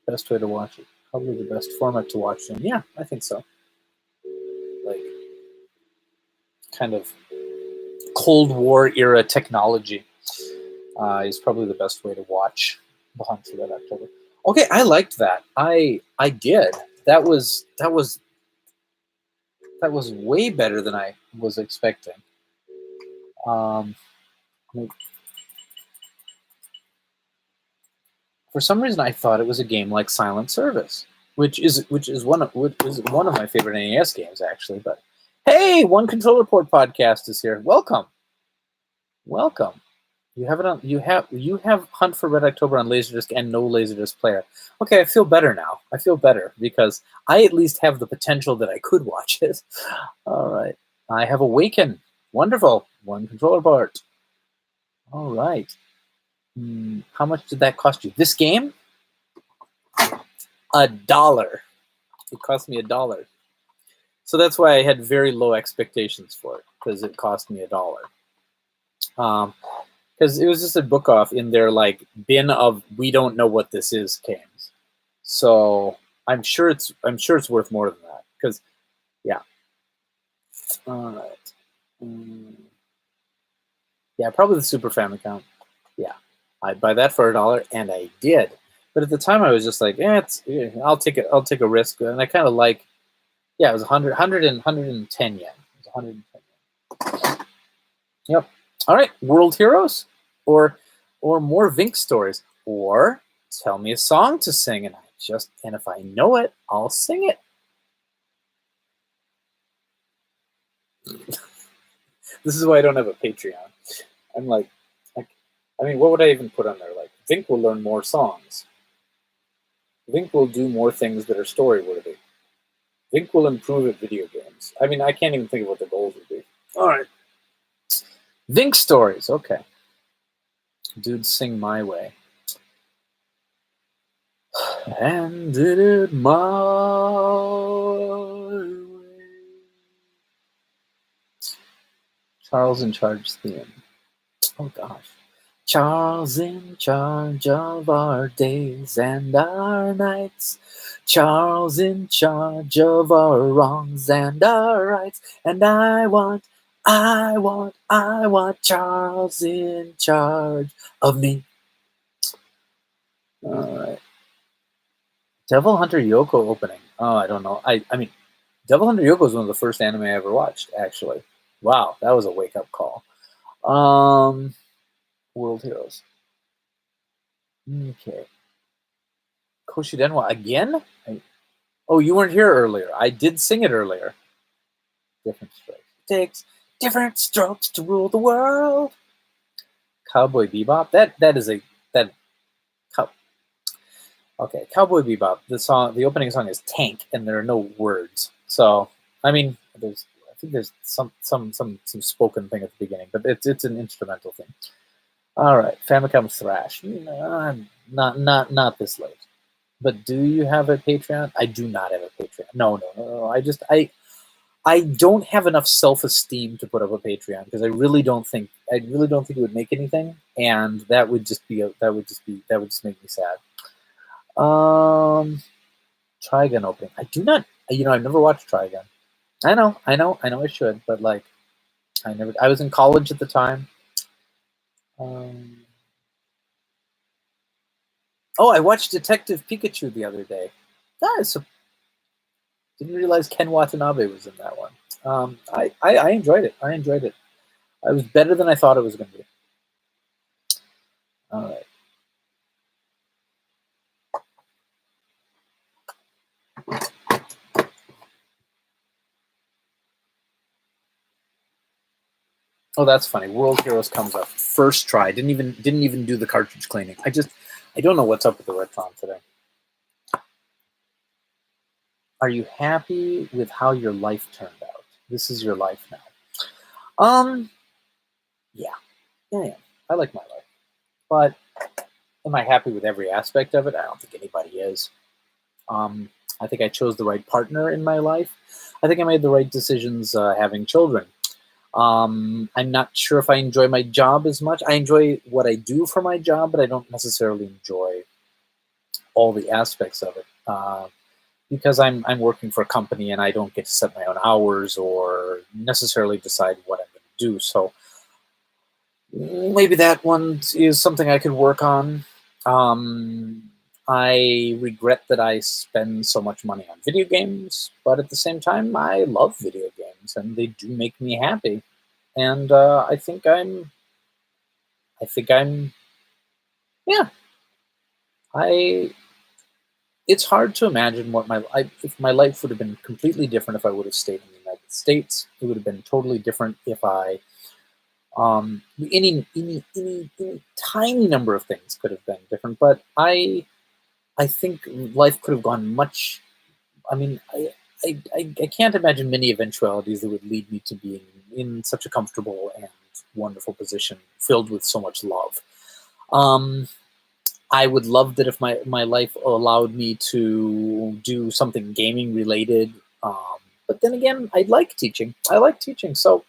Best way to watch it. Probably the best format to watch in. Yeah, I think so. Like, kind of Cold War era technology is probably the best way to watch The Hunt for Red October. Okay, I liked that. I did. That was way better than I was expecting. For some reason, I thought it was a game like Silent Service, which is one of my favorite NES games, actually. But hey, One Controller Port podcast is here. Welcome. You have it on. You have Hunt for Red October on Laserdisc and no Laserdisc player. Okay, I feel better now. I feel better because I at least have the potential that I could watch it. All right, I have Awaken. Wonderful. One Controller Port. All right. How much did that cost you? This game? $1. It cost me $1. So that's why I had very low expectations for it, because it cost me $1. Because it was just a book off in their like bin of we don't know what this is games. So I'm sure it's worth more than that. Because yeah. All right. Yeah, probably the Super Famicom. Yeah, I'd buy that for $1, and I did. But at the time, I was just like, I'll take it. I'll take a risk, and I kind of like. Yeah, it was 110 yen. It was 110 yen. Yep. All right, World Heroes, or more Vinnk stories, or tell me a song to sing, and if I know it, I'll sing it. This is why I don't have a Patreon. I'm like, I mean, what would I even put on there? Like, Vinnk will learn more songs. Vinnk will do more things that are story-worthy. Vinnk will improve at video games. I mean, I can't even think of what the goals would be. All right. Vinnk stories. Okay. Dude, sing my way. And did it my way. Charles in Charge theme. Oh, gosh. Charles in charge of our days and our nights. Charles in charge of our wrongs and our rights. And I want Charles in charge of me. All right. Devil Hunter Yoko opening. Oh, I don't know. I mean, Devil Hunter Yoko is one of the first anime I ever watched, actually. Wow, that was a wake-up call. World Heroes. Okay. Koshi Denwa again? Oh, you weren't here earlier. I did sing it earlier. Different strokes. It takes different strokes to rule the world. Cowboy Bebop. That is a that. Okay, Cowboy Bebop. The opening song is Tank, and there are no words. So I mean, I think there's some spoken thing at the beginning, but it's an instrumental thing. All right, Famicom Thrash. Not this late. But do you have a Patreon? I do not have a Patreon. No. I don't have enough self-esteem to put up a Patreon because I really don't think it would make anything, and that would just make me sad. Trigun opening. I do not. I've never watched Trigun. I know. I should, but like, I never. I was in college at the time. Oh, I watched Detective Pikachu the other day. Didn't realize Ken Watanabe was in that one. I enjoyed it. It was better than I thought it was going to be. All right. Oh, that's funny. World Heroes comes up first try. Didn't even do the cartridge cleaning. I don't know what's up with the Retron today. Are you happy with how your life turned out? This is your life now. Yeah. I like my life, but am I happy with every aspect of it? I don't think anybody is. I think I chose the right partner in my life. I think I made the right decisions having children. I'm not sure if I enjoy my job as much. I enjoy what I do for my job, but I don't necessarily enjoy all the aspects of it because I'm working for a company and I don't get to set my own hours or necessarily decide what I'm going to do. So maybe that one is something I could work on. I regret that I spend so much money on video games, but at the same time, I love video games and they do make me happy. And I think I'm, yeah. It's hard to imagine what if my life would have been completely different if I would have stayed in the United States. It would have been totally different if any tiny number of things could have been different. But I think life could have gone much. I mean, I can't imagine many eventualities that would lead me to being in such a comfortable and wonderful position, filled with so much love. I would love that if my life allowed me to do something gaming related. But then again, I like teaching. So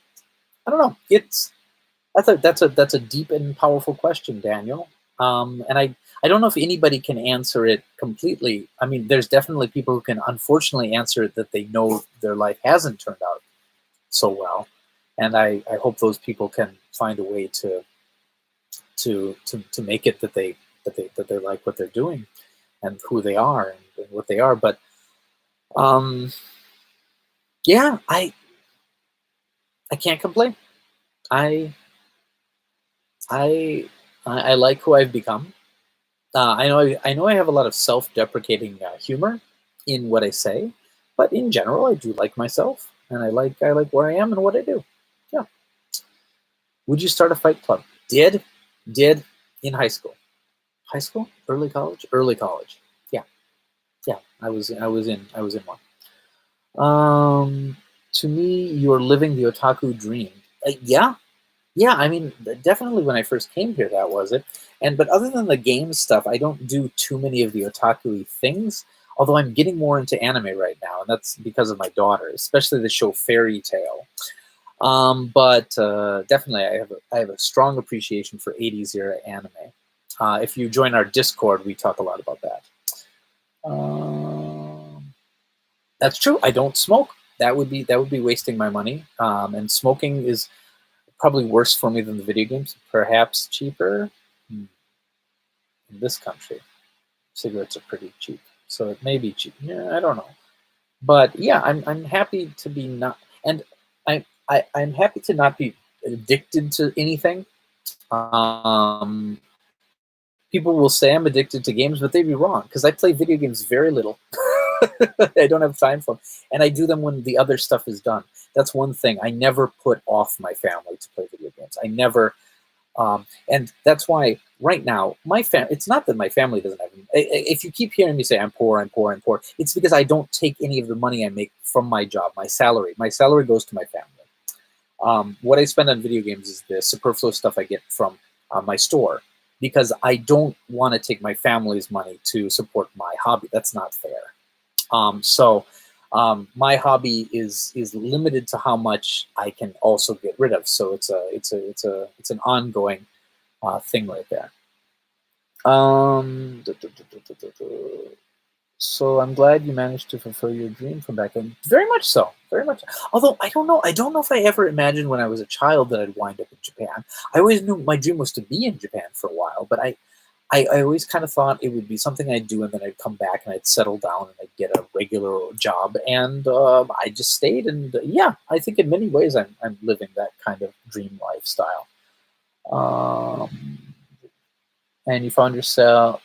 I don't know. That's a deep and powerful question, Daniel. And I don't know if anybody can answer it completely. I mean, there's definitely people who can unfortunately answer it that they know their life hasn't turned out so well. And I hope those people can find a way to make it that they like what they're doing and who they are and what they are. But yeah, I can't complain. I like who I've become. I know I have a lot of self-deprecating humor in what I say, but in general, I do like myself, and I like where I am and what I do. Yeah. Would you start a fight club? Did in high school. High school? Early college? Early college. Yeah. I was in one. To me, you're living the otaku dream. Yeah. I mean, definitely when I first came here, that was it. But other than the game stuff, I don't do too many of the otaku-y things. Although I'm getting more into anime right now, and that's because of my daughter, especially the show Fairy Tail. But definitely, I have a strong appreciation for 80s era anime. If you join our Discord, we talk a lot about that. That's true. I don't smoke. That would be wasting my money. And smoking is probably worse for me than the video games. Perhaps cheaper in this country. cigarettes are pretty cheap, so it may be cheap. Yeah, I don't know, but yeah, I'm happy to be not, and I'm happy to not be addicted to anything. Um, People will say I'm addicted to games, but they'd be wrong because I play video games very little. I don't have time for them, and I do them when the other stuff is done. That's one thing. I never put off my family to play video games. I never, and that's why right now my family. It's not that my family doesn't have. If you keep hearing me say I'm poor, I'm poor, I'm poor, it's because I don't take any of the money I make from my job, my salary. My salary goes to my family. What I spend on video games is the superfluous stuff I get from my store because I don't want to take my family's money to support my hobby. That's not fair. My hobby is limited to how much I can also get rid of. So it's an ongoing thing right there. So I'm glad you managed to fulfill your dream from back then. Very much so. Very much. Although I don't know. I don't know if I ever imagined when I was a child that I'd wind up in Japan. I always knew my dream was to be in Japan for a while, but I always kind of thought it would be something I'd do and then I'd come back and I'd settle down and I'd get a regular job. And I just stayed. And yeah, I think in many ways I'm living that kind of dream lifestyle. And you found yourself,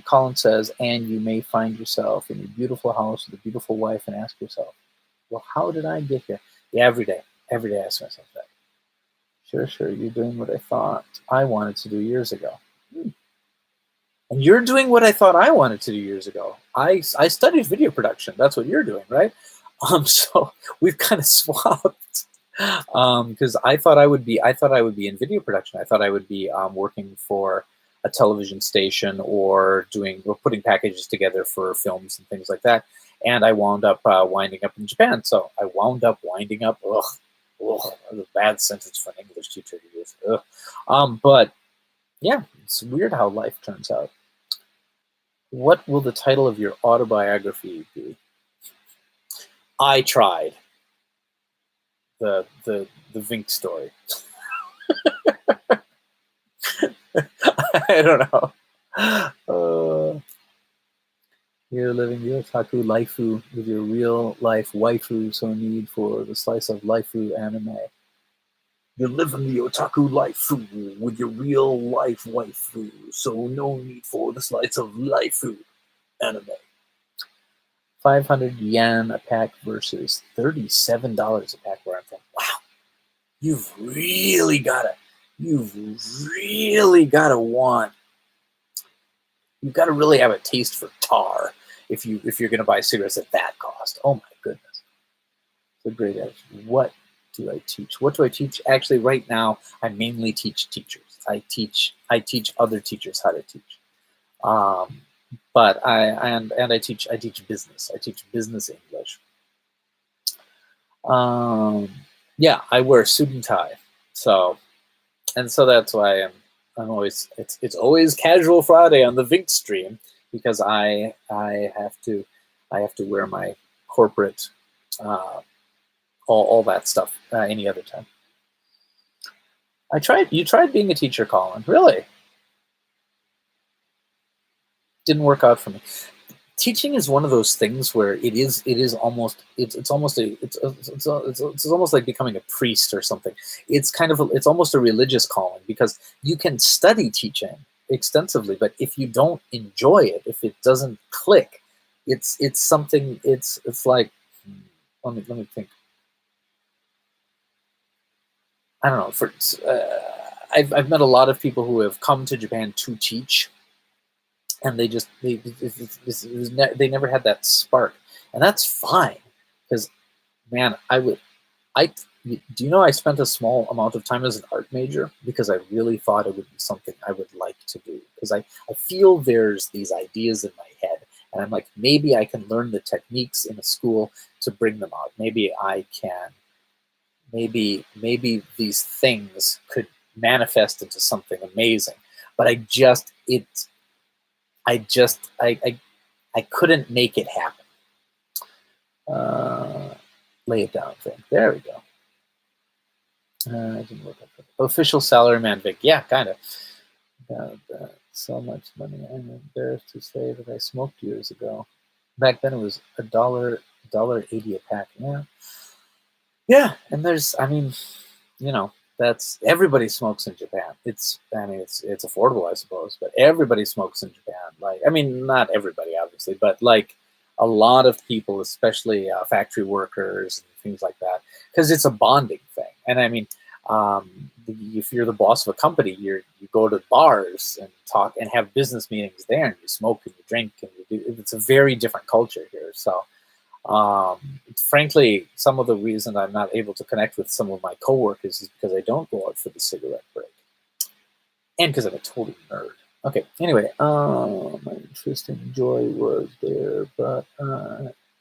Colin says, and you may find yourself in a beautiful house with a beautiful wife and ask yourself, well, how did I get here? Yeah, every day I ask myself that. Sure, you're doing what I thought I wanted to do years ago. And you're doing what I thought I wanted to do years ago. I studied video production. That's what you're doing, right? So we've kind of swapped. Because I thought I would be in video production. I thought I would be working for a television station or putting packages together for films and things like that. And I wound up winding up in Japan. So I wound up winding up. Ugh, that was a bad sentence for an English teacher to use. But yeah, it's weird how life turns out. What will the title of your autobiography be? I tried. The Vinnk story. I don't know. You're living the otaku laifu with your real life waifu, so need for the slice of laifu anime. You're living the otaku laifu with your real life waifu, so no need for the slice of laifu anime. 500 yen a pack versus $37 a pack where I'm from. Wow. You've really got to really have a taste for tar if you're going to buy cigarettes at that cost. Oh my goodness. It's a great attitude. What do I teach? Actually, right now, I mainly teach teachers. I teach other teachers how to teach. But I teach business. I teach business English. Yeah, I wear a suit and tie. So that's why I'm always it's always Casual Friday on the Vinnk stream because I have to wear my corporate all that stuff any other time. You tried being a teacher, Colin. Really? Didn't work out for me. Teaching is one of those things where it's almost like becoming a priest or something. It's almost a religious calling because you can study teaching extensively, but if you don't enjoy it, if it doesn't click, it's something. It's like let me think. I don't know. I've met a lot of people who have come to Japan to teach. And they never had that spark, and that's fine. Because, man, do you know I spent a small amount of time as an art major because I really thought it would be something I would like to do. Because I feel there's these ideas in my head, and I'm like, maybe I can learn the techniques in a school to bring them out. Maybe I can. Maybe these things could manifest into something amazing. But I couldn't make it happen. Lay it down thing. There we go. I didn't look up official salaryman Vic. Yeah, kind of. so much money. I'm embarrassed to say that I smoked years ago. Back then it was $1.80 a pack. Yeah, yeah. And there's, I mean, you know, that's everybody smokes in Japan. I mean, it's affordable, I suppose, but everybody smokes in Japan. Like, I mean, not everybody, obviously, but like a lot of people, especially factory workers and things like that, because it's a bonding thing. And I mean, if you're the boss of a company, you go to bars and talk and have business meetings there, and you smoke and you drink and you do. It's a very different culture here. So frankly, some of the reason I'm not able to connect with some of my coworkers is because I don't go out for the cigarette break, and because I'm a total nerd. Okay. Anyway, my interest in joy was there, but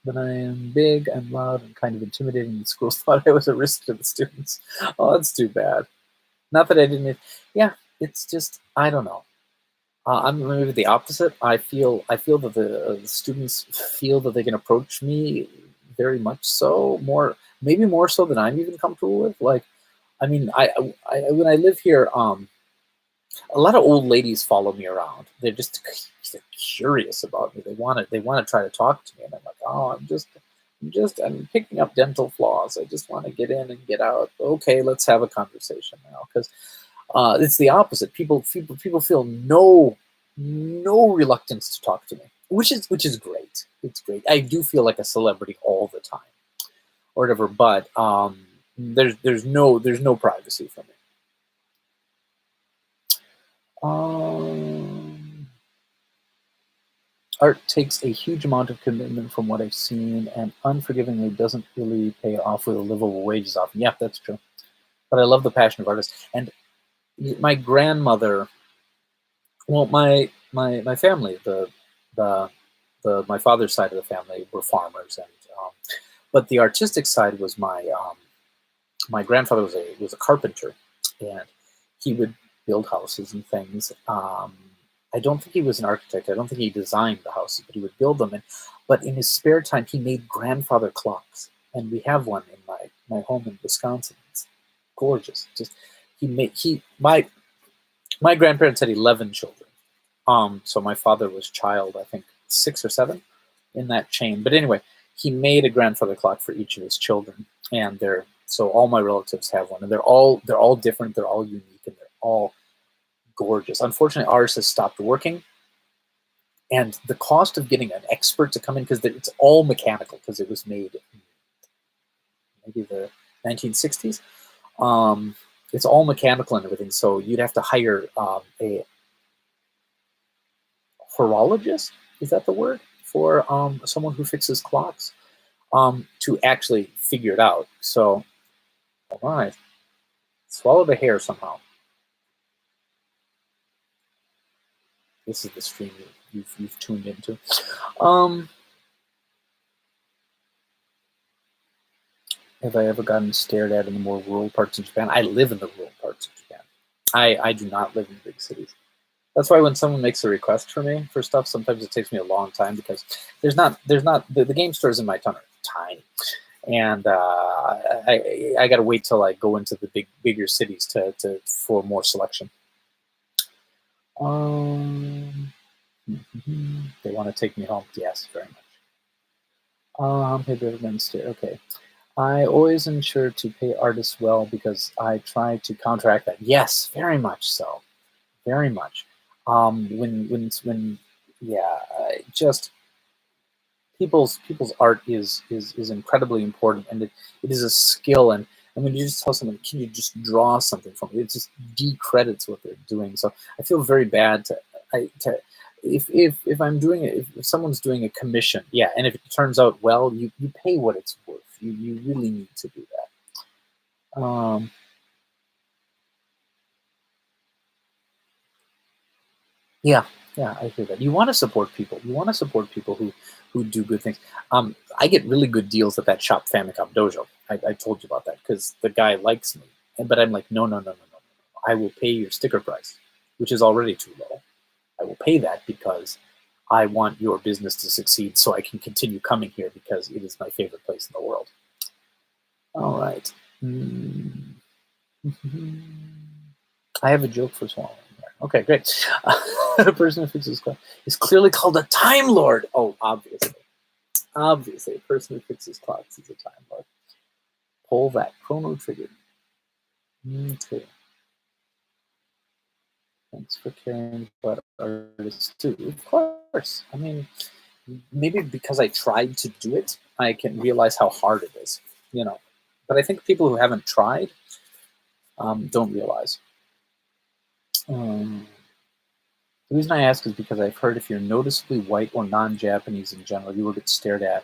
when I am big and loud and kind of intimidating, the schools thought I was a risk to the students. Oh, that's too bad. Not that I didn't. Yeah, it's just I don't know. I'm maybe the opposite. I feel that the students feel that they can approach me very much so, maybe more so than I'm even comfortable with. Like, I mean, I when I live here, a lot of old ladies follow me around. They're curious about me. They want to try to talk to me, and I'm like, oh, I'm picking up dental floss. I just want to get in and get out. Okay, let's have a conversation now, because it's the opposite. People feel no reluctance to talk to me, which is great. It's great. I do feel like a celebrity all the time, or whatever. But there's no privacy for me. Um, Art takes a huge amount of commitment from what I've seen, and unforgivingly doesn't really pay off with a livable wages often. Yeah, that's true. But I love the passion of artists. And my grandmother, well, my family, the my father's side of the family were farmers, and but the artistic side was my grandfather was a carpenter, and he would build houses and things. I don't think he was an architect. I don't think he designed the houses, but he would build them. But in his spare time, he made grandfather clocks, and we have one in my home in Wisconsin. It's gorgeous. Just he made he my grandparents had 11 children. So my father was child, I think 6 or 7 in that chain. But anyway, he made a grandfather clock for each of his children, and so all my relatives have one, and they're all different, they're all unique, and they're all gorgeous. Unfortunately, ours has stopped working, and the cost of getting an expert to come in, because it's all mechanical, because it was made in maybe the 1960s. It's all mechanical and everything, so you'd have to hire a horologist. Is that the word for someone who fixes clocks? To actually figure it out. So, all right, swallow the hair somehow. This is the stream you've tuned into. Um, have I ever gotten stared at in the more rural parts of Japan? I live in the rural parts of Japan. I do not live in big cities. That's why when someone makes a request for me for stuff, sometimes it takes me a long time, because the game stores in my town are tiny, and I got to wait till I go into the bigger cities for more selection. They want to take me home. Yes, very much. Have you ever been stared? Okay. I always ensure to pay artists well, because I try to counteract that. Yes, very much so. Very much. When yeah, just people's art is incredibly important, and it is a skill. And when you just tell someone, can you just draw something from it just decredits what they're doing. So I feel very bad to if I'm doing it, if someone's doing a commission, yeah, and if it turns out well, you pay what it's worth. You really need to do that. Yeah, yeah, I hear that. You want to support people. You want to support people who do good things. I get really good deals at that shop, Famicom Dojo. I told you about that, because the guy likes me, but I'm like, no, no, no, no, no, no. I will pay your sticker price, which is already too low. I will pay that because I want your business to succeed, so I can continue coming here, because it is my favorite place in the world. All right. I have a joke for swallowing here. Okay, great. The person who fixes clock is clearly called a Time Lord. Oh, obviously. Obviously, a person who fixes clocks is a Time Lord. Pull that chrono trigger. Okay. Thanks for caring about artists too. Of course. I mean, maybe because I tried to do it, I can realize how hard it is, you know. But I think people who haven't tried don't realize. The reason I ask is because I've heard if you're noticeably white or non-Japanese in general, you will get stared at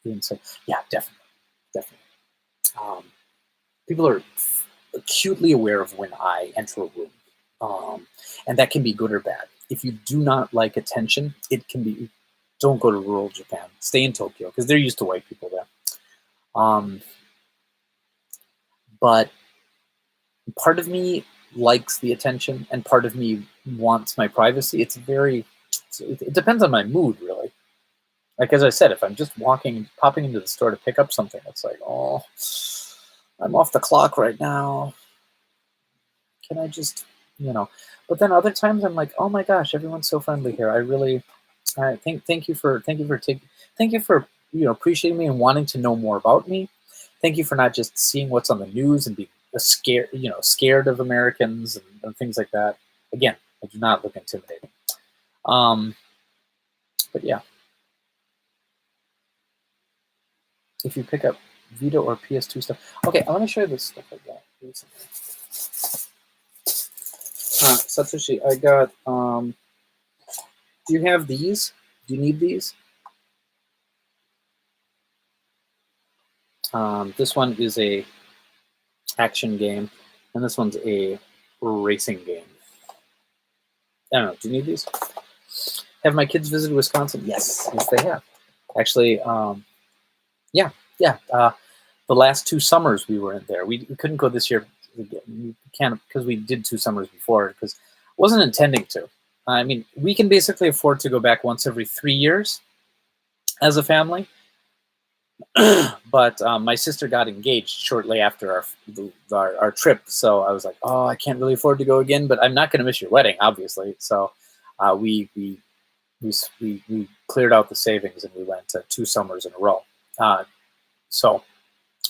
and said, yeah, definitely, definitely. Um, People are acutely aware of when I enter a room, and that can be good or bad. If you do not like attention, it can be. Don't go to rural Japan. Stay in Tokyo because they're used to white people there. Um, but part of me likes the attention, and part of me wants my privacy. It depends on my mood, really. Like as I said, if I'm just popping into the store to pick up something, it's like, oh, I'm off the clock right now. Can I just, you know? But then other times I'm like, oh my gosh, everyone's so friendly here. Thank you for appreciating me and wanting to know more about me. Thank you for not just seeing what's on the news and being scared of Americans and things like that. Again, I do not look intimidating. But yeah, if you pick up Vita or PS2 stuff, okay, I want to show you this stuff I got recently. Satoshi, I got. Do you have these? Do you need these? This one is a action game, and this one's a racing game. I don't know. Do you need these? Have my kids visited Wisconsin? Yes, they have. Actually, yeah. The last 2 summers we were in there. We couldn't go this year. We can't because we did 2 summers before because I wasn't intending to. I mean, we can basically afford to go back once every 3 years as a family. But my sister got engaged shortly after our trip, so I was like, oh, I can't really afford to go again, but I'm not going to miss your wedding, obviously. So we cleared out the savings and we went 2 summers in a row. But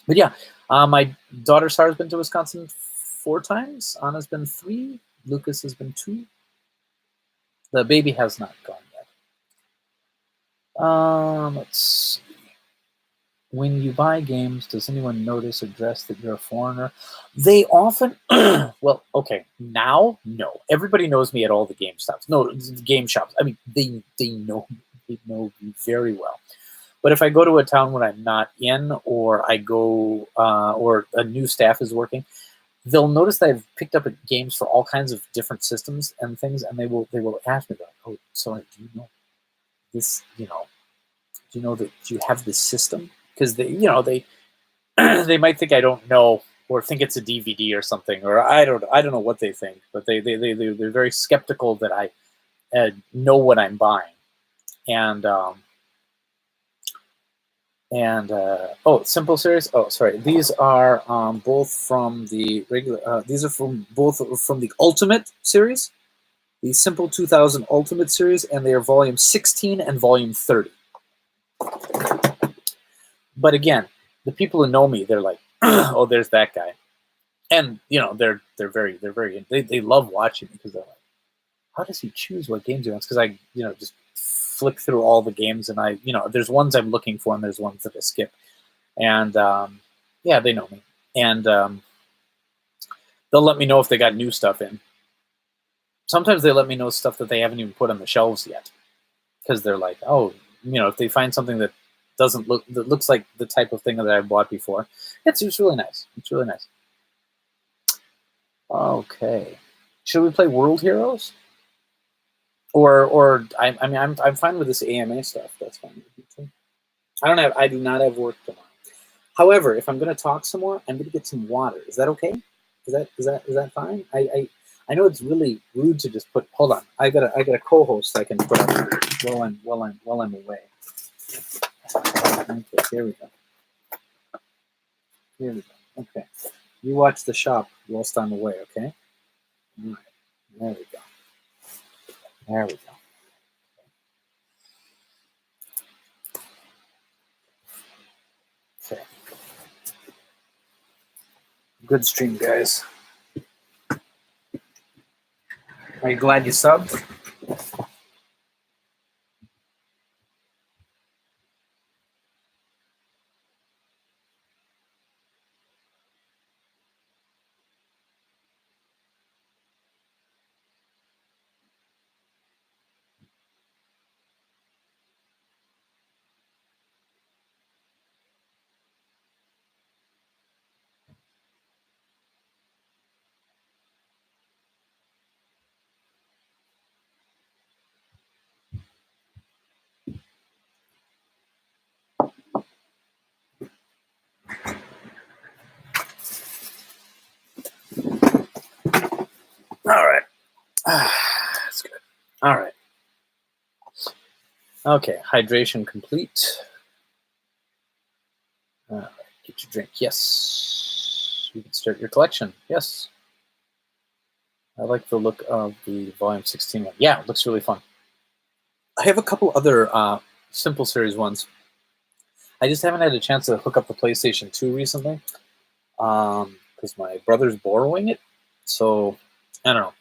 yeah, my daughter Sarah's been to Wisconsin 4 times. Anna's been 3. Lucas has been 2. The baby has not gone yet. Let's see. When you buy games, does anyone notice or guess that you're a foreigner? They often, well, okay, now, no. Everybody knows me at all the game shops. No, game shops. I mean, they know me very well. But if I go to a town when I'm not in, or I go, or a new staff is working, they'll notice that I've picked up games for all kinds of different systems and things, and they will ask me, like, oh, sorry, do you know this? Do you know that you have this system? Because they they might think I don't know or think it's a DVD or something, or I don't know what they think, but they're very skeptical that I know what I'm buying. And Simple Series. Oh, sorry. These are both from the regular. These are from the Ultimate series, the Simple 2000 Ultimate series, and they are volume 16 and volume 30. But again, the people who know me, they're like, oh, there's that guy. And they're very they love watching me because they're like, how does he choose what games he wants? Because I just flick through all the games, and I there's ones I'm looking for and there's ones that I skip. And yeah, they know me, and they'll let me know if they got new stuff in. Sometimes they let me know stuff that they haven't even put on the shelves yet, because they're like, oh, if they find something that looks like the type of thing that I bought before, it's really nice. It's really nice. Okay, should we play World Heroes? Or I'm fine with this AMA stuff. That's fine with me too. I do not have work tomorrow. However, if I'm going to talk some more, I'm going to get some water. Is that okay? Is that fine? I know it's really rude to just put. Hold on, I got a co-host I can put up while I'm away. Okay, here we go. Okay, you watch the shop whilst I'm away. Okay. All right, there we go. There we go. Okay. Good stream, guys. Are you glad you subbed? All right. That's good. All right. Okay, hydration complete. All right, get your drink. Yes. You can start your collection. Yes. I like the look of the volume 16 one. Yeah, it looks really fun. I have a couple other simple series ones. I just haven't had a chance to hook up the PlayStation 2 recently because my brother's borrowing it. So I don't know.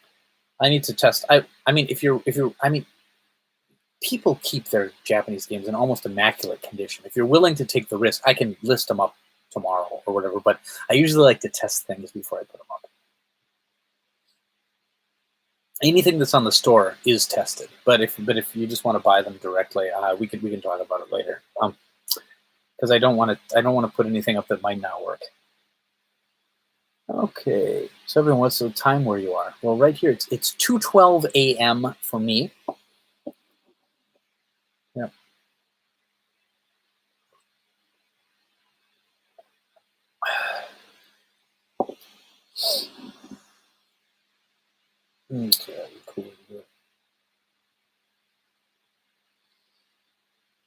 I need to test. I mean, if you're, I mean, people keep their Japanese games in almost immaculate condition. If you're willing to take the risk, I can list them up tomorrow or whatever. But I usually like to test things before I put them up. Anything that's on the store is tested, but if you just want to buy them directly, we can talk about it later. Because I don't want to put anything up that might not work. Okay, so everyone, what's the time where you are? Well, right here it's 2:12 a.m. for me. Yeah. Okay, cool.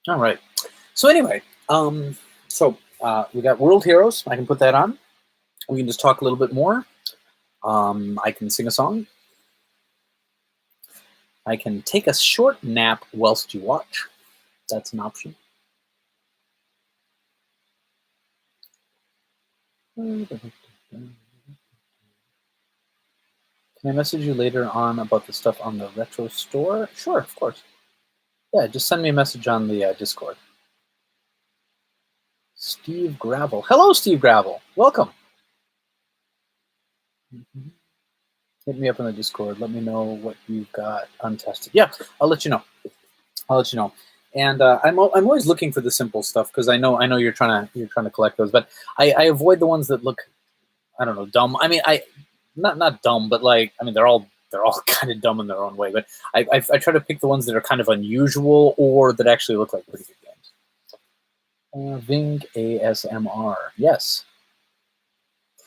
All right. So anyway, we got World Heroes. I can put that on. We can just talk a little bit more. I can sing a song. I can take a short nap whilst you watch. That's an option. Can I message you later on about the stuff on the retro store? Sure, of course. Yeah, just send me a message on the Discord. Steve Gravel. Hello, Steve Gravel. Welcome. Hit me up on the Discord. Let me know what you've got untested. Yeah, I'll let you know. And I'm always looking for the simple stuff because I know you're trying to collect those, but I avoid the ones that look, I don't know, dumb. I mean, not dumb, but like, I mean, they're all kind of dumb in their own way. But I try to pick the ones that are kind of unusual or that actually look like pretty good games. Vinnk ASMR. Yes.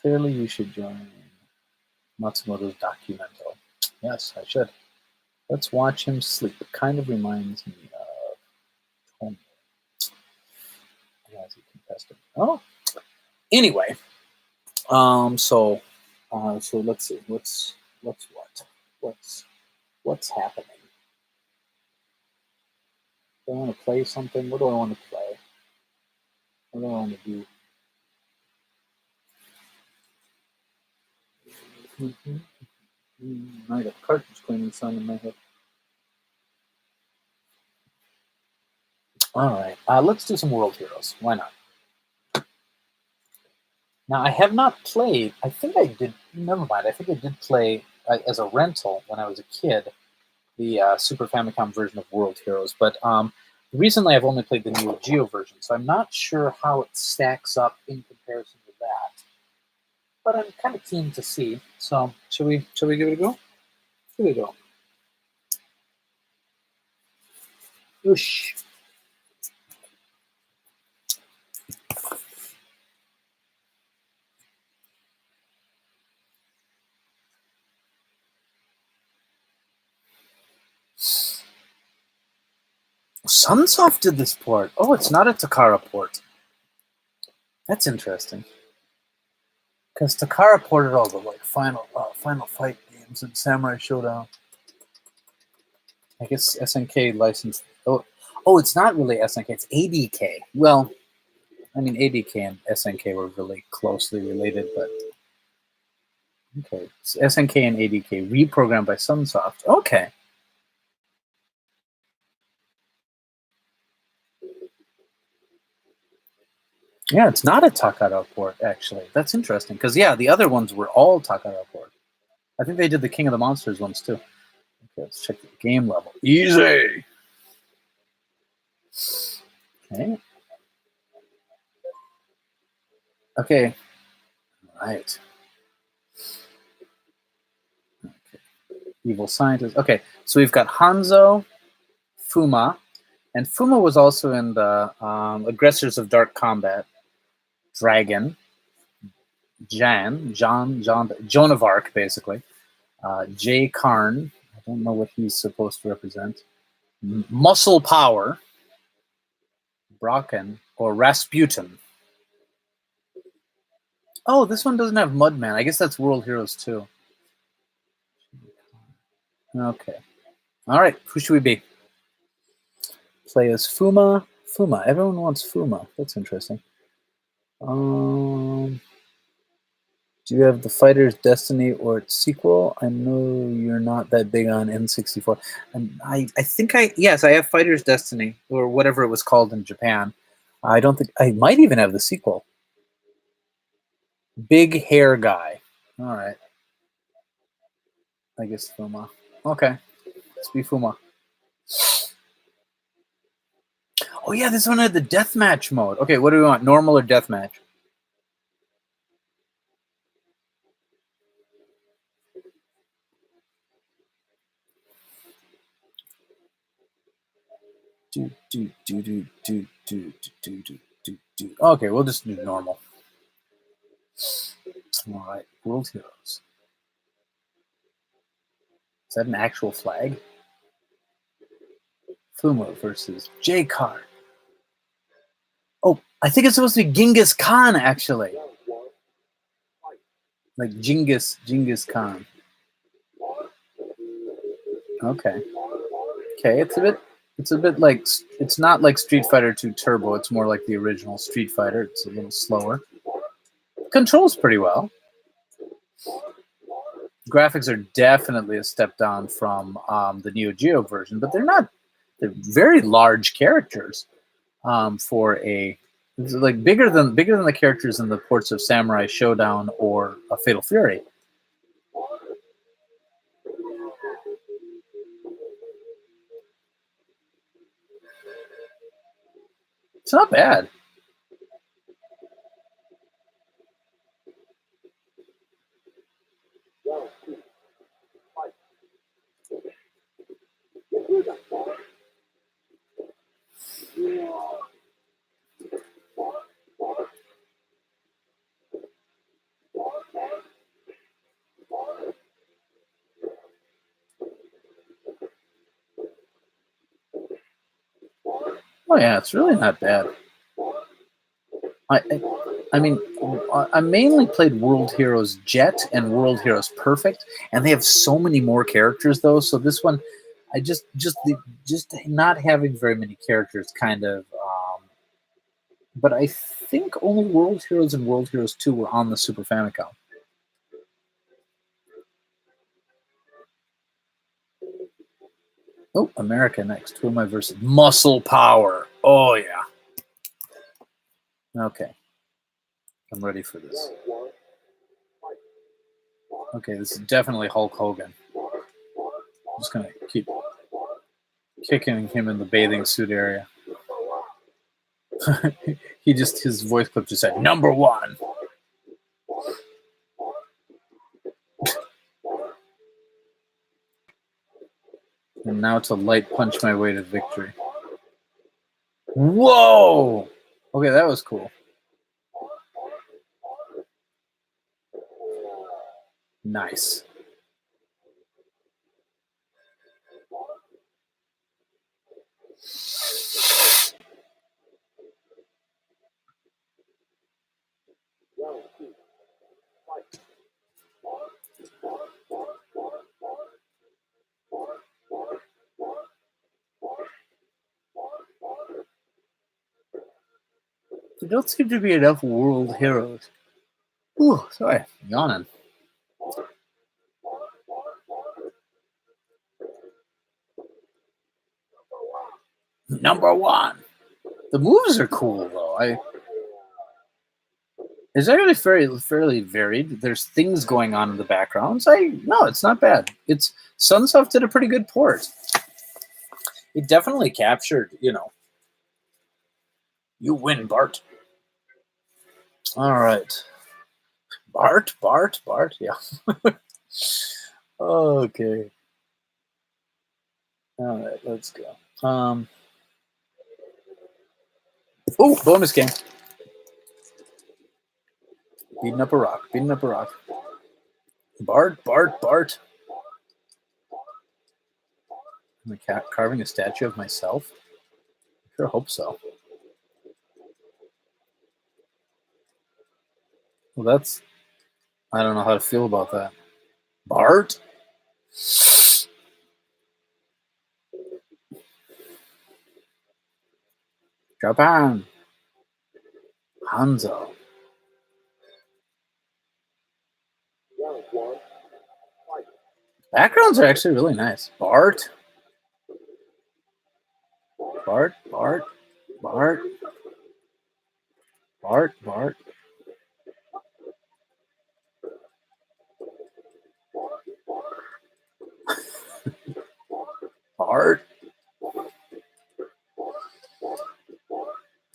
Clearly, you should join Matsumoto's documento. Yes, I should. Let's watch him sleep. It kind of reminds me of Tony. As he confessed it. Oh. Anyway, so let's see. What's happening? Do I want to play something? What do I want to play? What do I want to do? I got cartridge cleaning sound in my head. All right, let's do some World Heroes. Why not? Now, I have not played. I think I did. Never mind. I think I did play as a rental when I was a kid the Super Famicom version of World Heroes, but recently I've only played the Neo Geo version, so I'm not sure how it stacks up in comparison to that. But I'm kind of keen to see. So, shall we give it a go? Here we go. Whoosh. Sunsoft did this port. Oh, it's not a Takara port. That's interesting. Because Takara ported all the like Final Fight games and Samurai Showdown. I guess SNK licensed. Oh, it's not really SNK. It's ADK. Well, I mean, ADK and SNK were really closely related, but okay. It's SNK and ADK reprogrammed by Sunsoft. Okay. Yeah, it's not a Takara port, actually. That's interesting, because, yeah, the other ones were all Takara port. I think they did the King of the Monsters ones, too. Okay, let's check the game level. Easy! Okay. Okay. All right. Okay. Evil Scientist. Okay, so we've got Hanzo, Fuma, and Fuma was also in the Aggressors of Dark Combat, Dragon, Joan of Arc, basically. Jay Karn, I don't know what he's supposed to represent. Muscle Power, Brocken, or Rasputin. Oh, this one doesn't have Mudman. I guess that's World Heroes 2. Okay. All right, who should we be? Play as Fuma. Fuma. Everyone wants Fuma. That's interesting. Do you have the Fighter's Destiny or its sequel? I know you're not that big on N64. And I think yes, I have Fighter's Destiny, or whatever it was called in Japan. I don't think, I might even have the sequel. Big hair guy. All right. I guess Fuma. Okay. Let's be Fuma. Oh yeah, this one had the deathmatch mode. Okay, what do we want? Normal or deathmatch? Okay, we'll just do normal. All right, World Heroes. Is that an actual flag? Fuma versus J-Card. Oh, I think it's supposed to be Genghis Khan, actually. Like Genghis Khan. Okay. Okay, it's a bit like, it's not like Street Fighter 2 Turbo. It's more like the original Street Fighter. It's a little slower. Controls pretty well. Graphics are definitely a step down from the Neo Geo version, but they're very large characters for a, it's like bigger than the characters in the ports of Samurai Showdown or Fatal Fury. It's not bad. Oh yeah, it's really not bad. I mean, I mainly played World Heroes Jet and World Heroes Perfect, and they have so many more characters though. So this one, I just not having very many characters kind of. But I think only World Heroes and World Heroes 2 were on the Super Famicom. Oh, America next. Who am I versus? Muscle Power. Oh yeah. Okay. I'm ready for this. Okay, this is definitely Hulk Hogan. I'm just gonna keep kicking him in the bathing suit area. His voice clip just said #1. And now to light punch my way to victory. Whoa! Okay, that was cool. Nice. don't seem to be enough world heroes. Ooh, sorry, yawning. Number 1. The moves are cool though. It's actually fairly varied. There's things going on in the backgrounds. No, it's not bad. Sunsoft did a pretty good port. It definitely captured, you win, Bart. All right. Bart, yeah. Okay. All right, let's go. Oh, bonus game. Beating up a rock. Bart. Am I carving a statue of myself? I sure hope so. Well, I don't know how to feel about that. Bart? Japan. Hanzo. Backgrounds are actually really nice. Bart. Bart.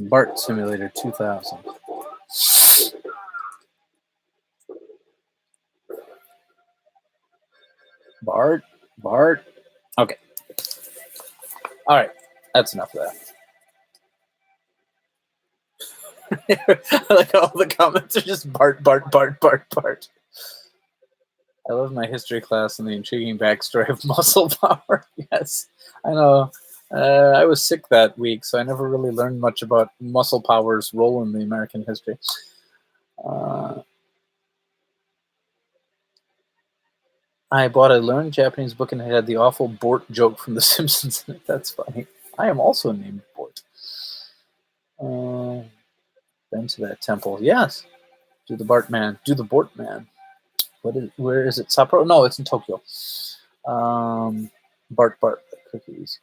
Bart Simulator 2000. Bart. Okay. All right. That's enough of that. I like how all the comments are just Bart. I love my history class and the intriguing backstory of muscle power. Yes, I know. I was sick that week, so I never really learned much about muscle power's role in the American history. I bought a learned Japanese book and it had the awful Bort joke from The Simpsons in it. That's funny. I am also named Bort. Been to that temple. Yes. Do the Bart man. Do the Bort man. Where is it? Sapporo? No, it's in Tokyo. Bart cookies.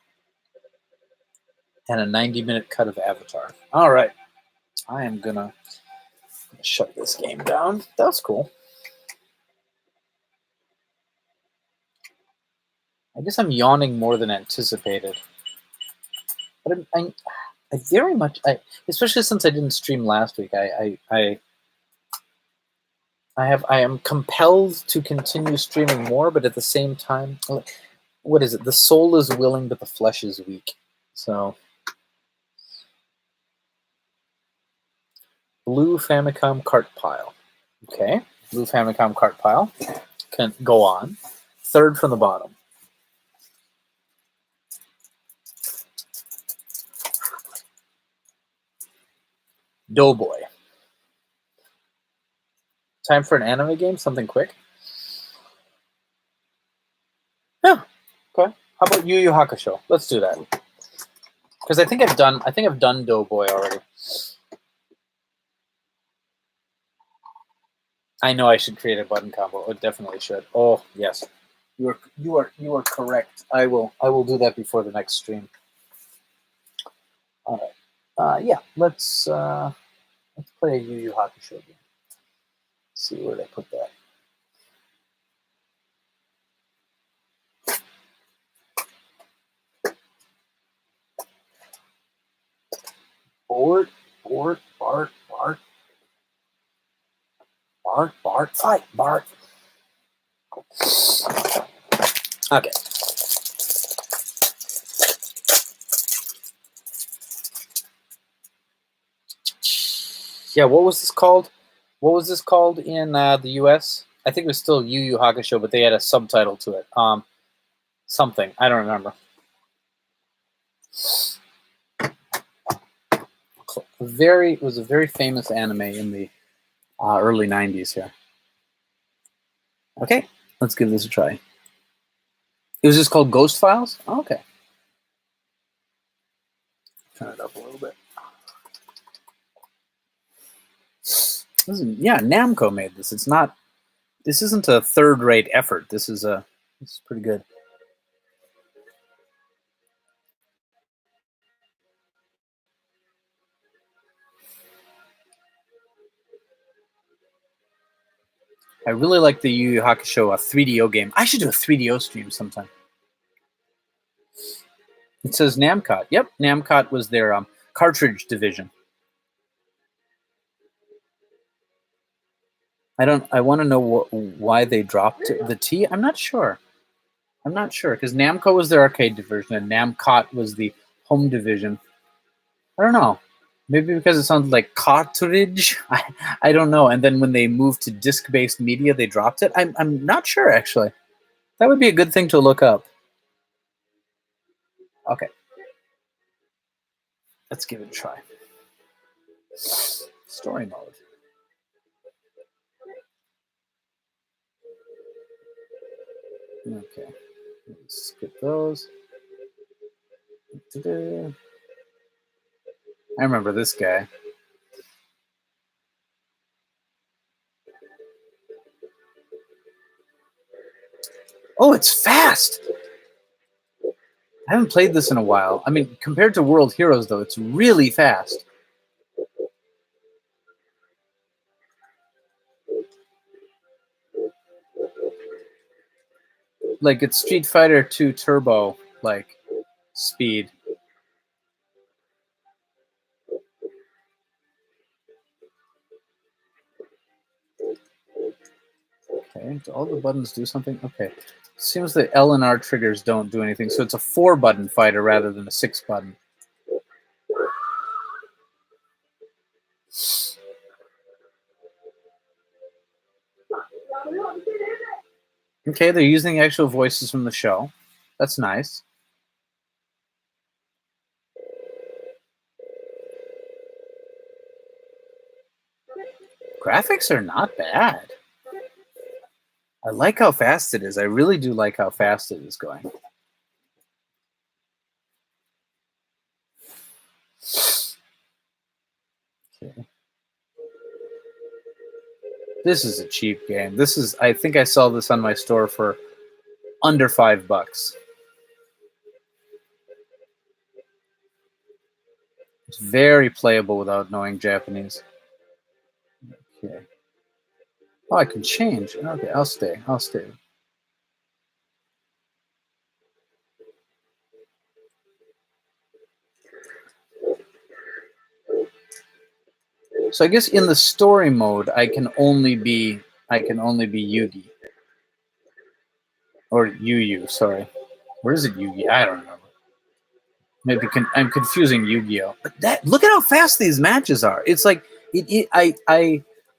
And a 90-minute cut of Avatar. All right. I am going to shut this game down. That's cool. I guess I'm yawning more than anticipated. But I very much, especially since I didn't stream last week, I am compelled to continue streaming more, but at the same time, what is it? The soul is willing, but the flesh is weak. So, blue Famicom cart pile. Okay, blue Famicom cart pile can go on. Third from the bottom. Doughboy. Time for an anime game? Something quick? Yeah. Okay. How about Yu Yu Hakusho? Let's do that. Because I think I've done Doughboy already. I know I should create a button combo. I definitely should. Oh yes, you are correct. I will do that before the next stream. All right. Yeah. Let's play a Yu Yu Hakusho game. Let's see where did I put that. Bart, fight, Bart. Okay. Yeah, what was this called? What was this called in the U.S.? I think it was still Yu Yu Hakusho, but they had a subtitle to it. Something. I don't remember. It was a very famous anime in the early 90s here. Okay, let's give this a try. It was just called Ghost Files? Oh, okay. Turn it up a little bit. Yeah, Namco made this. It's not. This isn't a third-rate effort. This is pretty good. I really like the Yu Yu Hakusho 3DO game. I should do a 3DO stream sometime. It says Namcot. Yep, Namcot was their cartridge division. I want to know why they dropped the T. I'm not sure. I'm not sure because Namco was their arcade division and Namcot was the home division. I don't know. Maybe because it sounds like cartridge. I don't know. And then when they moved to disc-based media, they dropped it. I'm not sure actually. That would be a good thing to look up. Okay. Let's give it a try. Story mode. Okay. Let's skip those. I remember this guy. Oh, it's fast! I haven't played this in a while. I mean, compared to World Heroes, though, it's really fast. Like, it's Street Fighter 2 Turbo, like, speed. Okay, do all the buttons do something? Okay. Seems the L and R triggers don't do anything, so it's a 4-button fighter rather than a 6-button. Okay, they're using actual voices from the show. That's nice. Graphics are not bad. I like how fast it is. I really do like how fast it is going. Okay. This is a cheap game. This is, I think I saw this on my store for under $5. It's very playable without knowing Japanese. Okay. Oh, I can change. Okay, I'll stay. I'll stay. So I guess in the story mode, I can only be Yugi. Or Yu. Sorry. Where is it Yugi? I don't remember. Maybe I'm confusing Yu-Gi-Oh. But look at how fast these matches are. It's like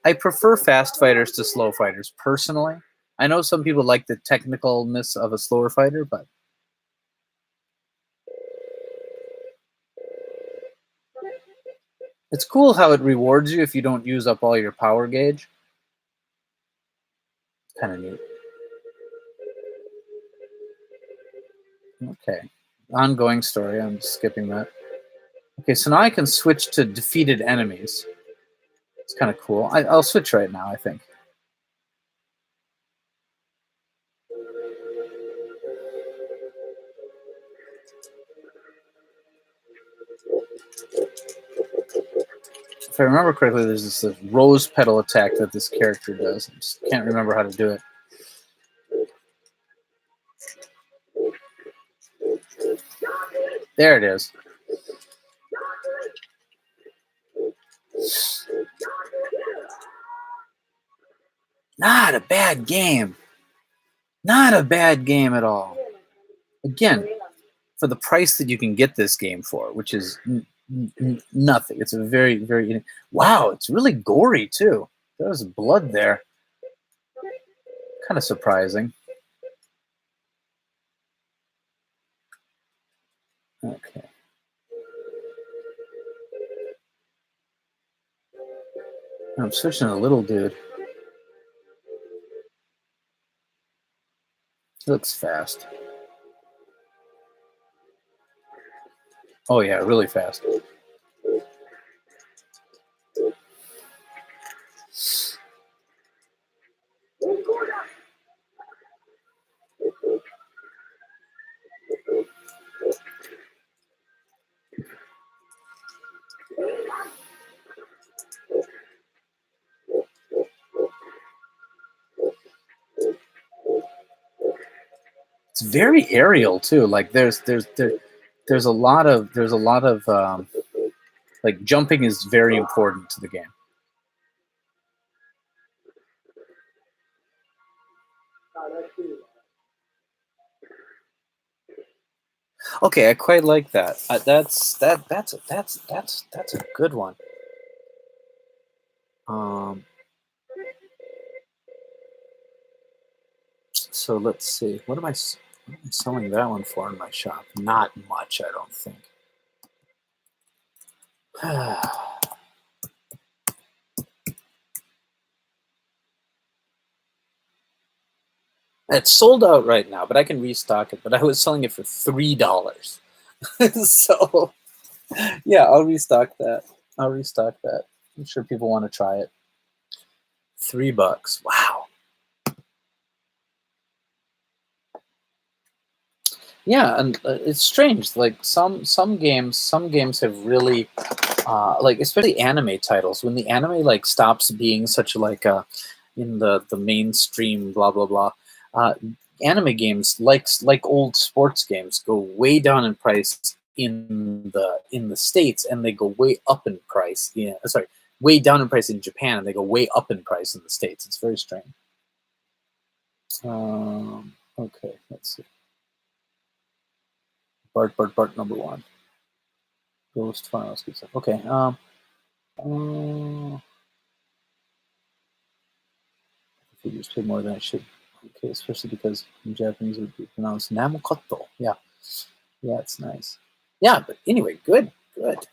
I prefer fast fighters to slow fighters personally. I know some people like the technicalness of a slower fighter, but it's cool how it rewards you if you don't use up all your power gauge. Kind of neat. Okay. Ongoing story. I'm skipping that. Okay, so now I can switch to defeated enemies. It's kind of cool. I'll switch right now, I think. If I remember correctly, there's this rose petal attack that this character does. I just can't remember how to do it. There it is. Not a bad game. Not a bad game at all. Again, for the price that you can get this game for, which is nothing. It's a very, very... Wow, it's really gory, too. There's blood there. Kind of surprising. Okay. I'm switching to a little dude. He looks fast. Oh, yeah, really fast. It's very aerial too. Like there's a lot of like jumping is very important to the game. Okay, I quite like that. That's a good one. So let's see. What am I selling that one for in my shop? Not much, I don't think. It's sold out right now, but I can restock it. But I was selling it for $3. So yeah, I'll restock that. I'm sure people want to try it. $3. Wow. Yeah, and it's strange. Like some games have really like, especially anime titles. When the anime like stops being such like a in the mainstream blah blah blah, anime games like old sports games go way down in price in the States, and they go way up in price. Yeah, sorry, way down in price in Japan, and they go way up in price in the States. It's very strange. Okay, let's see. Bart number one. Ghost Files. Good stuff. Okay. Figures pay more than I should. Okay, especially because in Japanese it would be pronounced Namokoto. Yeah. Yeah, it's nice. Yeah, but anyway, good. Hold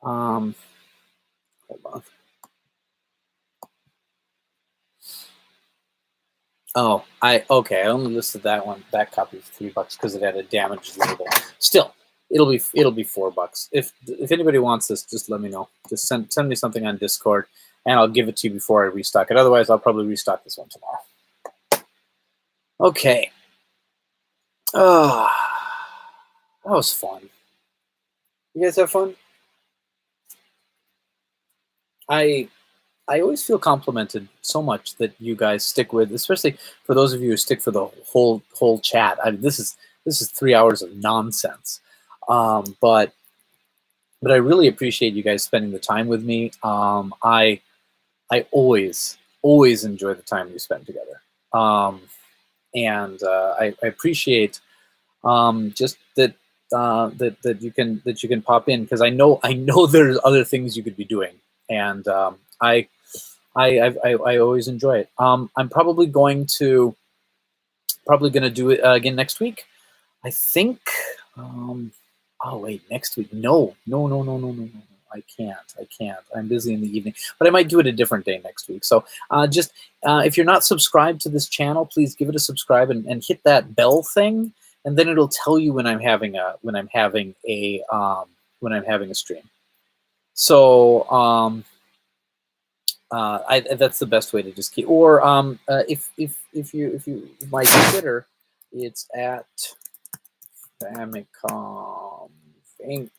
on. Oh, I only listed that copy for $3 because it had a damaged label. Still, it'll be $4. If anybody wants this, just let me know. Just send me something on Discord, and I'll give it to you before I restock it. Otherwise, I'll probably restock this one tomorrow. Okay. Oh, that was fun. You guys have fun? I always feel complimented so much that you guys stick with, especially for those of you who stick for the whole chat. I mean, this is 3 hours of nonsense, but I really appreciate you guys spending the time with me. I always enjoy the time we spend together, and I appreciate just that. That you can pop in, because I know there's other things you could be doing, and I always enjoy it. I'm probably going to do it again next week. I think. Oh wait, next week? No. I can't. I'm busy in the evening, but I might do it a different day next week. So just if you're not subscribed to this channel, please give it a subscribe and hit that bell thing, and then it'll tell you when I'm having a stream. So that's the best way to just keep. Or if you my Twitter, it's at Famicom Vinnk.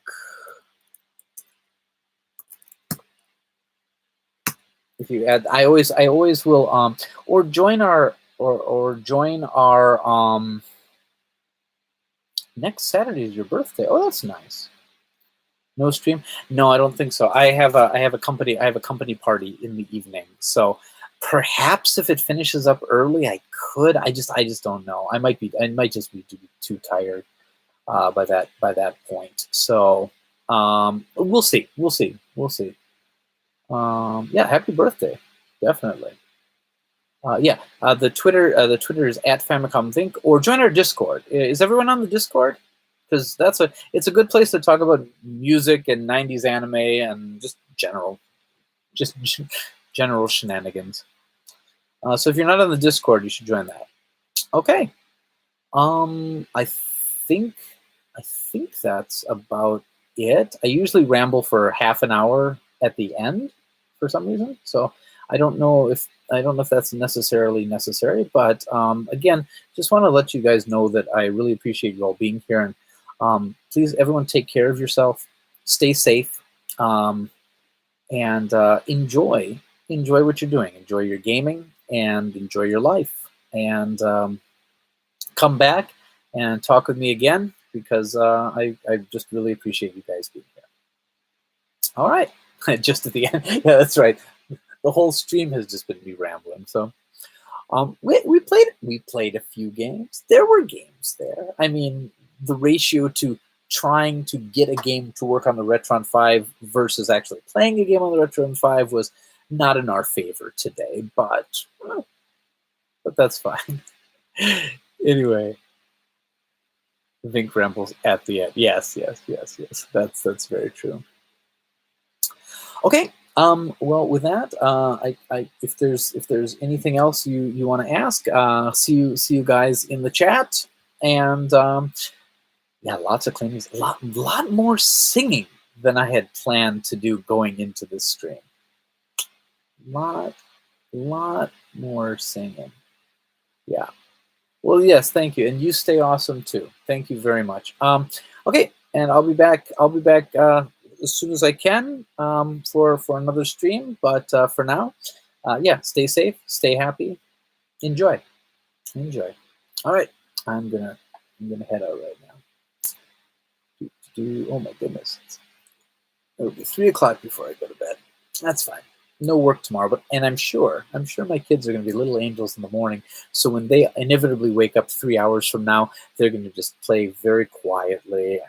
If you add, I always will or join our next Saturday is your birthday. Oh, that's nice. No stream? No, I don't think so. I have a company party in the evening. So perhaps if it finishes up early, I could. I just don't know. I might just be too tired by that point. So we'll see. Yeah, happy birthday, definitely. Yeah, the Twitter is at Famicom Vinnk, or join our Discord. Is everyone on the Discord? Because it's a good place to talk about music and 90s anime and just general shenanigans. So if you're not on the Discord, you should join that. Okay. I think that's about it. I usually ramble for half an hour at the end for some reason. So I don't know if that's necessarily necessary, but again, just want to let you guys know that I really appreciate you all being here, and please, everyone, take care of yourself, stay safe, and enjoy what you're doing. Enjoy your gaming and enjoy your life. And come back and talk with me again, because I just really appreciate you guys being here. All right, just at the end. Yeah, that's right. The whole stream has just been me rambling. So we played a few games. There were games there. I mean, the ratio to trying to get a game to work on the Retron 5 versus actually playing a game on the Retron 5 was not in our favor today, but that's fine. Anyway, Vinnk rambles at the end. Yes. That's very true. Okay. Well, with that, if there's anything else you want to ask, see you guys in the chat, and yeah, lots of claimings, a lot more singing than I had planned to do going into this stream. Lot more singing. Yeah. Well, yes, thank you, and you stay awesome too. Thank you very much. Okay, and I'll be back as soon as I can for another stream. But for now, yeah, stay safe, stay happy, enjoy. All right, I'm gonna head out right now. Oh my goodness, it'll be 3 o'clock before I go to bed. That's fine. No work tomorrow, and I'm sure my kids are going to be little angels in the morning. So when they inevitably wake up 3 hours from now, they're going to just play very quietly,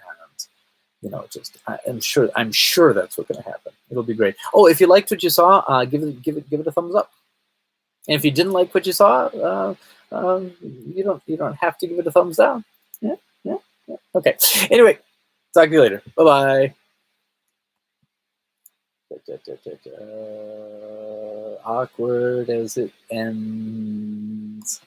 and I'm sure that's what's going to happen. It'll be great. Oh, if you liked what you saw, give it a thumbs up. And if you didn't like what you saw, you don't have to give it a thumbs down. Yeah. Okay. Anyway, talk to you later. Bye-bye. Awkward as it ends.